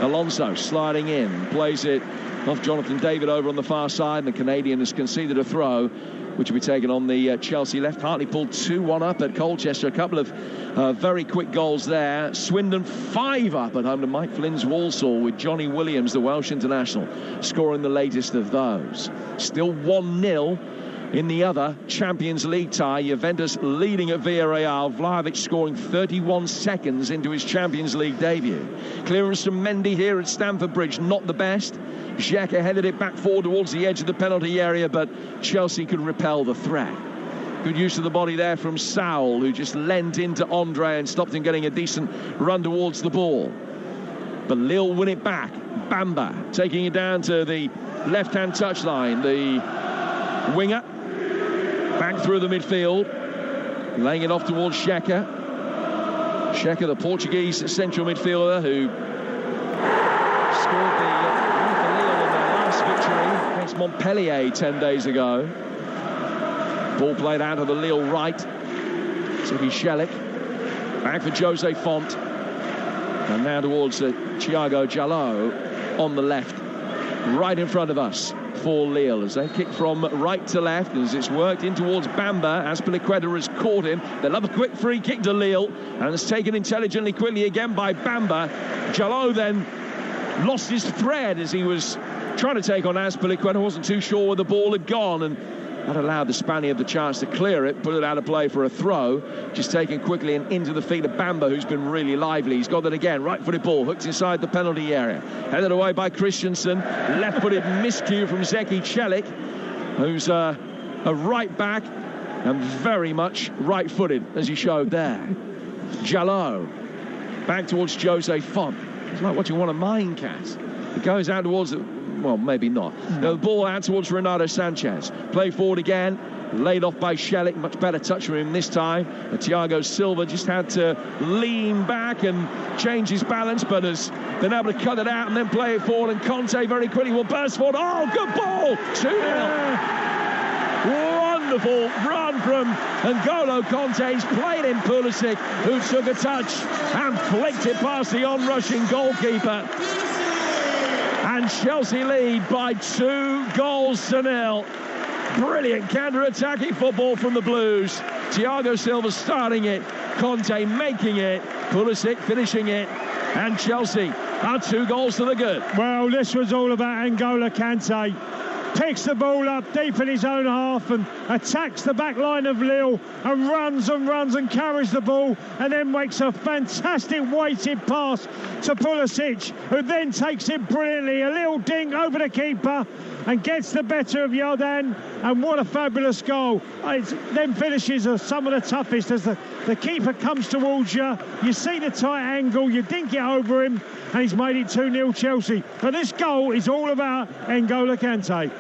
Alonso sliding in, plays it off Jonathan David over on the far side, and the Canadian has conceded a throw, which will be taken on the Chelsea left. Hartlepool 2-1 up at Colchester. A couple of very quick goals there. Swindon 5 up at home to Mike Flynn's Walsall, with Johnny Williams, the Welsh international, scoring the latest of those. Still 1-0 in the other Champions League tie. Juventus leading at Villarreal. Vlahovic scoring 31 seconds into his Champions League debut. Clearance from Mendy here at Stamford Bridge, not the best. Xhaka headed it back forward towards the edge of the penalty area, but Chelsea could repel the threat. Good use of the body there from Saul, who just leant into Andre and stopped him getting a decent run towards the ball. But Lille win it back. Bamba taking it down to the left-hand touchline. The winger back through the midfield, laying it off towards Xhaka. Xhaka, the Portuguese central midfielder who scored the Lille in their last victory against Montpellier 10 days ago. Ball played out of the Lille right. Tibi Shelik. Back for Jose Font. And now towards Thiago Jallo on the left. Right in front of us for Lille as they kick from right to left, as it's worked in towards Bamba. Azpilicueta has caught him. They'll have a quick free kick to Lille, and it's taken intelligently quickly again by Bamba. Jallo then lost his thread as he was trying to take on Azpilicueta. Wasn't too sure where the ball had gone, and that allowed the Spaniard the chance to clear it, put it out of play for a throw, just taken quickly and into the feet of Bamba, who's been really lively. He's got that again, right-footed ball, hooked inside the penalty area, headed away by Christensen, left-footed miscue from Zeki Celik, who's a right back and very much right-footed, as he showed there. Jallo back towards Jose Font. It's like watching one of mine cats. It goes out towards the... Well, maybe not. The ball out towards Renato Sanchez. Play forward again. Laid off by Shelik, much better touch from him this time. And Thiago Silva just had to lean back and change his balance, but has been able to cut it out and then play it forward. And Conte very quickly will burst forward. Oh, good ball! 2-0. Wonderful run from N'Golo Conte. He's played in Pulisic, who took a touch and flicked it past the on-rushing goalkeeper. And Chelsea lead by 2-0. Brilliant counter-attacking football from the Blues. Thiago Silva starting it, Conte making it, Pulisic finishing it, and Chelsea are 2 goals to the good. Well, this was all about N'Golo Kante. Picks the ball up deep in his own half and attacks the back line of Lille and runs and carries the ball and then makes a fantastic weighted pass to Pulisic, who then takes it brilliantly. A little ding over the keeper and gets the better of Yardan, and what a fabulous goal. Them finishes are some of the toughest as the keeper comes towards you. You see the tight angle, you dink it over him, and he's made it 2-0 Chelsea. But this goal is all about N'Golo Kante.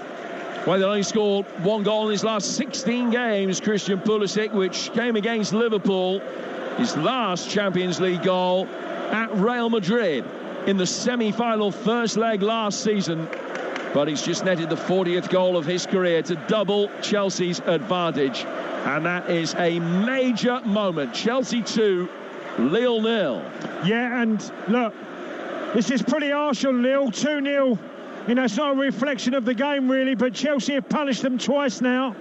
Well, they only scored 1 goal in his last 16 games, Christian Pulisic, which came against Liverpool. His last Champions League goal at Real Madrid in the semi-final first leg last season. But he's just netted the 40th goal of his career to double Chelsea's advantage. And that is a major moment. Chelsea 2, Lille 0. Yeah, and look, this is pretty harsh on Lille, 2-0. You know, it's not a reflection of the game, really, but Chelsea have punished them twice now.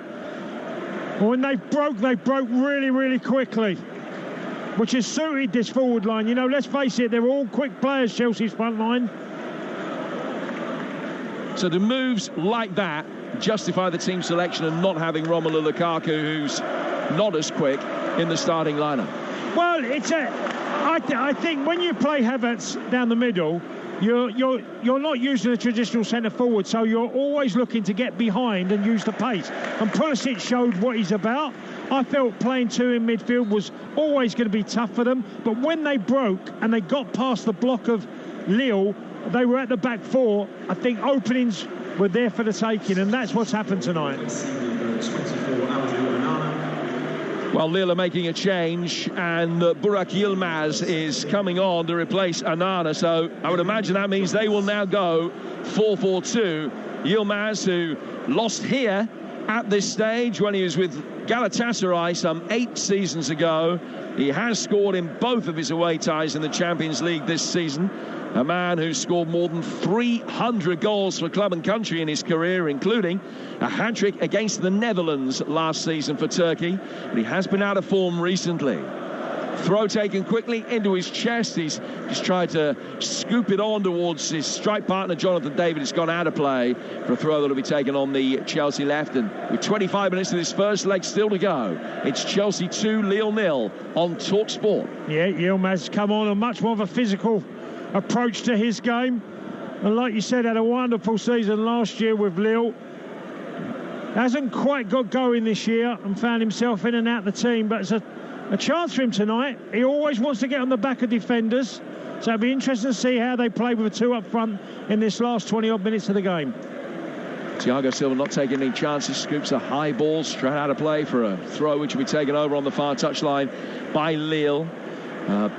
When they broke really, really quickly, which has suited this forward line. You know, let's face it, they're all quick players, Chelsea's front line. So the moves like that justify the team selection and not having Romelu Lukaku, who's not as quick, in the starting lineup. Well, I think when you play Havertz down the middle, you're not using a traditional centre forward, so you're always looking to get behind and use the pace. And Pulisic showed what he's about. I felt playing 2 in midfield was always going to be tough for them, but when they broke and they got past the block of Lille, they were at the back 4. I think openings were there for the taking, and that's what's happened tonight. Well, Lille are making a change, and Burak Yilmaz is coming on to replace Onana, so I would imagine that means they will now go 4-4-2. Yilmaz, who lost here at this stage when he was with Galatasaray some 8 seasons ago. He has scored in both of his away ties in the Champions League this season. A man who's scored more than 300 goals for club and country in his career, including a hat-trick against the Netherlands last season for Turkey. But he has been out of form recently. Throw taken quickly into his chest. He's just tried to scoop it on towards his strike partner, Jonathan David. It's gone out of play for a throw that will be taken on the Chelsea left. And with 25 minutes of this first leg still to go, it's Chelsea 2, Lille 0 on TalkSport. Yeah, Yilmaz come on, a much more of a physical approach to his game, and like you said, had a wonderful season last year with Lille. Hasn't quite got going this year and found himself in and out the team, but it's a chance for him tonight. He always wants to get on the back of defenders, so it'll be interesting to see how they play with the 2 up front in this last 20-odd minutes of the game. Thiago Silva not taking any chances, scoops a high ball straight out of play for a throw which will be taken over on the far touchline by Lille.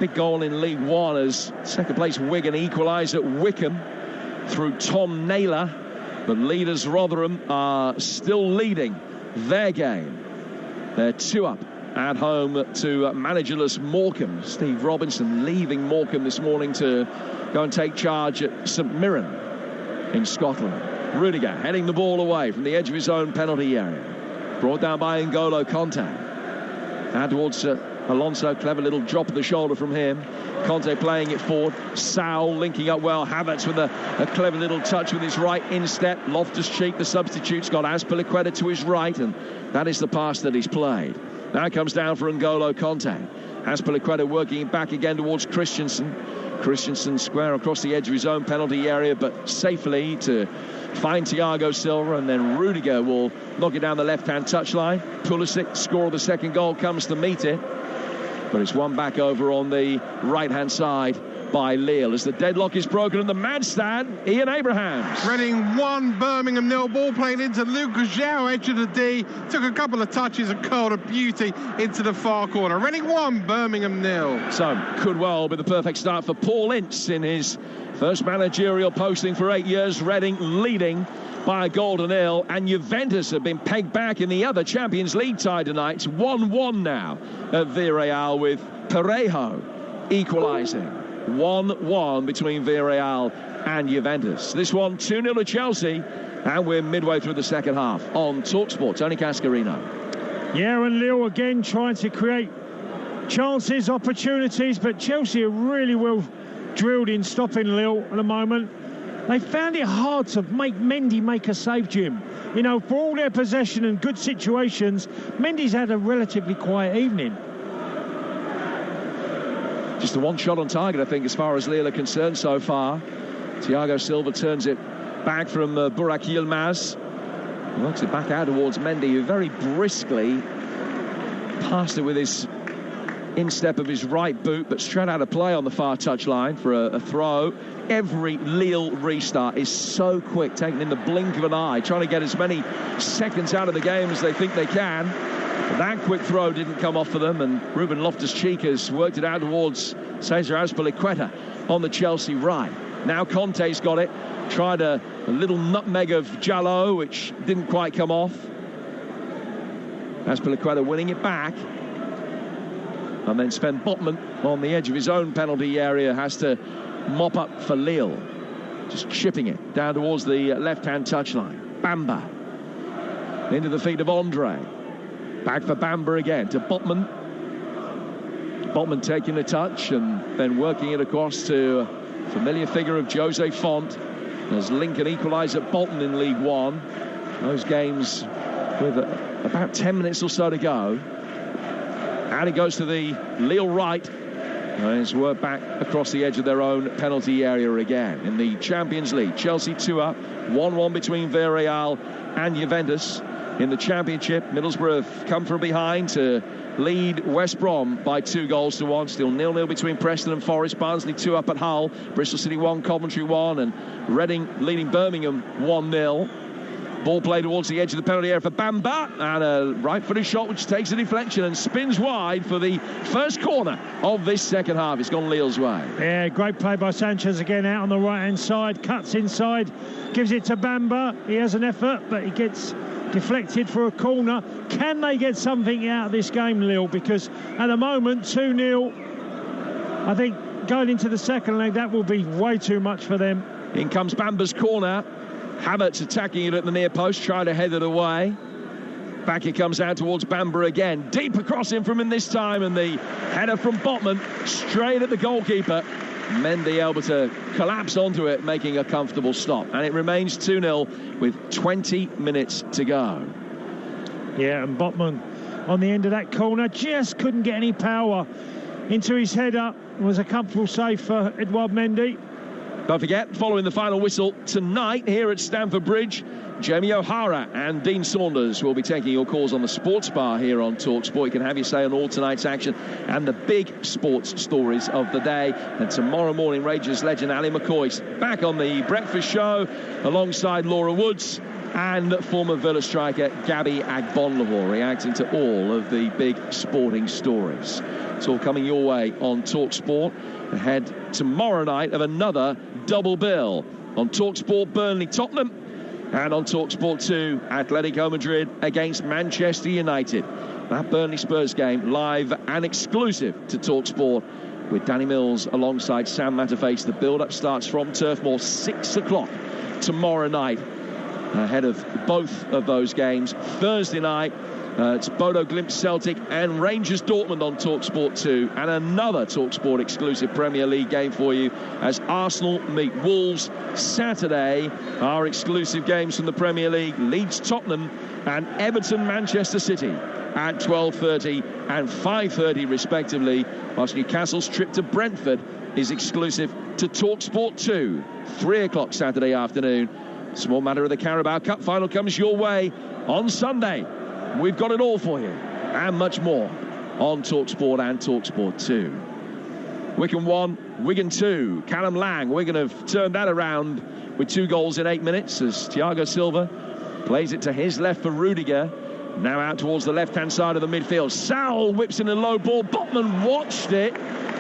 Big goal in League One as second place Wigan equalise at Wickham through Tom Naylor. But leaders Rotherham are still leading their game. They're 2 up at home to managerless Morecambe. Steve Robinson leaving Morecambe this morning to go and take charge at St Mirren in Scotland. Rudiger heading the ball away from the edge of his own penalty area. Brought down by N'Golo Conte. Now towards Alonso, clever little drop of the shoulder from him. Conte playing it forward. Saul linking up well. Havertz with a clever little touch with his right instep. Loftus-Cheek, the substitute's got Azpilicueta to his right, and that is the pass that he's played. Now it comes down for N'Golo Conte. Azpilicueta working back again towards Christensen. Christensen square across the edge of his own penalty area, but safely to find Thiago Silva, and then Rudiger will knock it down the left-hand touchline. Pulisic, score of the second goal, comes to meet it. But it's one back over on the right-hand side by Lille as the deadlock is broken and the man stand, Ian Abrahams. Reading 1, Birmingham 0. Ball played into Lucas Zhao, edge of the D. Took a couple of touches and curled a beauty into the far corner. Reading 1, Birmingham 0. So could well be the perfect start for Paul Ince in his first managerial posting for 8 years. Reading leading by a goal to nil, and Juventus have been pegged back in the other Champions League tie tonight. It's 1-1 now at Villarreal, with Parejo equalising. 1-1 between Villarreal and Juventus. This one 2-0 to Chelsea, and we're midway through the second half on TalkSport. Tony Cascarino. Yeah, and Lille again trying to create chances, opportunities, but Chelsea are really well drilled in stopping Lille at the moment. They found it hard to make Mendy make a save, Jim. You know, for all their possession and good situations, Mendy's had a relatively quiet evening. Just the one shot on target, I think, as far as Lille are concerned so far. Thiago Silva turns it back from Burak Yilmaz. Works it back out towards Mendy, who very briskly passed it with his instep of his right boot, but straight out of play on the far touchline for a throw. Every Lille restart is so quick, taken in the blink of an eye, trying to get as many seconds out of the game as they think they can. But that quick throw didn't come off for them, and Ruben Loftus-Cheek has worked it out towards Cesar Azpilicueta on the Chelsea right. Now Conte's got it, tried a little nutmeg of Jallo, which didn't quite come off. Azpilicueta winning it back. And then Sven Botman on the edge of his own penalty area has to mop up for Lille. Just chipping it down towards the left-hand touchline. Bamba into the feet of Andre. Back for Bamba again to Botman. Botman taking the touch and then working it across to a familiar figure of Jose Font as Lincoln equalise at Bolton in League One. Those games with about 10 minutes or so to go. And it goes to the Lille right. And it's worked back across the edge of their own penalty area again. In the Champions League, Chelsea 2 up, 1-1 between Villarreal and Juventus. In the Championship, Middlesbrough have come from behind to lead West Brom by 2-1. Still 0-0 between Preston and Forest. Barnsley 2 up at Hull. Bristol City 1, Coventry 1, and Reading leading Birmingham 1-0. Ball played towards the edge of the penalty area for Bamba, and a right-footed shot which takes a deflection and spins wide for the first corner of this second half. It's gone Lille's way. Yeah, great play by Sanchez again out on the right-hand side, cuts inside, gives it to Bamba. He has an effort, but he gets deflected for a corner. Can they get something out of this game, Lille? Because at the moment, 2-0. I think going into the second leg, that will be way too much for them. In comes Bamba's corner. Havertz attacking it at the near post, trying to head it away. Back it comes out towards Bamba again. Deep across him from him this time, and the header from Botman straight at the goalkeeper. Mendy able to collapse onto it, making a comfortable stop. And it remains 2-0 with 20 minutes to go. Yeah, and Botman on the end of that corner just couldn't get any power into his header. It was a comfortable save for Edouard Mendy. Don't forget, following the final whistle tonight here at Stamford Bridge, Jamie O'Hara and Dean Saunders will be taking your calls on the Sports Bar here on TalkSport. You can have your say on all tonight's action and the big sports stories of the day. And tomorrow morning, Rangers legend Ali McCoy's back on the breakfast show alongside Laura Woods and former Villa striker Gabby Agbonlahor, reacting to all of the big sporting stories. It's all coming your way on TalkSport ahead tomorrow night of another double bill on TalkSport Burnley Tottenham, and on TalkSport 2 Atletico Madrid against Manchester United. That Burnley Spurs game live and exclusive to TalkSport with Danny Mills alongside Sam Matterface. The build-up starts from Turf Moor 6 o'clock tomorrow night ahead of both of those games. Thursday night, it's Bodo Glimt Celtic and Rangers Dortmund on TalkSport 2, and another TalkSport exclusive Premier League game for you as Arsenal meet Wolves. Saturday, our exclusive games from the Premier League: Leeds Tottenham and Everton Manchester City at 12:30 and 5:30 respectively, whilst Newcastle's trip to Brentford is exclusive to TalkSport 2, 3 o'clock Saturday afternoon. Small matter of the Carabao Cup final comes your way on Sunday. We've got it all for you and much more on TalkSport and TalkSport 2. Wigan 1, Wigan 2. Callum Lang, Wigan have turned that around with 2 goals in 8 minutes as Thiago Silva plays it to his left for Rudiger. Now out towards the left-hand side of the midfield. Sal whips in a low ball. Botman watched it.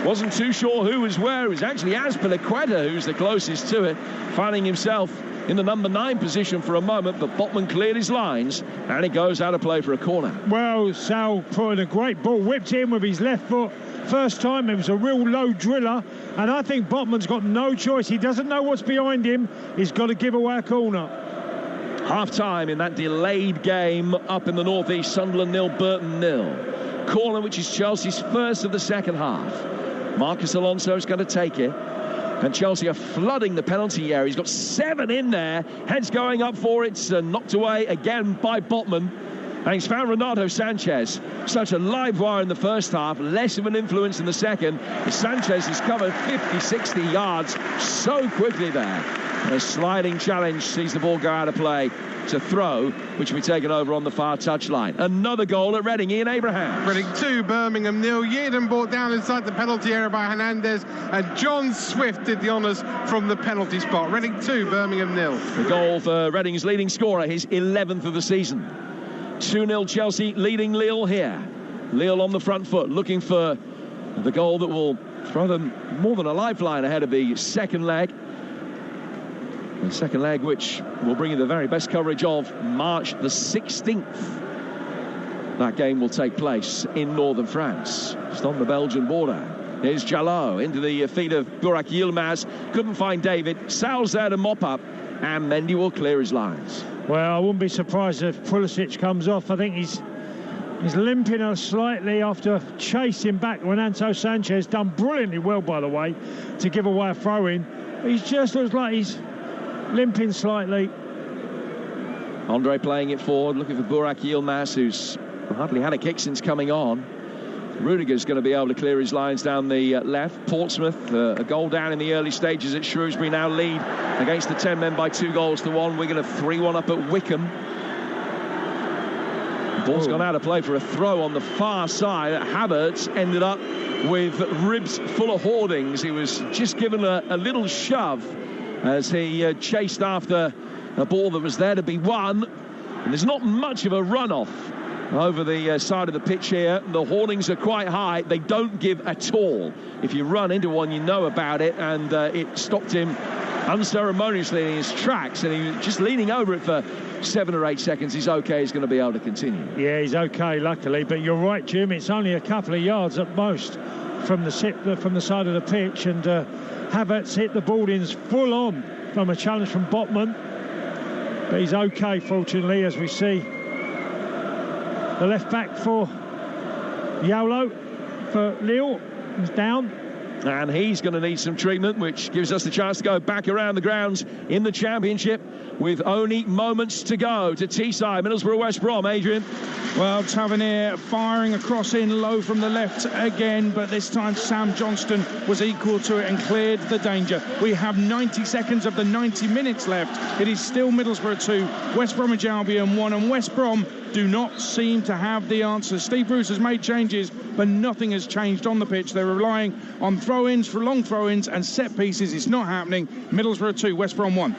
Wasn't too sure who was where. It was actually Azpilicueta who's the closest to it, finding himself in the number 9 position for a moment, but Botman cleared his lines and it goes out of play for a corner. Well, Sal put in a great ball, whipped in with his left foot. First time, it was a real low driller, and I think Botman's got no choice. He doesn't know what's behind him. He's got to give away a corner. Half-time in that delayed game up in the northeast. Sunderland 0, Burton 0. Corner which is Chelsea's first of the second half. Marcus Alonso is going to take it. And Chelsea are flooding the penalty area. He's got 7 in there. Heads going up for it. Knocked away again by Botman. And he's found Renato Sanchez. Such a live wire in the first half. Less of an influence in the second. Sanchez has covered 50, 60 yards so quickly there. A sliding challenge sees the ball go out of play. It's a throw, which will be taken over on the far touchline. Another goal at Reading. Ian Abraham. Reading 2, Birmingham 0. Yeadon brought down inside the penalty area by Hernandez, and John Swift did the honours from the penalty spot. Reading 2, Birmingham 0. The goal for Reading's leading scorer, his 11th of the season. 2-0 Chelsea leading Lille here. Lille on the front foot, looking for the goal that will throw them more than a lifeline ahead of the second leg. The second leg, which will bring you the very best coverage of March the 16th. That game will take place in northern France, just on the Belgian border. Here's Jalot into the feet of Burak Yilmaz. Couldn't find David. Sal's there to mop up, and Mendy will clear his lines. Well, I wouldn't be surprised if Pulisic comes off. I think he's limping her slightly after chasing back Renato Sanchez. Done brilliantly well, by the way, to give away a throw-in. He just looks like he's limping slightly. Andre playing it forward, looking for Burak Yilmaz, who's hardly had a kick since coming on. Rudiger's going to be able to clear his lines down the left. Portsmouth, a goal down in the early stages at Shrewsbury, now lead against the 10 men by 2-1. Wigan have 3-1 up at Wickham. The ball's gone out of play for a throw on the far side. Havertz ended up with ribs full of hoardings. He was just given a little shove as he chased after a ball that was there to be won. And there's not much of a runoff over the side of the pitch here. The hoardings are quite high. They don't give at all. If you run into one, you know about it, and it stopped him unceremoniously in his tracks, and he was just leaning over it for 7 or 8 seconds. He's okay. He's going to be able to continue. Yeah, he's okay, luckily. But you're right, Jim. It's only a couple of yards at most from the side of the pitch, and Havertz hit the boardings full on from a challenge from Botman. But he's okay, fortunately, as we see. The left back for Yolo for Lille is down. And he's going to need some treatment, which gives us the chance to go back around the grounds in the Championship with only moments to go to Teesside, Middlesbrough, West Brom. Adrian. Well, Tavernier firing a cross in low from the left again, but this time Sam Johnston was equal to it and cleared the danger. We have 90 seconds of the 90 minutes left. It is still Middlesbrough 2, West Bromwich Albion 1, and West Brom do not seem to have the answers. Steve Bruce has made changes, but nothing has changed on the pitch. They're relying on throw-ins for long throw-ins and set pieces. It's not happening. Middlesbrough 2, West Brom 1.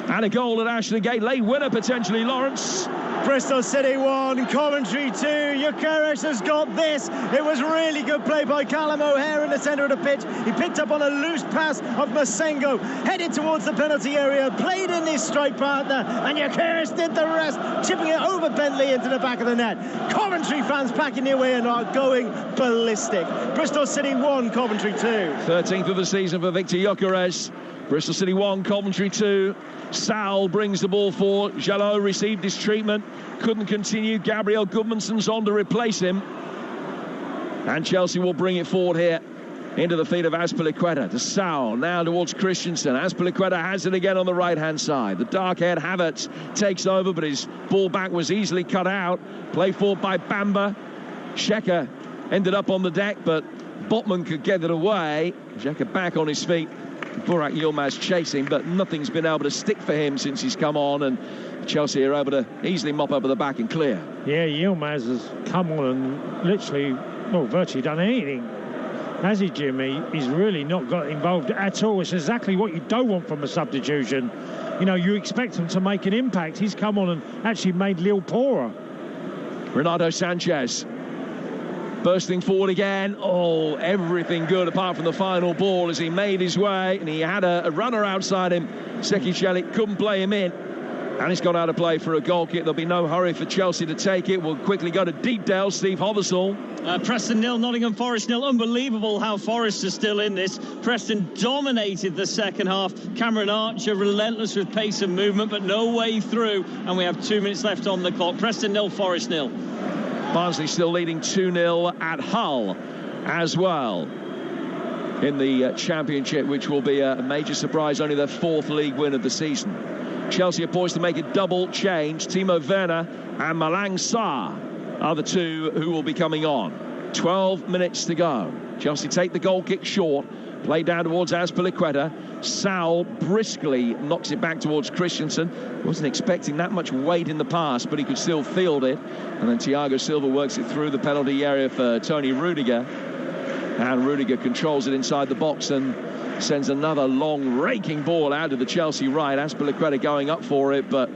And a goal at Ashley Gate. Late winner potentially, Lawrence. Bristol City 1, Coventry 2. Gyökeres has got this. It was really good play by Callum O'Hare in the centre of the pitch. He picked up on a loose pass of Masengo, headed towards the penalty area, played in his strike partner, and Gyökeres did the rest, chipping it over Bentley into the back of the net. Coventry fans packing their way and are going ballistic. Bristol City 1, Coventry 2. 13th of the season for Victor Gyökeres. Bristol City 1, Coventry 2. Sal brings the ball forward. Jalot received his treatment, couldn't continue. Gabriel Gudmundsson's on to replace him, and Chelsea will bring it forward here into the feet of Azpilicueta. To Sal, now towards Christensen. Azpilicueta has it again on the right hand side. The dark-haired Havertz takes over, but his ball back was easily cut out. Play forward by Bamba. Xhaka ended up on the deck, but Botman could get it away. Xhaka back on his feet. Burak Yilmaz chasing, but nothing's been able to stick for him since he's come on, and Chelsea are able to easily mop over the back and clear. Yeah, Yilmaz has come on and literally, well, virtually done anything has he, Jimmy? He's really not got involved at all. It's exactly what you don't want from a substitution. You know, you expect him to make an impact. He's come on and actually made Lille poorer. Renato Sanchez bursting forward again. Oh, everything good apart from the final ball as he made his way, and he had a runner outside him. Seki Celik couldn't play him in, and he's gone out of play for a goal kick. There'll be no hurry for Chelsea to take it. We'll quickly go to Deepdale. Steve Hothersall. Preston 0, Nottingham Forest 0. Unbelievable how Forest are still in this. Preston dominated the second half. Cameron Archer relentless with pace and movement, but no way through, and we have 2 minutes left on the clock. Preston 0, Forest 0. Barnsley still leading 2-0 at Hull as well in the Championship, which will be a major surprise, only their 4th league win of the season. Chelsea are poised to make a double change. Timo Werner and Malang Sarr are the two who will be coming on. 12 minutes to go. Chelsea take the goal kick short, play down towards Azpilicueta. Saul briskly knocks it back towards Christensen. Wasn't expecting that much weight in the pass, but he could still field it. And then Thiago Silva works it through the penalty area for Tony Rudiger. And Rudiger controls it inside the box and sends another long raking ball out of the Chelsea right. Azpilicueta going up for it, but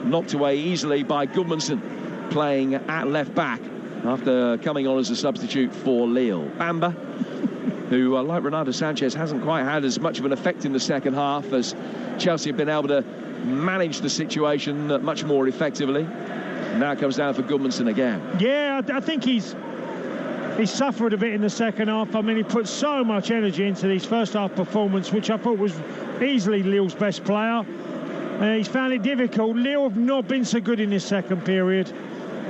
knocked away easily by Gudmundsson, playing at left back after coming on as a substitute for Lille. Bamba, who, like Renato Sanchez, hasn't quite had as much of an effect in the second half, as Chelsea have been able to manage the situation much more effectively. Now it comes down for Gudmundsson again. Yeah, I think he's suffered a bit in the second half. I mean, he put so much energy into his first half performance, which I thought was easily Lille's best player. He's found it difficult. Lille have not been so good in this second period.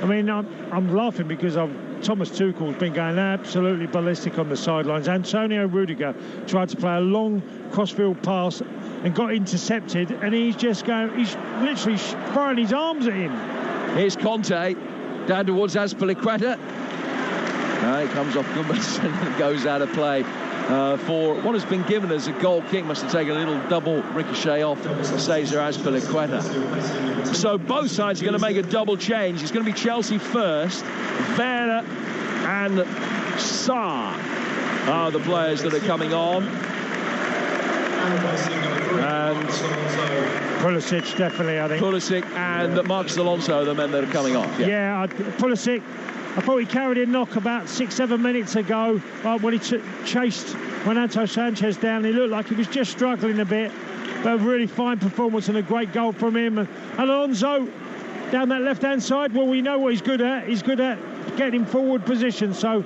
I mean, I'm laughing because Thomas Tuchel's been going absolutely ballistic on the sidelines. Antonio Rudiger tried to play a long crossfield pass and got intercepted, and he's literally throwing his arms at him. Here's Conte down towards Azpilicueta. He comes off Gudmundsson and goes out of play for what has been given as a goal kick. Must have taken a little double ricochet off Cesar Azpilicueta. So both sides are going to make a double change. It's going to be Chelsea first. Werner and Sarr are the players that are coming on. And Pulisic, definitely, I think. Pulisic and Marcus Alonso are the men that are coming on. Yeah, Pulisic, I thought he carried a knock about 6-7 minutes ago when he chased Renato Sanchez down. He looked like he was just struggling a bit, but a really fine performance and a great goal from him. And Alonso down that left-hand side, well, we know what he's good at. He's good at getting in forward position. So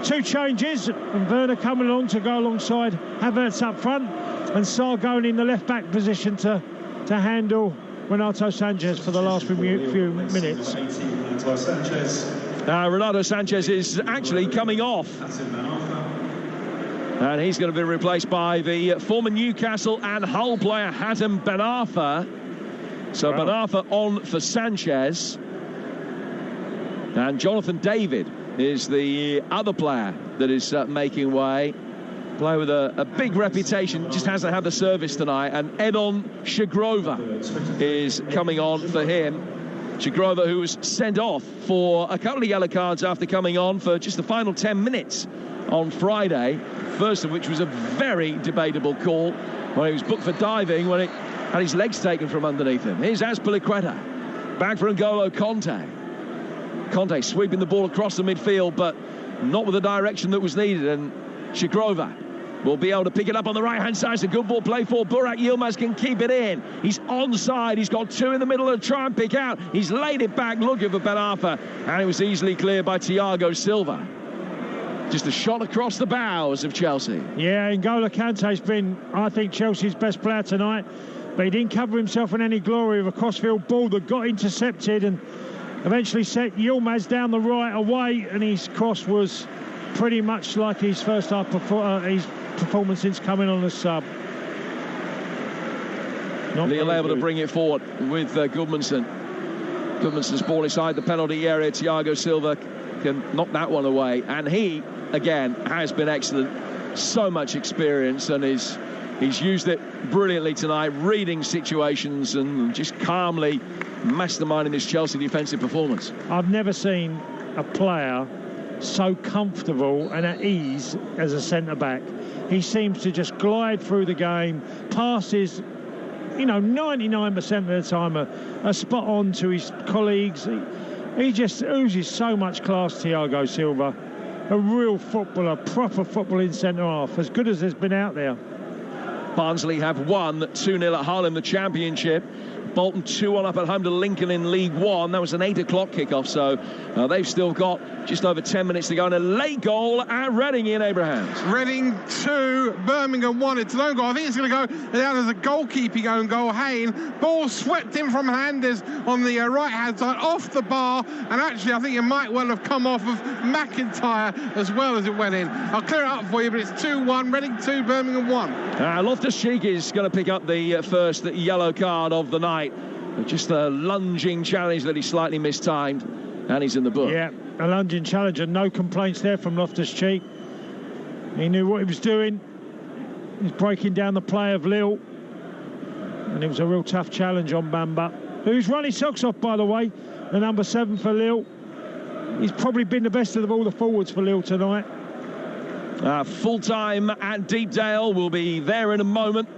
2 changes, and Werner coming along to go alongside Havertz up front, and Sarr going in the left-back position to handle Renato Sanchez for the last few minutes. Renato Sanchez is actually coming off, and he's going to be replaced by the former Newcastle and Hull player Hatem Ben Arfa. So Ben Arfa on for Sanchez, and Jonathan David is the other player that is making way. Player with a big reputation, just hasn't had the service tonight, and Edon Shagrova is coming on for him. Shagrova, who was sent off for a couple of yellow cards after coming on for just the final 10 minutes on Friday, first of which was a very debatable call when he was booked for diving when it had his legs taken from underneath him. Here's Azpilicueta, back for N'Golo Conte. Conte sweeping the ball across the midfield, but not with the direction that was needed, and Shagrova will be able to pick it up on the right-hand side. It's a good ball play for Burak Yilmaz, can keep it in. He's onside. He's got 2 in the middle to try and pick out. He's laid it back, looking for Ben Arfa, and it was easily cleared by Thiago Silva. Just a shot across the bows of Chelsea. Yeah, N'Golo Kante's been, I think, Chelsea's best player tonight, but he didn't cover himself in any glory with a crossfield ball that got intercepted and eventually set Yilmaz down the right away, and his cross was pretty much like his first half performance since coming on as sub. Lille able to bring it forward with Gudmundsson. Gudmundsson's ball inside the penalty area. Thiago Silva can knock that one away, and he again has been excellent. So much experience, and he's used it brilliantly tonight, reading situations and just calmly masterminding this Chelsea defensive performance. I've never seen a player so comfortable and at ease as a centre-back. He seems to just glide through the game, passes, 99% of the time a spot on to his colleagues. He just oozes so much class, Thiago Silva. A real footballer, proper footballing centre-half, as good as there's been out there. Barnsley have won 2-0 at Hull in the Championship. Bolton 2-1 up at home to Lincoln in League One. That was an 8 o'clock kickoff, so they've still got just over 10 minutes to go. And a late goal at Reading, Ian Abrahams. Reading 2, Birmingham 1. It's an own goal. I think it's going to go down as a goalkeeping own goal. Hayne, ball swept in from Handers on the right-hand side, off the bar, and actually I think it might well have come off of McIntyre as well as it went in. I'll clear it up for you, but it's 2-1, Reading 2, Birmingham 1. Loftus-Cheek is going to pick up the first yellow card of the night. Just a lunging challenge that he slightly mistimed, and he's in the book. Yeah, a lunging challenge, and no complaints there from Loftus-Cheek. He knew what he was doing. He's breaking down the play of Lille, and it was a real tough challenge on Bamba, who's run his socks off, by the way, the number 7 for Lille. He's probably been the best of all the forwards for Lille tonight. Full time at Deepdale. Will be there in a moment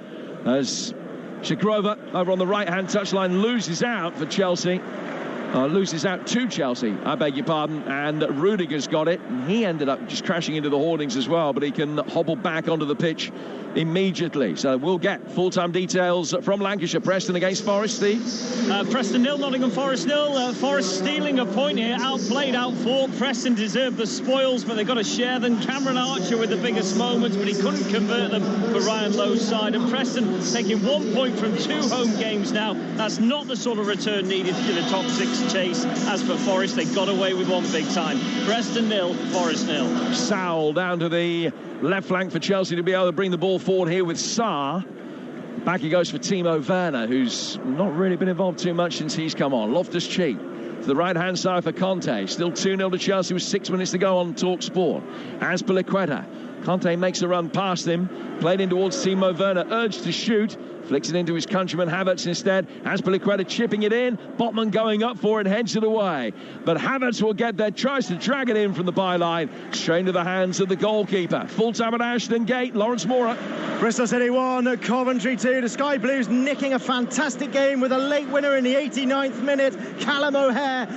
as Shagrova over on the right-hand touchline loses out for Chelsea. Loses out to Chelsea, I beg your pardon, and Rudiger's got it, and he ended up just crashing into the hoardings as well, but he can hobble back onto the pitch immediately. So we'll get full-time details from Lancashire. Preston against Forest, Steve. Preston 0, Nottingham Forest 0. Forest stealing a point here, outplayed, outfought. Preston deserved the spoils, but they've got to share them. Cameron Archer with the biggest moments, but he couldn't convert them for Ryan Lowe's side. And Preston taking 1 point from 2 home games now. That's not the sort of return needed to the top 6 chase. As for Forest, they got away with one big time. Preston 0, Forest 0. Sowell down to the left flank for Chelsea to be able to bring the ball forward here with Sarr. Back he goes for Timo Werner, who's not really been involved too much since he's come on. Loftus-Cheek to the right-hand side for Conte. Still 2-0 to Chelsea with 6 minutes to go on Talk Sport. Azpilicueta. Conte makes a run past him. Played in towards Timo Werner. Urged to shoot. Flicks it into his countryman Havertz instead. Azpilicueta chipping it in. Botman going up for it, heads it away. But Havertz will get there, tries to drag it in from the byline. Straight into the hands of the goalkeeper. Full time at Ashton Gate. Lawrence Mora. Bristol City 1, Coventry 2. The Sky Blues nicking a fantastic game with a late winner in the 89th minute. Callum O'Hare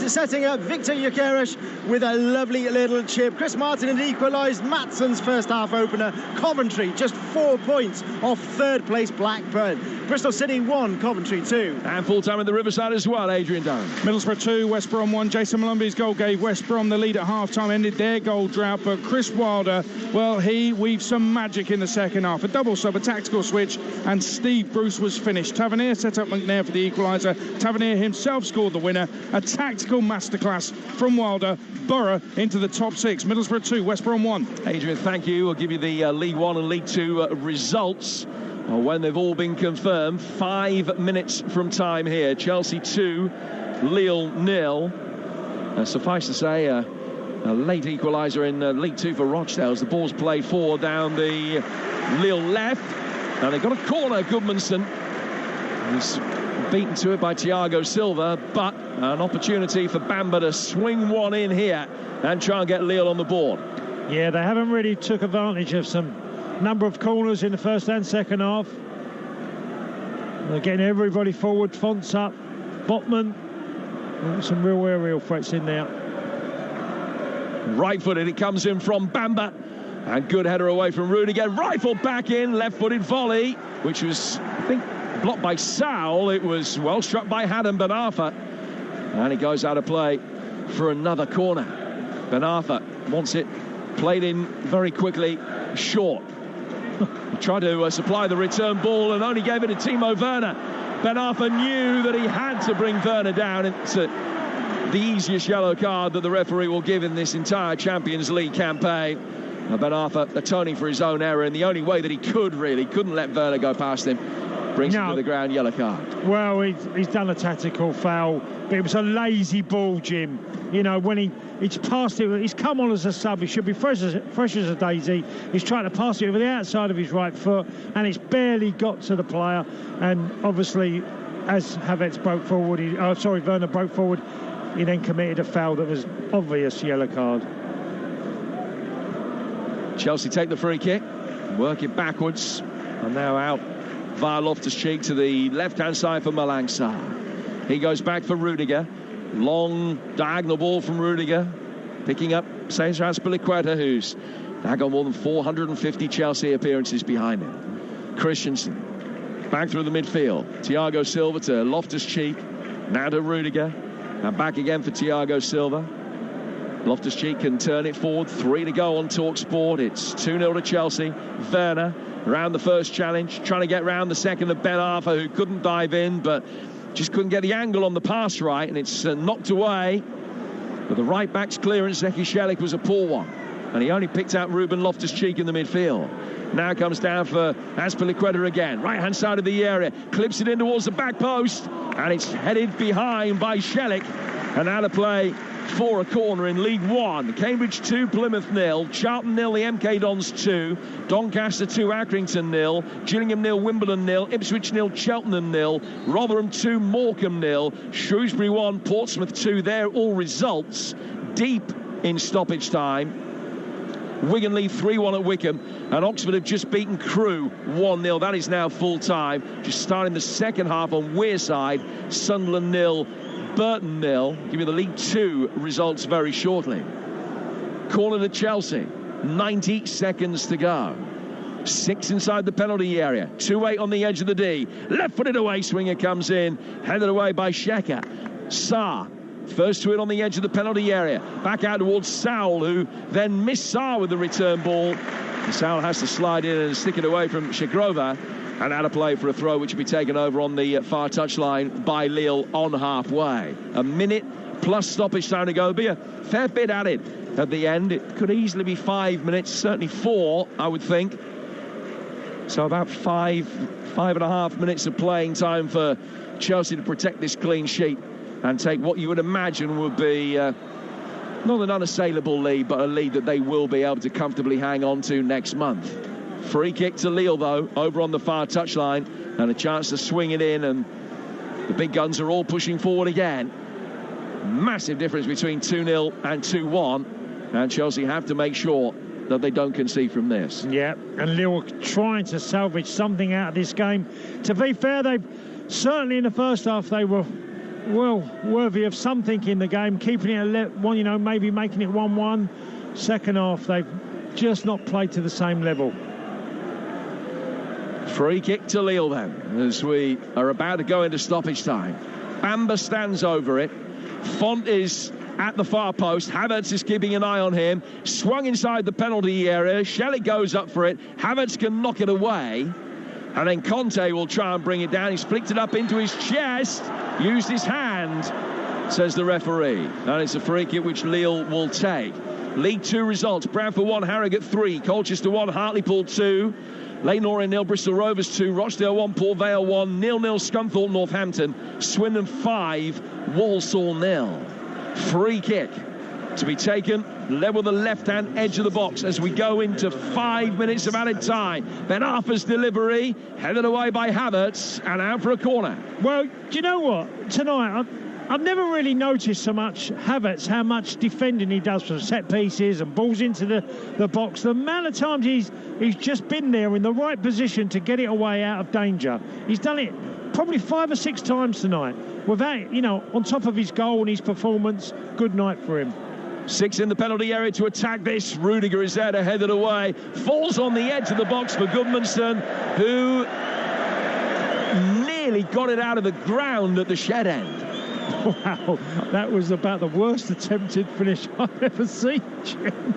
setting up Victor Gyökeres with a lovely little chip. Chris Martin had equalised Matsson's first half opener. Coventry just 4 points off third place Blackburn. Bristol City 1, Coventry 2. And full time at the Riverside as well, Adrian Durham. Middlesbrough 2, West Brom 1. Jason Malumbi's goal gave West Brom the lead at half-time, ended their goal drought, but Chris Wilder, well, he weaved some magic in the second half. A double sub, a tactical switch, and Steve Bruce was finished. Tavernier set up McNair for the equaliser. Tavernier himself scored the winner. A tactical masterclass from Wilder. Borough into the top 6. Middlesbrough 2, West Brom 1. Adrian, thank you. We'll give you the League 1 and League 2 results when they've all been confirmed. 5 minutes from time here. Chelsea 2, Lille 0. Suffice to say, a late equaliser in League 2 for Rochdale as the ball's played forward down the Lille left. And they've got a corner, Goodmanson. He's beaten to it by Thiago Silva, but an opportunity for Bamba to swing one in here and try and get Lille on the board. Yeah, they haven't really took advantage of some number of corners in the first and second half. They're getting everybody forward, Fonts up, Botman. Some real aerial threats in there. Right-footed, it comes in from Bamba. And good header away from Rudiger. Rifled back in, left-footed volley, which was, I think, blocked by Sowell. It was well struck by Haddon Ben Arfa. And it goes out of play for another corner. Ben Arfa wants it played in very quickly, short. He tried to supply the return ball and only gave it to Timo Werner. Ben Arfa knew that he had to bring Werner down. It's the easiest yellow card that the referee will give in this entire Champions League campaign. Ben Arfa atoning for his own error in the only way that he couldn't let Werner go past him. Brings him to the ground, yellow card. Well, he's done a tactical foul, but it was a lazy ball, Jim. You know, when he's passed it, he's come on as a sub. He should be fresh as a daisy. He's trying to pass it over the outside of his right foot, and it's barely got to the player. And obviously, as Havertz broke forward, Werner broke forward, he then committed a foul that was obvious yellow card. Chelsea take the free kick, work it backwards, and now out via Loftus-Cheek to the left-hand side for Malang Sarr. He goes back for Rudiger. Long diagonal ball from Rudiger, picking up Cesar Azpilicueta, who's now got more than 450 Chelsea appearances behind him. Christensen back through the midfield. Thiago Silva to Loftus-Cheek, now to Rudiger, and back again for Thiago Silva. Loftus-Cheek can turn it forward. 3 to go on TalkSport. It's 2-0 to Chelsea. Werner around the first challenge, trying to get round the second of Ben Arfa, who couldn't dive in, but just couldn't get the angle on the pass right, and it's knocked away. But the right back's clearance, Zeki Shelik, was a poor one, and he only picked out Ruben Loftus-Cheek in the midfield. Now comes down for Azpilicueta again, right hand side of the area, clips it in towards the back post, and it's headed behind by Shelik, and out of play for a corner in League One. Cambridge 2, Plymouth 0, Charlton 0, the MK Dons 2, Doncaster 2, Accrington 0, Gillingham 0, Wimbledon 0, Ipswich 0, Cheltenham 0, Rotherham 2, Morecambe 0, Shrewsbury 1, Portsmouth 2. They're all results deep in stoppage time. Wigan lead 3-1 at Wycombe, and Oxford have just beaten Crewe 1-0. That is now full time. Just starting the second half on Wearside, Sunderland 0, Burton 0. Give you the League 2 results very shortly. Corner to Chelsea, 90 seconds to go. 6 inside the penalty area, 2-8 on the edge of the D. Left-footed away swinger comes in, headed away by Shecker. Sarr, first to it on the edge of the penalty area. Back out towards Sowell, who then missed Sarr with the return ball. And Sowell has to slide in and stick it away from Shagrova. And out of play for a throw, which will be taken over on the far touchline by Lille on halfway. A minute plus stoppage time to go. There'll be a fair bit added at the end. It could easily be 5 minutes, certainly 4, I would think. So about 5.5 minutes of playing time for Chelsea to protect this clean sheet and take what you would imagine would be not an unassailable lead, but a lead that they will be able to comfortably hang on to next month. Free kick to Lille, though, over on the far touchline, and a chance to swing it in, and the big guns are all pushing forward again. Massive difference between 2-0 and 2-1, and Chelsea have to make sure that they don't concede from this. Yeah, and Lille trying to salvage something out of this game. To be fair, they've certainly in the first half they were well worthy of something in the game, keeping it at 1, you know, maybe making it 1-1. Second half, they've just not played to the same level. Free kick to Lille then, as we are about to go into stoppage time. Bamba stands over it. Font is at the far post. Havertz is keeping an eye on him. Swung inside the penalty area. Shelley goes up for it. Havertz can knock it away. And then Conte will try and bring it down. He's flicked it up into his chest. Used his hand, says the referee. And it's a free kick which Lille will take. League 2 results. Bradford 1, Harrogate 3, Colchester 1, Hartlepool 2, Leyton Orient 0, Bristol Rovers 2, Rochdale 1, Port Vale 1, 0-0 Scunthorpe Northampton, Swindon 5, Walsall 0. Free kick to be taken level the left-hand edge of the box as we go into 5 minutes of added time. Ben Arfa's delivery headed away by Havertz and out for a corner. Well, do you know what? Tonight, I've never really noticed so much Havertz, how much defending he does from set pieces and balls into the box. The amount of times he's just been there in the right position to get it away out of danger. He's done it probably 5 or 6 times tonight without, you know, on top of his goal and his performance. Good night for him. 6 in the penalty area to attack this. Rudiger is there to head it away. Falls on the edge of the box for Gudmundsson, who nearly got it out of the ground at the shed end. Wow, that was about the worst attempted finish I've ever seen, Jim.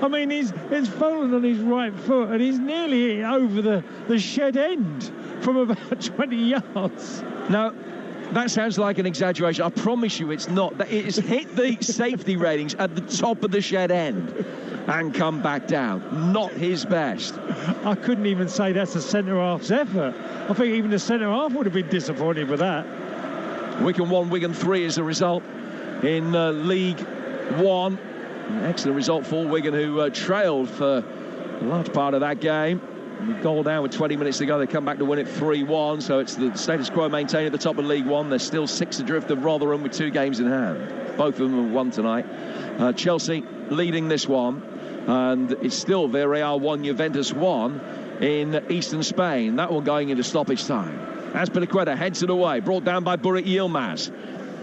I mean, he's fallen on his right foot and he's nearly over the shed end from about 20 yards. Now, that sounds like an exaggeration. I promise you it's not. It's hit the safety ratings at the top of the shed end and come back down. Not his best. I couldn't even say that's a centre-half's effort. I think even the centre-half would have been disappointed with that. Wycombe 1, Wigan 3 is the result in League 1. An excellent result for Wigan, who trailed for a large part of that game. The goal down with 20 minutes to go. They come back to win it 3-1, so it's the status quo maintained at the top of League 1. They're still 6 adrift of Rotherham with 2 games in hand. Both of them have won tonight. Chelsea leading this one. And it's still Villarreal 1, Juventus 1 in eastern Spain. That one going into stoppage time. Azpilicueta heads it away, brought down by Burak Yilmaz.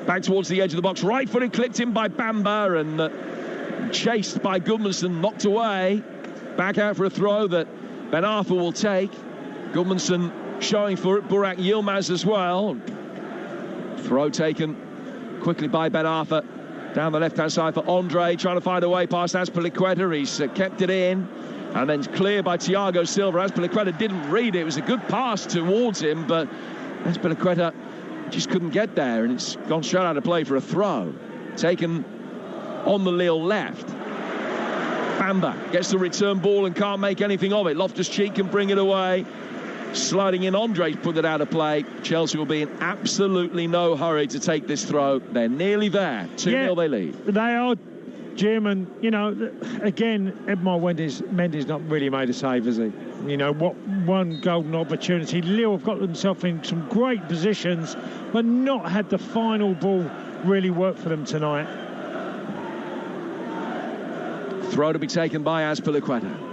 Back towards the edge of the box, right-footed, clipped in by Bamba, and chased by Gudmundsson, knocked away. Back out for a throw that Ben Arfa will take. Gudmundsson showing for it, Burak Yilmaz as well. Throw taken quickly by Ben Arfa. Down the left-hand side for Andre, trying to find a way past Azpilicueta. He's kept it in, and then clear by Thiago Silva. Azpilicueta didn't read it. It was a good pass towards him, but Azpilicueta just couldn't get there, and it's gone straight out of play for a throw. Taken on the Lille left. Bamba gets the return ball and can't make anything of it. Loftus-Cheek can bring it away. Sliding in, Andre's put it out of play. Chelsea will be in absolutely no hurry to take this throw. They're nearly there. 2-0 they lead. They are, Jim, and, you know, again, Edmond Mendy's not really made a save, has he? You know, what one golden opportunity. Lille have got themselves in some great positions, but not had the final ball really work for them tonight. Throw to be taken by Azpilicueta.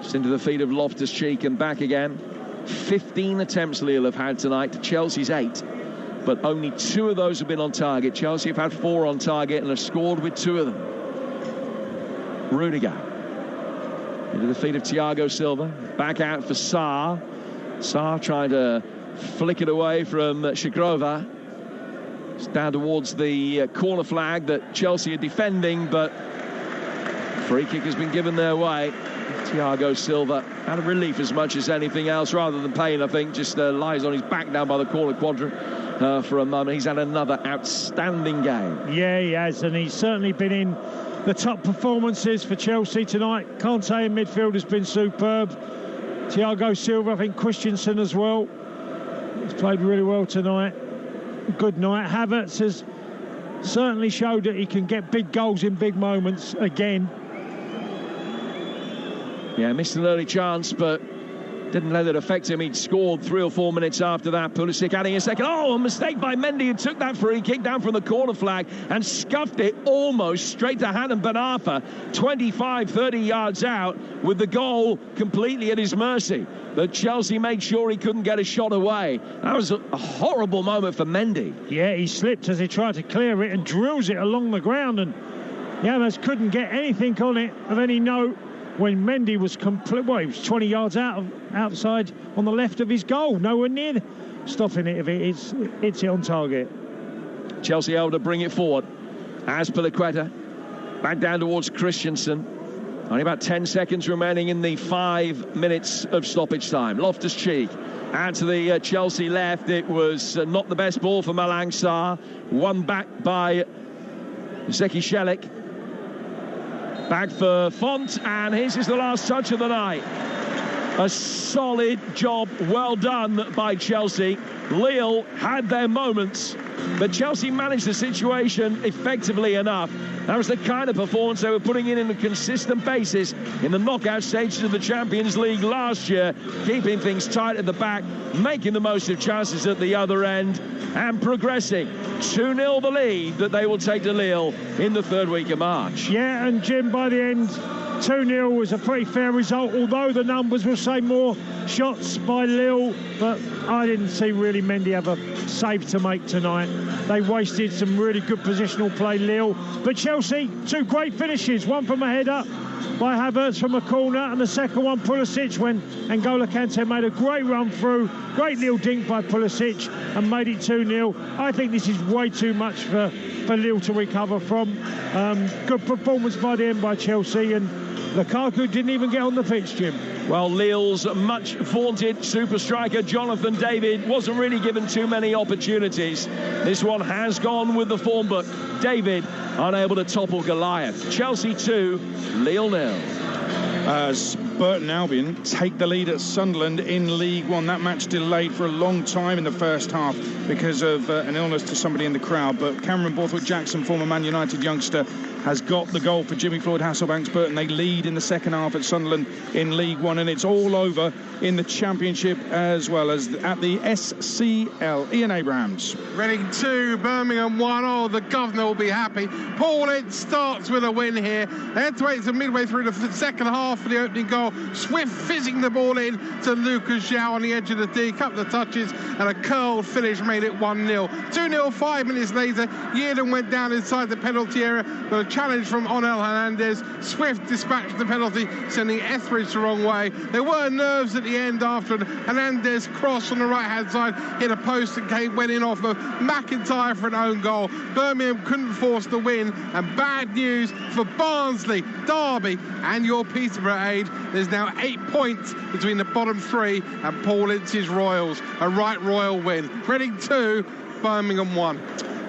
Just into the feet of Loftus-Cheek and back again. 15 attempts Lille have had tonight to Chelsea's 8, but only 2 of those have been on target. Chelsea have had 4 on target and have scored with 2 of them. Rudiger into the feet of Thiago Silva. Back out for Sarr. Sarr trying to flick it away from Shigrova. It's down towards the corner flag that Chelsea are defending, but free kick has been given their way. Thiago Silva out of relief as much as anything else, rather than pain, I think. Just lies on his back down by the corner quadrant for a moment. He's had another outstanding game. Yeah, he has, and he's certainly been in the top performances for Chelsea tonight. Kanté in midfield has been superb. Thiago Silva, I think Christensen as well. He's played really well tonight. Good night. Havertz has certainly showed that he can get big goals in big moments again. Yeah, missed an early chance, but didn't let it affect him. He'd scored 3 or 4 minutes after that. Pulisic adding a second. Oh, a mistake by Mendy, who took that free kick down from the corner flag and scuffed it almost straight to Hanan Ben Arfa, 25, 30 yards out, with the goal completely at his mercy. But Chelsea made sure he couldn't get a shot away. That was a horrible moment for Mendy. Yeah, he slipped as he tried to clear it and drills it along the ground, and Havertz couldn't get anything on it of any note. When Mendy was he was 20 yards outside on the left of his goal, nowhere near stopping it if it's it on target. Chelsea able to bring it forward. Azpilicueta back down towards Christensen. Only about 10 seconds remaining in the 5 minutes of stoppage time. Loftus-Cheek out to the Chelsea left. It was not the best ball for Malang Sarr. Won back by Zeki Shelik. Back for Font, and his is the last touch of the night. A solid job, well done by Chelsea. Lille had their moments, but Chelsea managed the situation effectively enough. That was the kind of performance they were putting in a consistent basis in the knockout stages of the Champions League last year, keeping things tight at the back, making the most of chances at the other end, and progressing. 2-0 the lead that they will take to Lille in the 3rd week of March. Yeah, and Jim, by the end, 2-0 was a pretty fair result, although the numbers will say more shots by Lille, but I didn't see really Mendy have a save to make tonight. They wasted some really good positional play, Lille. But Chelsea, 2 great finishes, one from a header by Havertz from a corner, and the second one, Pulisic, when N'Golo Kanté made a great run through. Great little dink by Pulisic and made it 2-0. I think this is way too much for Lille to recover from. Good performance by the end by Chelsea, and Lukaku didn't even get on the pitch, Jim. Well, Lille's much vaunted super striker Jonathan David wasn't really given too many opportunities. This one has gone with the form book. David unable to topple Goliath. Chelsea 2, Lille 0. As Burton Albion take the lead at Sunderland in League One. That match delayed for a long time in the first half because of an illness to somebody in the crowd. But Cameron Borthwick-Jackson, former Man United youngster, has got the goal for Jimmy Floyd Hasselbank's Burton. They lead in the second half at Sunderland in League One, and it's all over in the Championship as well as at the SCL. Ian Abrahams. Reading 2, Birmingham 1. Oh, the governor will be happy. Paul Ince starts with a win here. They had to wait until midway through the second half for the opening goal. Swift fizzing the ball in to Lucas Zhao on the edge of the D. Couple of touches and a curled finish made it 1-0. 2-0 5 minutes later. Yearden went down inside the penalty area, but a challenge from Onel Hernandez. Swift dispatched the penalty, sending Etheridge the wrong way. There were nerves at the end after Hernandez cross on the right-hand side, hit a post and went in off of McIntyre for an own goal. Birmingham couldn't force the win, and bad news for Barnsley, Derby and your Peterborough aid. There's now 8 points between the bottom 3 and Paul Ince's Royals. A right royal win. Reading 2, Birmingham 1.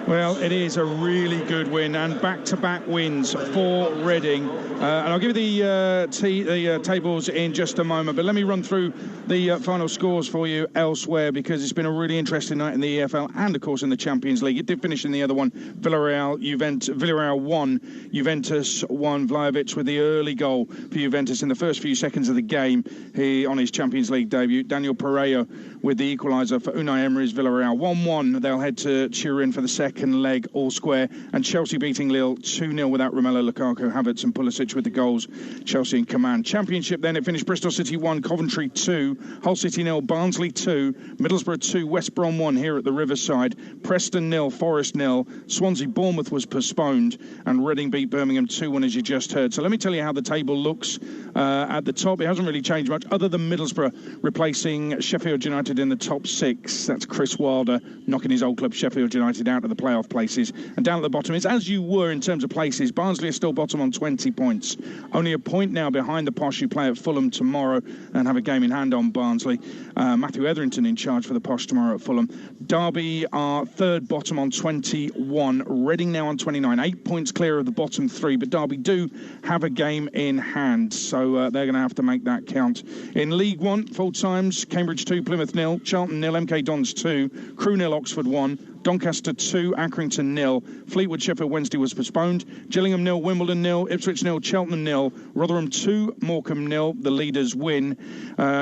Well, it is a really good win, and back-to-back wins for Reading. And I'll give you the tables in just a moment, but let me run through the final scores for you elsewhere, because it's been a really interesting night in the EFL and, of course, in the Champions League. It did finish in the other one. Villarreal won, Juventus won. Vlahovic with the early goal for Juventus in the first few seconds of the game on his Champions League debut. Daniel Pereira with the equaliser for Unai Emery's Villarreal. 1-1. They'll head to Turin for the second leg, all square. And Chelsea beating Lille 2-0 without Romelu Lukaku, Havertz and Pulisic with the goals. Chelsea in command. Championship then, it finished Bristol City 1, Coventry 2, Hull City 0, Barnsley 2, Middlesbrough 2, West Brom 1 here at the Riverside, Preston 0, Forest 0, Swansea Bournemouth was postponed, and Reading beat Birmingham 2-1 as you just heard. So let me tell you how the table looks at the top. It hasn't really changed much other than Middlesbrough replacing Sheffield United in the top 6. That's Chris Wilder knocking his old club Sheffield United out of the playoff places. And down at the bottom, it's as you were in terms of places. Barnsley are still bottom on 20 points. Only a point now behind the Posh, who play at Fulham tomorrow and have a game in hand on Barnsley. Matthew Etherington in charge for the Posh tomorrow at Fulham. Derby are third bottom on 21. Reading now on 29. 8 points clear of the bottom 3, but Derby do have a game in hand, so they're going to have to make that count. In League One, full times, Cambridge 2, Plymouth 0, Charlton 0, MK Dons 2, Crewe 0, Oxford 1, Doncaster 2, Accrington 0, Fleetwood Sheffield Wednesday was postponed, Gillingham 0, Wimbledon 0, Ipswich 0, Cheltenham 0, Rotherham 2, Morecambe 0, the leaders win,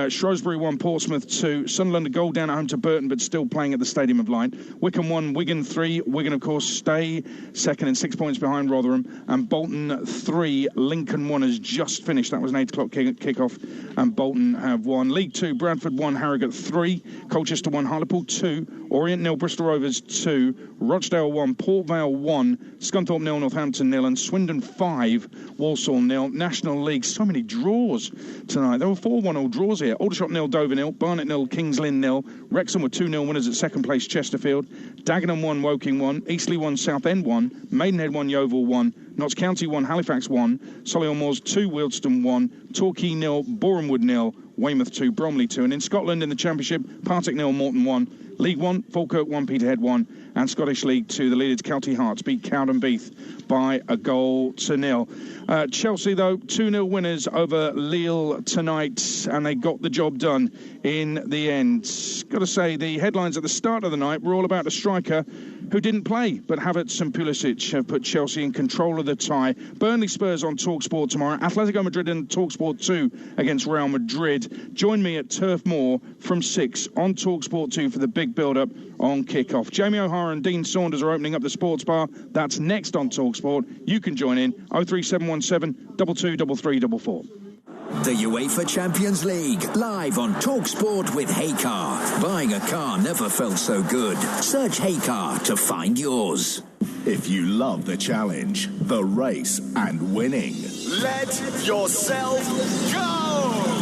Shrewsbury 1, Portsmouth 2, Sunderland a goal down at home to Burton but still playing at the Stadium of Light, Wycombe 1, Wigan 3, Wigan of course stay second and 6 points behind Rotherham, and Bolton 3, Lincoln 1 has just finished. That was an 8 o'clock kick-off, and Bolton have won. League 2, Bradford 1, Harrogate 3, Colchester 1, Hartlepool 2, Orient 0, Bristol Rovers 2, Rochdale 1, Port Vale 1, Scunthorpe 0, Northampton 0, and Swindon 5, Walsall 0. National League, so many draws tonight. There were 4 1-0 draws here. Aldershot 0, Dover 0, Barnet 0, Kings Lynn 0, Wrexham were 2-0 winners at second place, Chesterfield, Dagenham 1, Woking 1, Eastleigh 1, Southend 1, Maidenhead 1, Yeovil 1, Notts County 1, Halifax 1, Solihull Moors 2, Wealdstone 1, Torquay 0, Borehamwood 0, Weymouth 2, Bromley 2. And in Scotland in the Championship, Partick 0, Morton 1, League 1, Falkirk 1, Peterhead 1, and Scottish League 2, the leaders Kelty Hearts beat Cowdenbeath by a goal to 0. Chelsea, though, 2-0 winners over Lille tonight, and they got the job done in the end. Got to say, the headlines at the start of the night were all about a striker who didn't play, but Havertz and Pulisic have put Chelsea in control of the tie. Burnley Spurs on TalkSport tomorrow. Atletico Madrid in TalkSport 2 against Real Madrid. Join me at Turf Moor from 6 on TalkSport 2 for the big build-up on kick-off. Jamie O'Hara and Dean Saunders are opening up the sports bar. That's next on TalkSport. You can join in 03717 223344. The UEFA Champions League, live on TalkSport with Heycar. Buying a car never felt so good. Search Heycar to find yours. If you love the challenge, the race, and winning, let yourself go!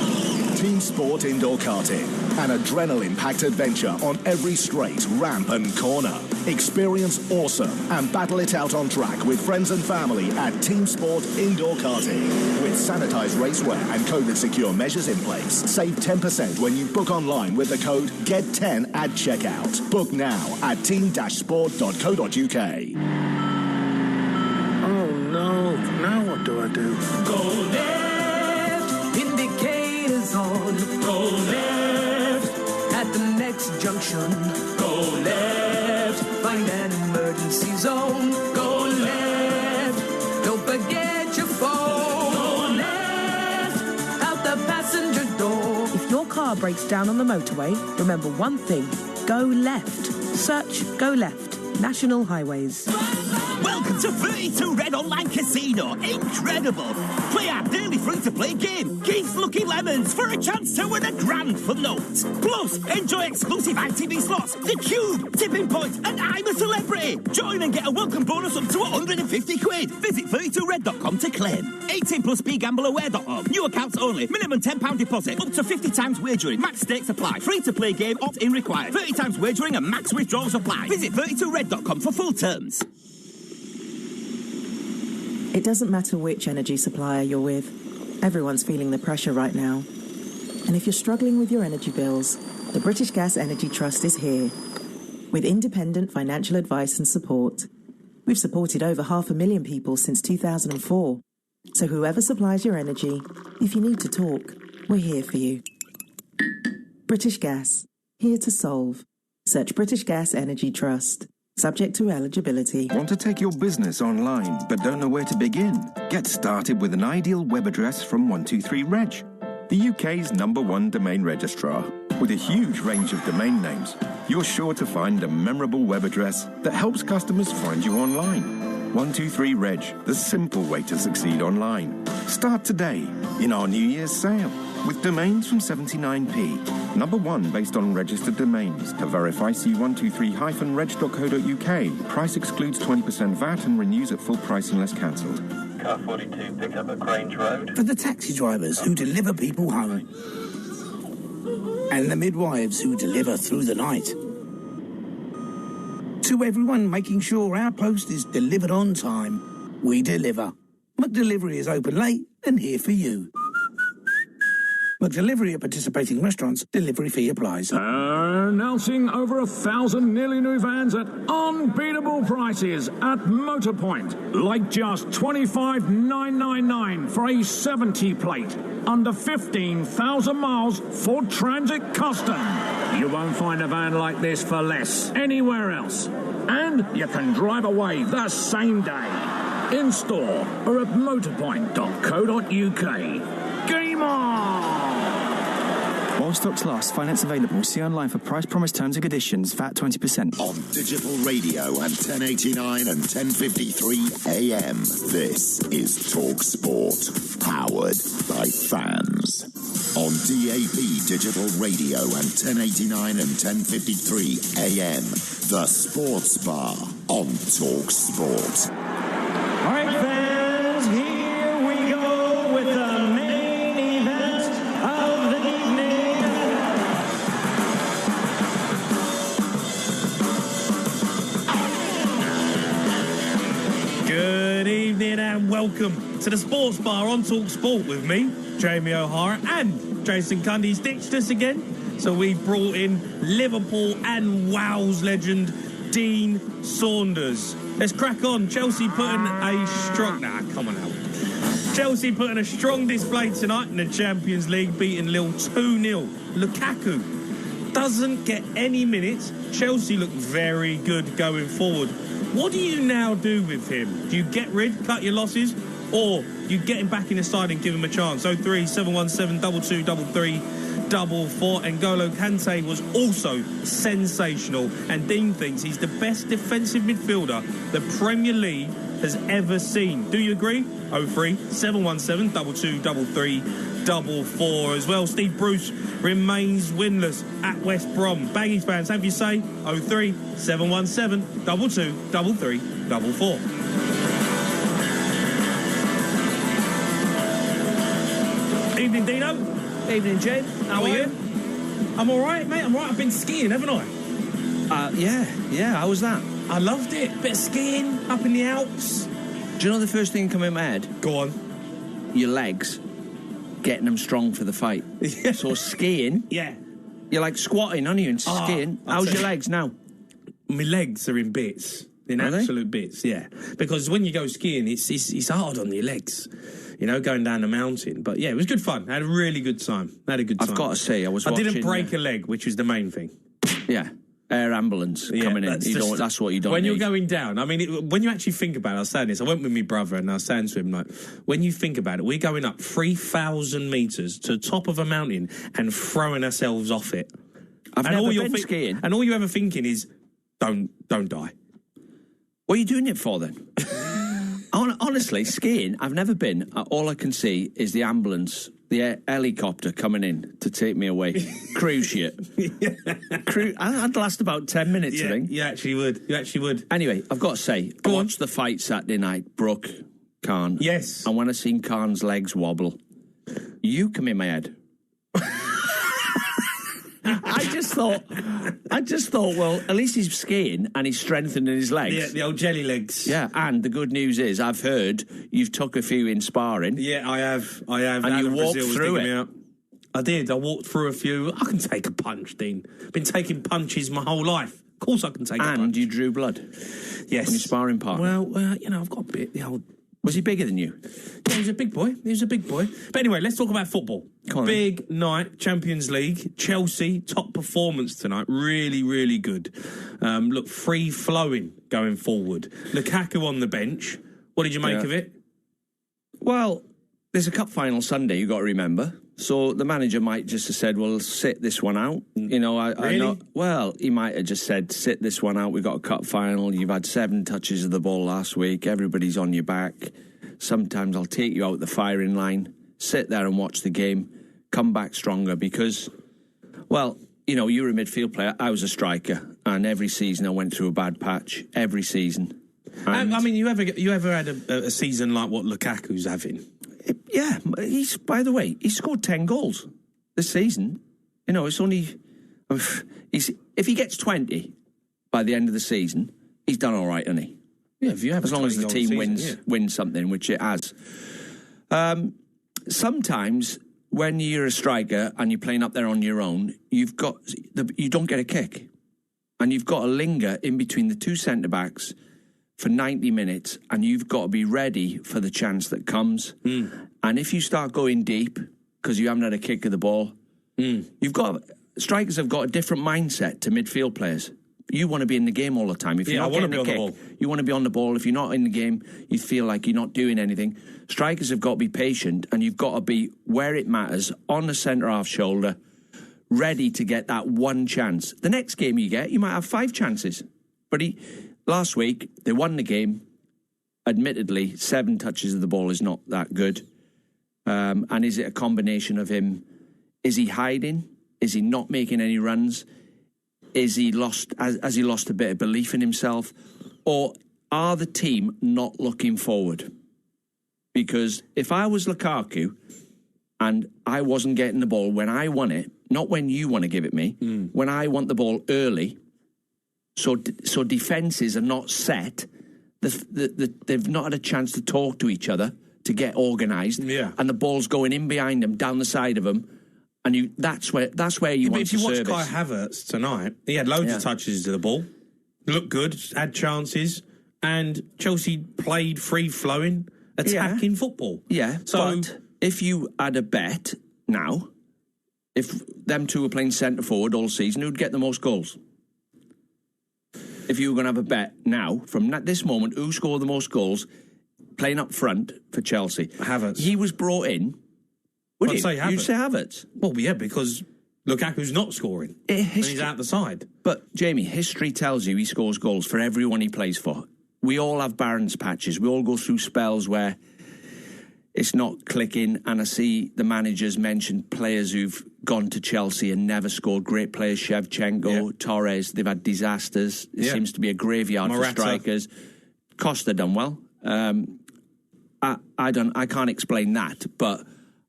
Team Sport Indoor Karting, an adrenaline-packed adventure on every straight, ramp and corner. Experience awesome and battle it out on track with friends and family at Team Sport Indoor Karting. With sanitized racewear and COVID-secure measures in place, save 10% when you book online with the code GET10 at checkout. Book now at team-sport.co.uk. Oh no, now what do I do? Go left, indicate is on. Go left at the next junction. Go left, find an emergency zone. Go left, don't forget your phone. Go left, out the passenger door. If your car breaks down on the motorway, remember one thing. Go left. Search Go Left. National Highways. Welcome to 32 Red Online Casino. Incredible. Play our daily free-to-play game. Keith's Lucky Lemons for a chance to win £1,000 for notes. Plus, enjoy exclusive ITV slots, The Cube, Tipping Point, and I'm a Celebrity. Join and get a welcome bonus up to £150. Visit 32red.com to claim. 18 plus begambleaware.org. New accounts only. Minimum £10 deposit. Up to 50 times wagering. Max stakes apply. Free-to-play game. Opt-in required. 30 times wagering and max withdrawals apply. Visit 32red.com for full terms. It doesn't matter which energy supplier you're with. Everyone's feeling the pressure right now. And if you're struggling with your energy bills, the British Gas Energy Trust is here. With independent financial advice and support. We've supported over 500,000 people since 2004. So whoever supplies your energy, if you need to talk, we're here for you. British Gas. Here to solve. Search British Gas Energy Trust. Subject to eligibility. Want to take your business online but don't know where to begin? Get started with an ideal web address from 123reg, the UK's #1 domain registrar. With a huge range of domain names, you're sure to find a memorable web address that helps customers find you online. 123reg, the simple way to succeed online. Start today in our New Year's sale with domains from 79p. #1 based on registered domains. To verify, see 123-reg.co.uk. Price excludes 20% VAT and renews at full price unless cancelled. Car 42 pick up at Grange Road. For the taxi drivers who deliver people home. And the midwives who deliver through the night. To everyone making sure our post is delivered on time, we deliver. McDelivery is open late and here for you. McDelivery at participating restaurants. Delivery fee applies. Announcing over 1,000 nearly new vans at unbeatable prices at Motorpoint. Like just $25,999 for a 70 plate. Under 15,000 miles Ford Transit Custom. You won't find a van like this for less anywhere else. And you can drive away the same day. In store or at motorpoint.co.uk. Game on! While stocks last, finance available. See online for price, promise, terms and conditions. VAT 20%. On digital radio and 1089 and 1053 AM. This is Talk Sport, powered by fans. On DAB digital radio and 1089 and 1053 AM. The Sports Bar on Talk Sport. All right, fans, here we go with the main event of the evening. Good evening and welcome to the Sports Bar on Talk Sport with me, Jamie O'Hara, and Jason Cundy's ditched us again. So we've brought in Liverpool and Wales legend Dean Saunders. Let's crack on. Chelsea putting a strong... come on now. Chelsea putting a strong display tonight in the Champions League, beating Lille 2-0. Lukaku doesn't get any minutes. Chelsea look very good going forward. What do you now do with him? Do you get rid, cut your losses, or you get him back in the side and give him a chance? 03717223344. And N'Golo Kante was also sensational, and Dean thinks he's the best defensive midfielder the Premier League has ever seen. Do you agree? 03717223344 as well. Steve Bruce remains winless at West Brom. Baggies fans, have you say? 03717223344. Evening, Dino. Evening, Jed. How are you? I'm all right, mate. I'm all right. I've been skiing, haven't I? Yeah. How was that? I loved it. Bit of skiing up in the Alps. Do you know the first thing coming in my head? Go on. Your legs. Getting them strong for the fight. Yeah. So skiing. Yeah. You're like squatting, aren't you, and skiing. How's your legs now? My legs are in bits. in absolute bits, yeah. Because when you go skiing, it's hard on your legs, going down the mountain. But yeah, it was good fun. I had a really good time. I've got to say, I didn't break a leg, which was the main thing. Yeah. Air ambulance coming in. That's what you don't when need. You're going down. I mean, when you actually think about it, I was saying this. I went with my brother and I was saying to him, like, when you think about it, we're going up 3,000 metres to the top of a mountain and throwing ourselves off it. I've never been skiing. And all you're ever thinking is, don't die. What are you doing it for then? Honestly, skiing, I've never been. All I can see is the ambulance, the helicopter coming in to take me away. Cruise ship. I'd last about 10 minutes, I think. You actually would. Anyway, I've got to say, I watched the fight Saturday night, Brooke, Khan. Yes. And when I seen Khan's legs wobble, you come in my head. I just thought, well, at least he's skiing and he's strengthening his legs. Yeah, the old jelly legs. Yeah, and the good news is, I've heard you've took a few in sparring. Yeah, I have. And you walked through it. I did. I walked through a few. I can take a punch, Dean. Been taking punches my whole life. Of course I can take a punch. And you drew blood. Yes. From your sparring partner. Well, I've got a bit, the old... Was he bigger than you? Yeah, he was a big boy. But anyway, let's talk about football. Big night, Champions League. Chelsea, top performance tonight. Really, really good. Look, free-flowing going forward. Lukaku on the bench. What did you make of it? Well, there's a cup final Sunday, you've got to remember. So the manager might just have said, well, sit this one out. I know. Well, he might have just said, sit this one out. We've got a cup final. You've had 7 touches of the ball last week. Everybody's on your back. Sometimes I'll take you out the firing line, sit there and watch the game, come back stronger because, well, you were a midfield player. I was a striker. And every season I went through a bad patch. Every season. I mean, you ever had a season like what Lukaku's having? Yeah, by the way, he scored 10 goals this season. It's only... If he gets 20 by the end of the season, he's done all right, hasn't he? Yeah, if you have as long as the team wins something, which it has. Sometimes when you're a striker and you're playing up there on your own, you don't get a kick. And you've got to linger in between the two centre-backs for 90 minutes, and you've got to be ready for the chance that comes. And if you start going deep because you haven't had a kick of the ball, strikers have got a different mindset to midfield players. You want to be in the game all the time. If you're not getting a kick, you want to be on the ball. If you're not in the game, you feel like you're not doing anything. Strikers have got to be patient, and you've got to be where it matters, on the centre-half shoulder, ready to get that one chance. The next game you might have 5 chances. But last week, they won the game. Admittedly, 7 touches of the ball is not that good. And is it a combination of him? Is he hiding? Is he not making any runs? Has he lost a bit of belief in himself? Or are the team not looking forward? Because if I was Lukaku and I wasn't getting the ball when I want it, not when you want to give it me, when I want the ball early, so defences are not set, they've not had a chance to talk to each other, to get organised, and the ball's going in behind them, down the side of them, and that's where you want to service. If you watch Kai Havertz tonight, he had loads of touches to the ball, looked good, had chances, and Chelsea played free-flowing, attacking football. Yeah, but if you had a bet now, if them two were playing centre-forward all season, who'd get the most goals? If you were going to have a bet now, from this moment, who scored the most goals playing up front for Chelsea? Havertz. He was brought in. You'd say Havertz. Well, yeah, because Lukaku's not scoring. And he's out the side. But, Jamie, history tells you he scores goals for everyone he plays for. We all have Barron's patches. We all go through spells where it's not clicking, and I see the managers mention players who've gone to Chelsea and never scored. Great players, Shevchenko, Torres, they've had disasters. It seems to be a graveyard for strikers. Costa done well. I can't explain that, but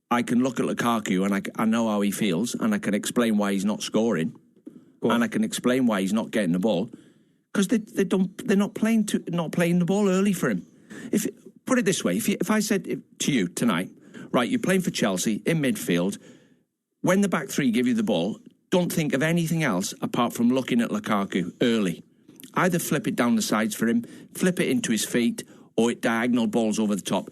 I can look at Lukaku and I know how he feels, and I can explain why he's not scoring, and I can explain why he's not getting the ball, because they're not playing the ball early for him. Put it this way, if I said to you tonight, right, you're playing for Chelsea in midfield, when the back three give you the ball, don't think of anything else apart from looking at Lukaku early. Either flip it down the sides for him, flip it into his feet, or it diagonal balls over the top.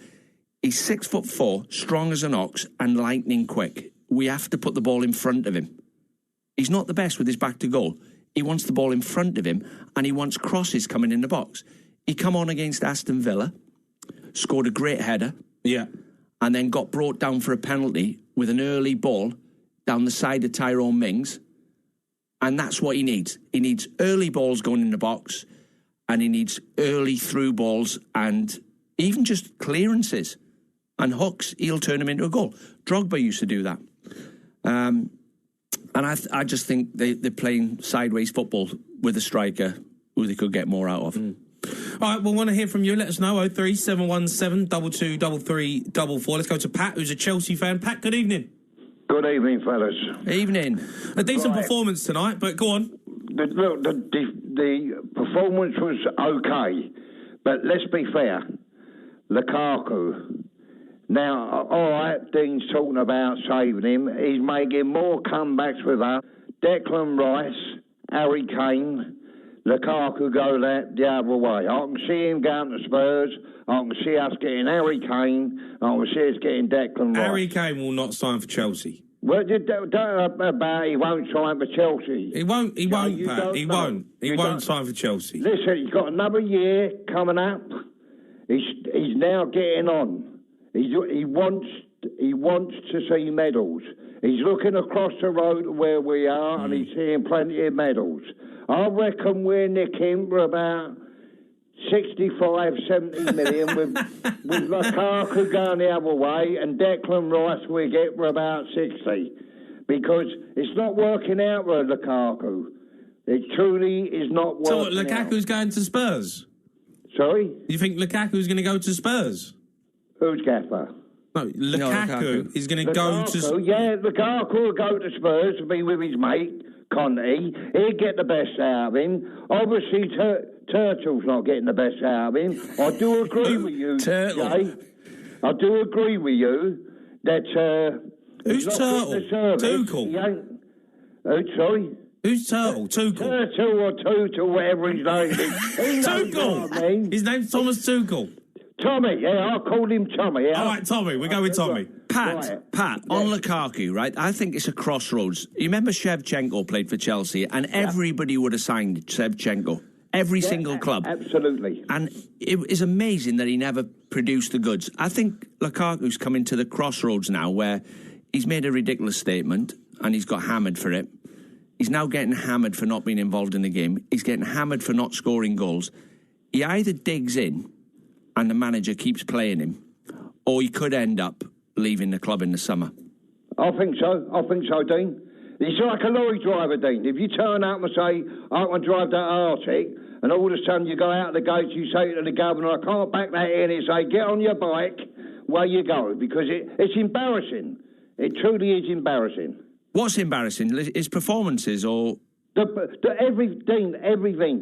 He's 6'4", strong as an ox, and lightning quick. We have to put the ball in front of him. He's not the best with his back to goal. He wants the ball in front of him, and he wants crosses coming in the box. He come on against Aston Villa, scored a great header, and then got brought down for a penalty with an early ball down the side of Tyrone Mings, and that's what he needs. He needs early balls going in the box, and he needs early through balls and even just clearances and hooks. He'll turn him into a goal. Drogba used to do that. And I just think they're playing sideways football with a striker who they could get more out of. All right, we'll want to hear from you. Let us know. 03717 223344. Let's go to Pat, who's a Chelsea fan. Pat, good evening. Good evening, fellas. Evening. A decent performance tonight, but go on. The performance was okay, but let's be fair. Lukaku. Now, all right, Dean's talking about saving him. He's making more comebacks with us. Declan Rice, Harry Kane, Lukaku go the other way. I can see him going to Spurs. I can see us getting Harry Kane. I can see us getting Declan Rice. Harry Kane will not sign for Chelsea. Well, don't about he won't sign for Chelsea. He won't, Pat. He won't. He won't sign for Chelsea. Listen, he's got another year coming up. He's now getting on. He wants to see medals. He's looking across the road to where we are, and he's seeing plenty of medals. I reckon we're nicking for about 65, 70 million with Lukaku going the other way, and Declan Rice we get for about 60. Because it's not working out with Lukaku. It truly is not working out. So Lukaku's going to Spurs? Sorry? You think Lukaku's going to go to Spurs? Who's Gaffer? No, Lukaku is going to go to... Yeah, Lukaku will go to Spurs to be with his mate, Conte. He'll get the best out of him. Obviously, Turtle's not getting the best out of him. I do agree with you, Jay. I do agree with you that... Who's Turtle? Tuchel? Sorry? Who's Turtle? Tuchel? Turtle or Tuchel, whatever his name is. Tuchel! His name's Thomas Tuchel. Tommy, yeah, I'll call him Tommy. Yeah. All right, Tommy, we go with Tommy. Pat, on Lukaku, right, I think it's a crossroads. You remember Shevchenko played for Chelsea, and everybody would have signed Shevchenko. Every single club. Absolutely. And it is amazing that he never produced the goods. I think Lukaku's coming to the crossroads now where he's made a ridiculous statement, and he's got hammered for it. He's now getting hammered for not being involved in the game. He's getting hammered for not scoring goals. He either digs in and the manager keeps playing him, or he could end up leaving the club in the summer. I think so, Dean. It's like a lorry driver, Dean. If you turn up and say, I want to drive that Arctic, and all of a sudden you go out the gates, you say to the governor, I can't back that in, and say, get on your bike, where you go, because it's embarrassing. It truly is embarrassing. What's embarrassing? His performances, or... Everything.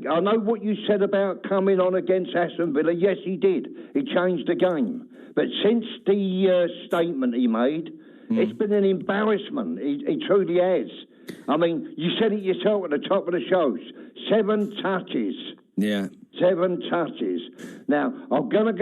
I know what you said about coming on against Aston Villa. Yes, he did. He changed the game. But since the statement he made, it's been an embarrassment. He truly has. I mean, you said it yourself at the top of the shows. 7 touches. Yeah. 7 touches. Now, I'm going to